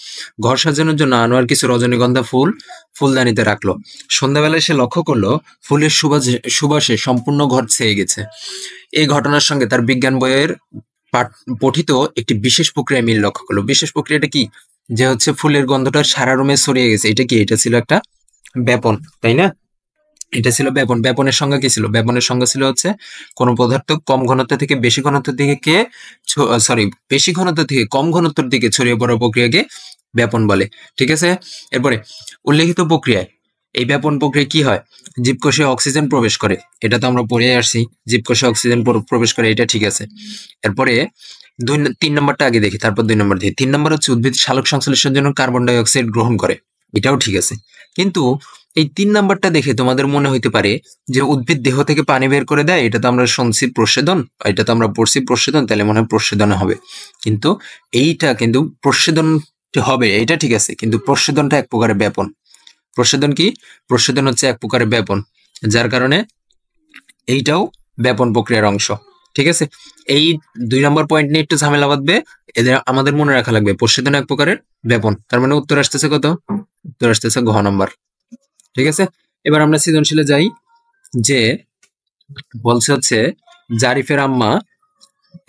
ঘর সাজানোর জন্য আনোয়ার কিছু রজনীগন্ধা ফুল ফুলদানিতে রাখলো। সন্ধ্যাবেলায় সে লক্ষ্য করলো ফুলের সুবাসে সম্পূর্ণ ঘর ছেয়ে গেছে। এই ঘটনার সঙ্গে তার বিজ্ঞান বইয়ের পঠিত একটি বিশেষ প্রক্রিয়া মিল লক্ষ্য করলো। বিশেষ প্রক্রিয়াটা কি, যে হচ্ছে ফুলের গন্ধটা সারা রুমে ছড়িয়ে গেছে, এটা কি, এটা ছিল একটা ব্যাপন, তাই না? এটা ছিল ব্যাপন। ব্যাপনের সংজ্ঞা কি ছিল? ব্যাপনের সংজ্ঞা ছিল হচ্ছে কোন পদার্থ কম ঘনত্ব থেকে বেশি ঘনত্বের দিকে বেশি ঘনত্ব থেকে কম ঘনত্বের দিকে ছড়িয়ে পড়ার প্রক্রিয়াকে ব্যাপন বলে, ঠিক আছে। এরপরে উল্লেখিত প্রক্রিয়ায় এই ব্যাপন প্রক্রিয়া কি হয়, জীবকোষে অক্সিজেন প্রবেশ করে, এটা তো আমরা পড়ে আসছি, জীবকোষে অক্সিজেন প্রবেশ করে, এটা ঠিক আছে। এরপরে 3 নম্বরটা আগে দেখি, তারপর 2 নম্বর দেখি। 3 নম্বর হচ্ছে উদ্ভিদ সালোক সংশ্লেষণের জন্য কার্বন ডাই অক্সাইড গ্রহণ করে, এটাও ঠিক আছে। কিন্তু এই 3 নাম্বারটা দেখে তোমাদের মনে হইতে পারে যে উদ্ভিদ দেহ থেকে পানি বের করে দেয়, এটা তো আমরা শুনছি প্রস্বেদন, এটা তো আমরা পড়ছি প্রস্বেদন, তাহলে মনে হয় প্রস্বেদনে হবে। কিন্তু এইটা কিন্তু প্রস্বেদন হবে, এটা ঠিক আছে, কিন্তু প্রস্বেদনটা এক প্রকারের ব্যাপন। প্রস্বেদন কি? প্রস্বেদন হচ্ছে এক প্রকারের ব্যাপন, যার কারণে এইটাও ব্যাপন প্রক্রিয়ার অংশ, ঠিক আছে। এই 2 নম্বর পয়েন্ট নিয়ে একটু ঝামেলা বাঁধবে, এদের আমাদের মনে রাখা লাগবে প্রস্বেদন এক প্রকারের ব্যাপন, তার মানে উত্তর আসতেছে কত? উত্তর আসতেছে ঘ নম্বর, ঠিক আছে। এবার আমরা সৃজনশীলে যাই, যে বলছে হচ্ছে জারিফের আম্মা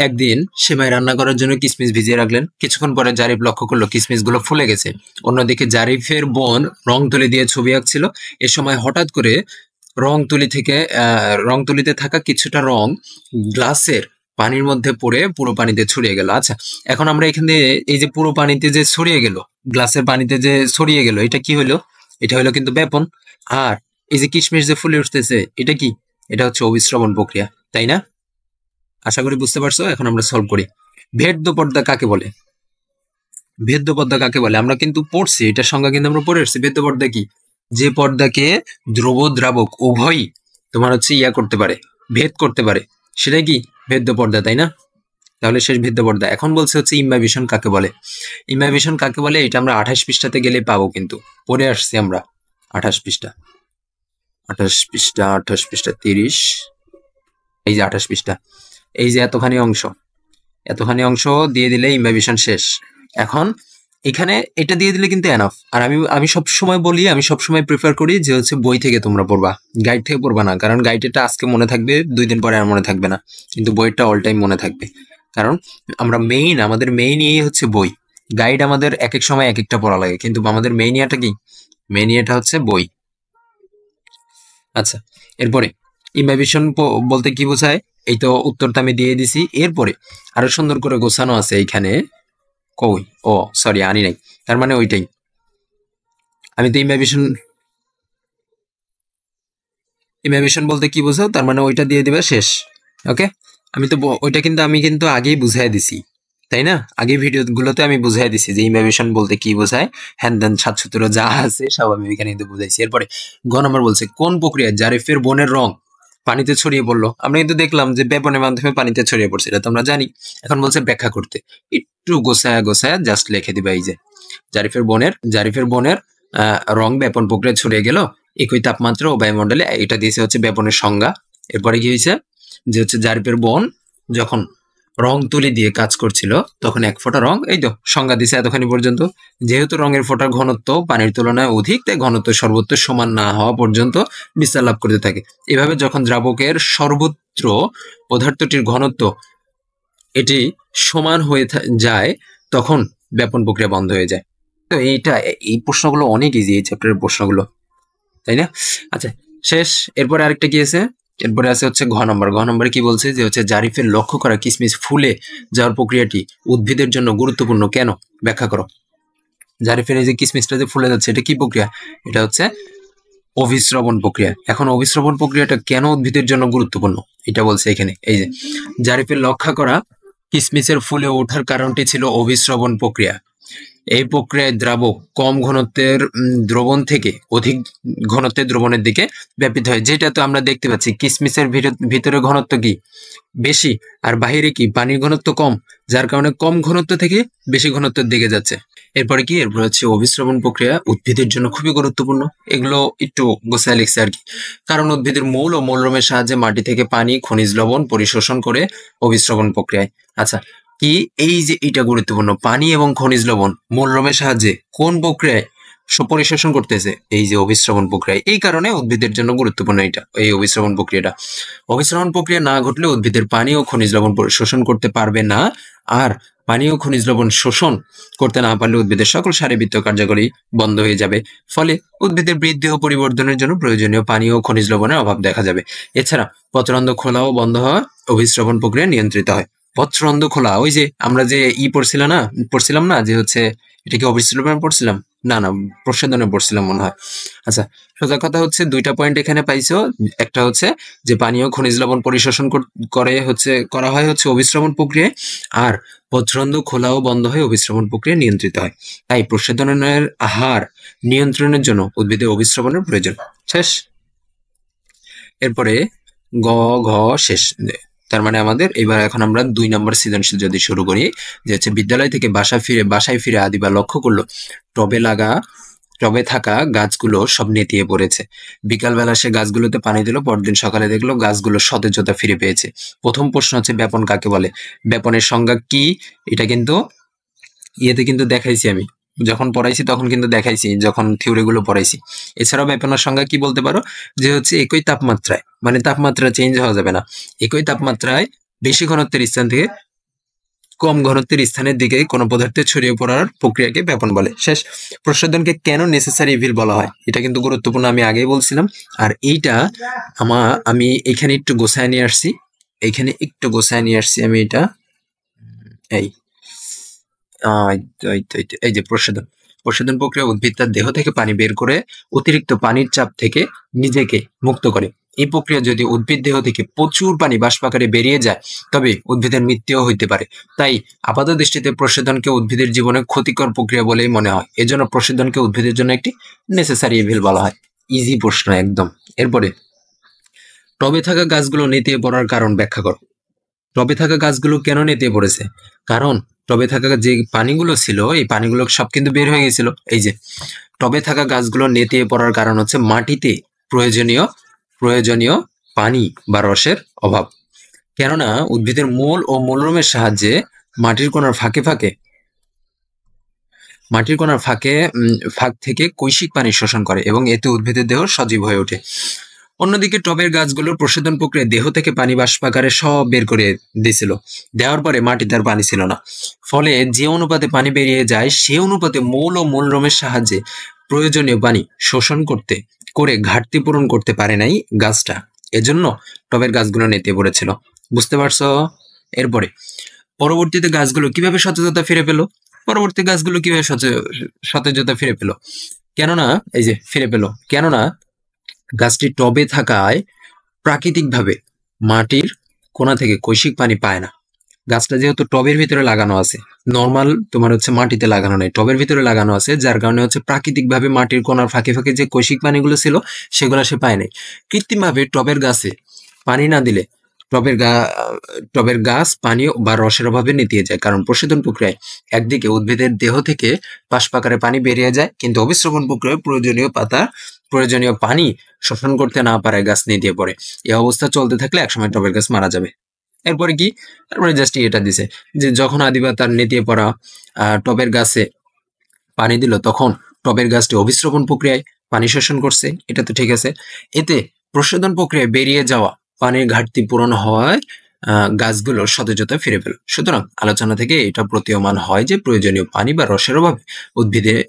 একদিন সেমাই রান্না করার জন্য কিসমিস ভিজিয়ে রাখলেন। কিছুক্ষণ পরে জারিফ লক্ষ্য করলো কিসমিস গুলো ফুলে গেছে। অন্যদিকে জারিফের বোন রং তুলি দিয়ে ছবি আঁকছিল। এ সময় হঠাৎ করে রং তুলিতে থাকা কিছুটা রং গ্লাসের পানির মধ্যে পড়ে পুরো পানিতে ছড়িয়ে গেল। আচ্ছা, এখন আমরা এখানে এই যে পুরো পানিতে যে ছড়িয়ে গেল, গ্লাসের পানিতে যে ছড়িয়ে গেল, এটা কি হইলো? এটা হইলো কিন্তু ব্যাপন। আর এই যে কিশমিশ যে ফুলে উঠতেছে, এটা কি? এটা হচ্ছে অভিস্রবণ প্রক্রিয়া, তাই না? আশা করি বুঝতে পারছো। এখন আমরা সলভ করি। ভেদ্য পর্দা কাকে বলে? ভেদ্য পর্দা কাকে বলে আমরা কিন্তু পড়ছি, এটার সংজ্ঞা কিন্তু আমরা পড়ে আসছি। ভেদ্য পর্দা কি? যে পর্দাকে দ্রব দ্রাবক উভয়ই তোমার হচ্ছে করতে পারে, ভেদ করতে পারে, সেটাই কি ভেদ্য পর্দা, তাই না? তাহলে শেষ ভেদ্য পর্দা। এখন বলছে হচ্ছে ইম্বাইবেশন কাকে বলে? ইম্বাইবেশন কাকে বলে এটা আমরা 28 পৃষ্ঠাতে গেলে পাবো, কিন্তু পড়ে আসছি আমরা 28 পৃষ্ঠা, 28 পৃষ্ঠা 30, এই যে 28 পৃষ্ঠা, এই যে এতখানি অংশ দিয়ে দিলে ইম্বাইবেশন শেষ। এখন এখানে এটা দিয়ে দিলে কিন্তু এনাফ। আর আমি সবসময় বলি, আমি সবসময় প্রিফার করি যে হচ্ছে বই থেকে তোমরা পড়বা, গাইড থেকে পড়বা না। কারণ গাইডেরটা আজকে মনে থাকবে, 2 দিন পরে আর মনে থাকবে না, কিন্তু বইটা অল টাইম মনে থাকবে। কারণ আমাদের মেইন ইয়ে হচ্ছে বই। গাইড আমাদের এক এক সময় এক একটা পড়া লাগে, কিন্তু আমাদের মেইন ইয়াটা কি? মেইন ইয়াটা হচ্ছে বই। আচ্ছা, এরপরে ইম্বাইবেশন বলতে কি বোঝায়? এই তো উত্তরটা আমি দিয়ে দিছি। এরপরে আরো সুন্দর করে গোছানো আছে এইখানে, কই, ও সরি আনি নাই, তার মানে ওইটাই। আমি তো ইম্বাইবেশন বলতে কি বোঝো, তার মানে ওইটা দিয়ে দিবা, শেষ। ওকে, ওইটা কিন্তু আমি আগেই বুঝাই দিছি, তাই না? আগে ভিডিও গুলোতে আমি বুঝাই দিছি যে ইম্বাইবেশন বলতে কি বোঝায়, হ্যান ত্যান সাতসূত্র যা আছে সব আমি এখানে কিন্তু বুঝাইছি। এরপরে গ নম্বর বলছে কোন প্রক্রিয়া জারিফের বোনের রং পানিতে ছড়িয়ে পড়লো? আমরা কিন্তু দেখলাম যে ব্যাপনের মাধ্যমে পানিতে ছড়িয়ে পড়ছে, এটা তো আমরা জানি। এখন বলছে ব্যাখ্যা করতে, একটু গোছায়া জাস্ট লিখে দিবা, এই যে জারিফের বোনের রং ব্যাপন প্রক্রিয়া ছড়িয়ে গেল একই তাপমাত্রা ও বায়ুমণ্ডলে, এটা দিয়েছে হচ্ছে ব্যাপনের সংজ্ঞা। এরপরে কি হয়েছে, যে হচ্ছে জারিফের বোন যখন রং তুলি দিয়ে কাজ করছিল তখন এক ফোঁটা রং, এই তো সংজ্ঞা দিছে এতখানি পর্যন্ত। যেহেতু রঙের ফোঁটার ঘনত্ব পানির তুলনায় অধিক, তাই ঘনত্ব সর্বত্র সমান না হওয়া পর্যন্ত বিস্তার লাভ করতে থাকে। এভাবে যখন দ্রাবকের সর্বত্র পদার্থটির ঘনত্ব এটি সমান হয়ে যায় তখন ব্যাপন প্রক্রিয়া বন্ধ হয়ে যায়। তো এই প্রশ্নগুলো অনেক ইজি, এই চ্যাপ্টারের প্রশ্নগুলো, তাই না? আচ্ছা, শেষ। এরপরে আরেকটা কি আছে? এরপরে আছে হচ্ছে ঘ নম্বরে কি বলছে, যে হচ্ছে জারিফের লক্ষ্য করা কিসমিস ফুলে যাওয়ার প্রক্রিয়াটি উদ্ভিদের জন্য গুরুত্বপূর্ণ কেন? ব্যাখ্যা করো। জারিফের এই যে কিসমিসটা যে ফুলে যাচ্ছে, এটা কি প্রক্রিয়া? এটা হচ্ছে অভিস্রবণ প্রক্রিয়া। এখন অভিস্রবণ প্রক্রিয়াটা কেন উদ্ভিদের জন্য গুরুত্বপূর্ণ এটা বলছে এখানে। এই যে জারিফের লক্ষ্য করা কিসমিসের ফুলে ওঠার কারণটি ছিল অভিস্রবণ প্রক্রিয়া। এই প্রক্রিয়ায় দ্রাবক কম ঘনত্বের দ্রবণ থেকে অধিক ঘনত্বের দ্রবণের দিকে ব্যাপিত হয়, যেটা তো আমরা দেখতে পাচ্ছি কিসমিসের ভিতরে ঘনত্ব কি বেশি আর বাহিরে কি পানির ঘনত্ব কম, যার কারণে কম ঘনত্ব থেকে বেশি ঘনত্বের দিকে যাচ্ছে। এরপরে কি, এরপর হচ্ছে অভিস্রবণ প্রক্রিয়া উদ্ভিদের জন্য খুবই গুরুত্বপূর্ণ। এগুলো একটু গোছায় লিখছে আর কি। কারণ উদ্ভিদের মূল ও মূলরমের সাহায্যে মাটি থেকে পানি, খনিজ লবণ পরিশোষণ করে অভিস্রবণ প্রক্রিয়ায়। আচ্ছা, কি এই যে এটা গুরুত্বপূর্ণ, পানি এবং খনিজ লবণ মূলরমের সাহায্যে কোন প্রক্রিয়ায় পরিশোষণ করতেছে? এই যে অভিস্রবণ প্রক্রিয়া। এই কারণে উদ্ভিদের জন্য গুরুত্বপূর্ণ এটা, এই অভিস্রবণ প্রক্রিয়াটা। অভিস্রবণ প্রক্রিয়া না ঘটলে উদ্ভিদের পানি ও খনিজ লবণ শোষণ করতে পারবে না। আর পানি ও খনিজ লবণ শোষণ করতে না পারলে উদ্ভিদের সকল শারীরবৃত্তীয় কার্যাবলী বন্ধ হয়ে যাবে। ফলে উদ্ভিদের বৃদ্ধি ও পরিবর্ধনের জন্য প্রয়োজনীয় পানি ও খনিজ লবণের অভাব দেখা যাবে। এছাড়া পত্ররন্ধ্র খোলা ও বন্ধ হওয়া অভিস্রবণ প্রক্রিয়া নিয়ন্ত্রিত হয়। পত্ররন্ধ্র খোলা, ওই যে আমরা যে পড়ছিলাম না যে হচ্ছে, এটা কি অভিস্রবণে পড়ছিলাম? না না, প্রসাধনে পড়ছিলাম মনে হয়। আচ্ছা, সোজা কথা হচ্ছে দুইটা পয়েন্ট এখানে পাইছো। একটা হচ্ছে যে পানি ও খনিজ লবণ পরিশোষণ করা হয় হচ্ছে অভিস্রবণ প্রক্রিয়ায়, আর পত্ররন্ধ্র খোলা ও বন্ধ হয়ে অভিস্রবণ প্রক্রিয়া নিয়ন্ত্রিত হয়। তাই প্রসাধনের হার নিয়ন্ত্রণের জন্য উদ্ভিদে অভিস্রবণের প্রয়োজন। শেষ। এরপরে গ ঘ শেষ। তার মানে আমাদের এবার এখন আমরা 2 নম্বর সৃজনশীল যদি শুরু করি, যে হচ্ছে বিদ্যালয় থেকে বাসায় ফিরে আদিবা লক্ষ্য করলো টবে থাকা গাছগুলো সব নেতিয়ে পড়েছে। বিকালবেলা সে গাছগুলোতে পানি দিল, পরদিন সকালে দেখলো গাছগুলো সতেজতা ফিরে পেয়েছে। প্রথম প্রশ্ন হচ্ছে ব্যাপন কাকে বলে? ব্যাপনের সংজ্ঞা কি? এটা কিন্তু ইয়েতে কিন্তু দেখাইছি, আমি যখন পড়াইছি তখন কিন্তু দেখাইছি, যখন থিওরি গুলো পড়াইছি। এছাড়াও ব্যাপনের সংজ্ঞা কি বলতে পারো? যে হচ্ছে একই তাপমাত্রায়, মানে তাপমাত্রা চেঞ্জ হওয়া যাবে না, একই তাপমাত্রায় বেশি ঘনত্বের স্থান থেকে কম ঘনত্বের স্থানের দিকে কোনো পদার্থে ছড়িয়ে পড়ার প্রক্রিয়াকে ব্যাপন বলে। শেষ। প্রসাধনকে কেন নেসেসারি ইভিল বলা হয়? এটা কিন্তু গুরুত্বপূর্ণ, আমি আগেই বলছিলাম। আর এইটা আমি এখানে একটু গোছায় নিয়ে আসছি, আমি এটা এই এই যে প্রসাধন প্রক্রিয়া উদ্ভিদ তার দেহ থেকে পানি বের করে অতিরিক্ত পানির চাপ থেকে নিজেকে মুক্ত করে। এই প্রক্রিয়া যদি উদ্ভিদ দেহ থেকে প্রচুর পানি বাষ্প আকারে বেরিয়ে যায়, তবে উদ্ভিদের মৃত্যুও হইতে পারে। তাই আপাত দৃষ্টিতে প্রসাধনকে উদ্ভিদের জীবনে ক্ষতিকর প্রক্রিয়া বলেই মনে হয়। এজন্য প্রসাধনকে উদ্ভিদের জন্য একটি নেসেসারি ইভিল বলা হয়। ইজি প্রশ্ন একদম। এরপরে, টবে থাকা গাছগুলো নেতিয়ে পড়ার কারণ ব্যাখ্যা করো। টবে থাকা গাছগুলো কেন নেতিয়ে পড়েছে? কারণ টবে থাকা যে পানিগুলো ছিল, এই পানিগুলো সব কিন্তু বের হয়ে গেছিল। এই যে টবে থাকা গাছগুলো নেতিয়ে পড়ার কারণ হচ্ছে মাটিতে প্রয়োজনীয় পানি বা রসের অভাব। কেননা উদ্ভিদের মূল ও মূলরমের সাহায্যে মাটির কোণার ফাঁক থেকে কৈশিক পানি শোষণ করে এবং এতে উদ্ভিদের দেহ সজীব হয়ে ওঠে। অন্যদিকে টবের গাছগুলোর প্রসাধন প্রক্রিয়ায় দেহ থেকে পানি বাষ্পাকারে সব বের করে দিয়েছিল। দেওয়ার পরে মাটিতে আর পানি ছিল না। ফলে যে অনুপাতে পানি বেরিয়ে যায় সে অনুপাতে মূল ও মূলরমের সাহায্যে প্রয়োজনীয় পানি শোষণ করে ঘাটতি পূরণ করতে পারে নাই গাছটা। এজন্য টবের গাছগুলো নেতিয়ে পড়েছিল। বুঝতে পারছো? এরপরে পরবর্তীতে গাছগুলো কিভাবে সতেজতা ফিরে পেল? সতেজতা ফিরে পেল? কেননা গাছটি টবে থাকায় প্রাকৃতিকভাবে মাটির কোণা থেকে কৈশিক পানি পায় না। গাছটা যেহেতু টবের ভিতরে লাগানো আছে, নর্মাল তোমার হচ্ছে মাটিতে লাগানো নাই, টবের ভিতরে লাগানো আছে, যার কারণে হচ্ছে প্রাকৃতিকভাবে মাটির কোণার ফাঁকে ফাঁকে যে কৈশিক পানিগুলো ছিল সেগুলো সে পায় নাই। কৃত্রিমভাবে টবের গাছে পানি না দিলে টবের গাছ পানি বা রসের অভাবে নেতিয়ে যায়। কারণ প্রসাধন প্রক্রিয়ায় একদিকে উদ্ভিদের দেহ থেকে বাষ্পাকারে পানি বেরিয়ে যায়, কিন্তু অভিস্রবণ প্রক্রিয়ায় প্রয়োজনীয় পানি শোষণ করতে না পারে গাছ নেতিয়ে পড়ে। এই অবস্থা চলতে থাকলে একসময় টবের গাছ মারা যাবে। এরপরে কি? তারপরে জাস্ট এটা দিছে যে যখন আদিবা তার নেতিয়ে পড়া টবের গাছে পানি দিল, তখন টবের গাছটি অভিস্রবণ প্রক্রিয়ায় পানি শোষণ করছে। এটা তো ঠিক আছে। এতে প্রসাধন প্রক্রিয়ায় বেরিয়ে যাওয়া পানির ঘাটতি পূরণ হওয়ায় গাছগুলো সতেজতা ফিরে পেল। সুতরাং আলোচনা থেকে এটা প্রতীয়মান হয় যে প্রয়োজনীয় পানি বা রসের অভাবে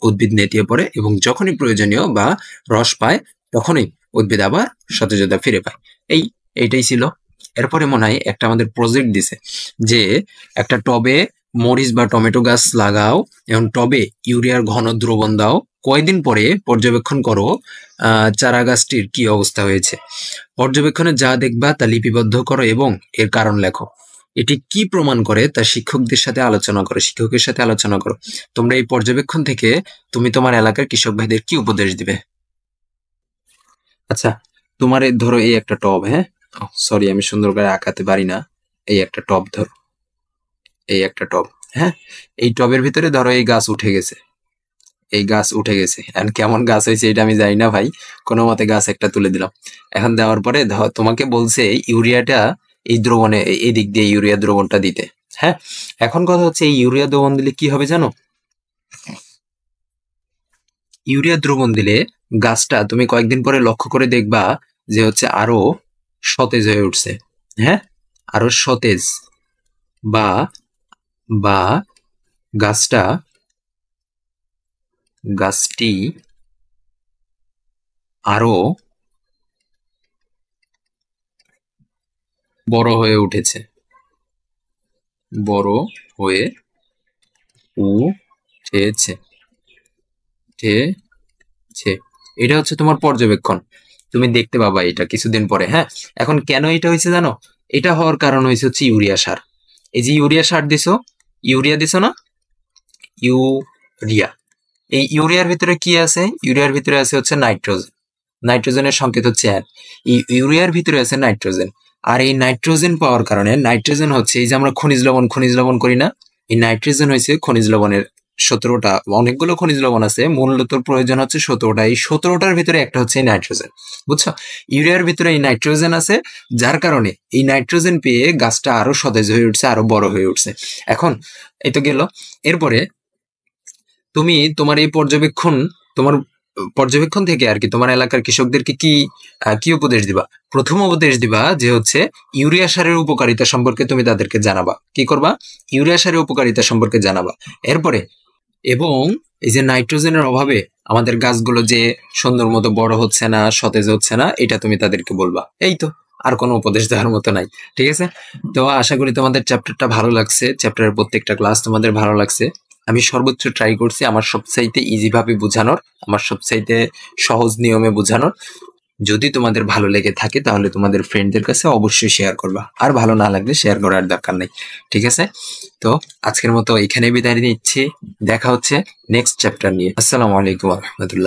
উদ্ভিদ নেতিয়ে পড়ে এবং যখনই প্রয়োজনীয় বা রস পায় তখনই উদ্ভিদ আবার সতেজতা ফিরে পায়। এইটাই ছিল। এরপরে মনে হয় একটা আমাদের প্রজেক্ট দিছে যে একটা টবে মরিচ বা টমেটো গাছ লাগাও এবং টবে ইউরিয়ার ঘন দ্রবণ দাও, কয়দিন পরে পর্যবেক্ষণ করো চারা গাছটির কি অবস্থা হয়েছে। পর্যবেক্ষণে যা দেখবা তা লিপিবদ্ধ করো এবং এর কারণ লেখো। এটি কি প্রমাণ করে তা শিক্ষকের সাথে আলোচনা করো। তোমরা এই পর্যবেক্ষণ থেকে তুমি তোমার এলাকার কৃষক ভাইদের কি উপদেশ দিবে? আচ্ছা, তোমার ধরো এই একটা টব, হ্যাঁ, সরি আমি সুন্দর করে আঁকাতে পারি না। এই একটা টব ধরো, এই একটা টব, হ্যাঁ, এই টবের ভিতরে ধরো এই গাছ উঠে গেছে, এখন কেমন গাছ হয়েছে এটা আমি জানি না ভাই, কোনো মতে গাছ একটা তুলে দিলাম। এখন দেওয়ার পরে তোমাকে বলছে ইউরিয়াটা এই দ্রবণে, এই দিক দিয়ে ইউরিয়া দ্রবণটা দিতে। হ্যাঁ, এখন কথা হচ্ছে এই ইউরিয়া দ্রবণ দিলে কি হবে জানো? ইউরিয়া দ্রবণ দিলে গাছটা তুমি কয়েকদিন পরে লক্ষ্য করে দেখবা যে হচ্ছে আরো সতেজ হয়ে উঠছে। হ্যাঁ, আরো সতেজ, বা বা গাছটি আরো বড় হয়ে উঠেছে, বড় হয়ে উঠেছে, উঠেছে। এটা হচ্ছে তোমার পর্যবেক্ষণ, তুমি দেখতে পাবা এটা কিছুদিন পরে। হ্যাঁ, এখন কেন এটা হয়েছে জানো? এটা হওয়ার কারণ হচ্ছে ইউরিয়া সার। এই যে ইউরিয়া সার দিছো, ইউরিয়া দিছো না, ইউরিয়া, এই ইউরিয়ার ভিতরে কি আছে? ইউরিয়ার ভিতরে আছে হচ্ছে নাইট্রোজেন, নাইট্রোজেনের সংকেত হচ্ছে এক। এই ইউরিয়ার ভিতরে আছে নাইট্রোজেন, আর এই নাইট্রোজেন পাওয়ার কারণে, নাইট্রোজেন হচ্ছে এই যে আমরা খনিজ লবণ করি না, এই নাইট্রোজেন হয়েছে খনিজ লবণের 17টা, অনেকগুলো খনিজ লবণ আছে, মূলত প্রয়োজন হচ্ছে 17টা, এই 17টার ভিতরে একটা হচ্ছে নাইট্রোজেন, বুঝছো? ইউরিয়ার ভিতরে এই নাইট্রোজেন আছে, যার কারণে এই নাইট্রোজেন পেয়ে গাছটা আরো সতেজ হয়ে উঠছে, আরো বড় হয়ে উঠছে। এখন এই তো গেল, এরপরে তুমি তোমার পর্যবেক্ষণ থেকে আর কি তোমার এলাকার কৃষকদেরকে কি উপদেশ দিবা? প্রথম উপদেশ দিবা যে হচ্ছে ইউরিয়া সারের উপকারিতা সম্পর্কে তুমি তাদেরকে জানাবা। কি করবা? ইউরিয়া সারের উপকারিতা সম্পর্কে জানাবা। এরপরে এবং এই যে নাইট্রোজেনের অভাবে আমাদের গাছগুলো যে সুন্দর মতো বড় হচ্ছে না, সতেজ হচ্ছে না, এটা তুমি তাদেরকে বলবা। এই তো, আর কোনো উপদেশ দেওয়ার মতো নাই। ঠিক আছে, তো আশা করি তোমাদের চ্যাপ্টারটা ভালো লাগছে, চ্যাপ্টারের প্রত্যেকটা ক্লাস তোমাদের ভালো লাগছে। আমি সর্বোচ্চ ট্রাই করছি আমার সবচাইতে ইজি ভাবে বোঝানোর, আমার সবচাইতে সহজ নিয়মে বোঝানোর। যদি তোমাদের ভালো লেগে থাকে তাহলে তোমাদের ফ্রেন্ডদের কাছে অবশ্যই শেয়ার করবা, আর ভালো না লাগলে শেয়ার করার দরকার নেই। ঠিক আছে, তো আজকের মতো এখানে বিদায় নিচ্ছি, দেখা হচ্ছে নেক্সট চ্যাপ্টার নিয়ে। আসসালামু আলাইকুম রহমতুল্লাহ।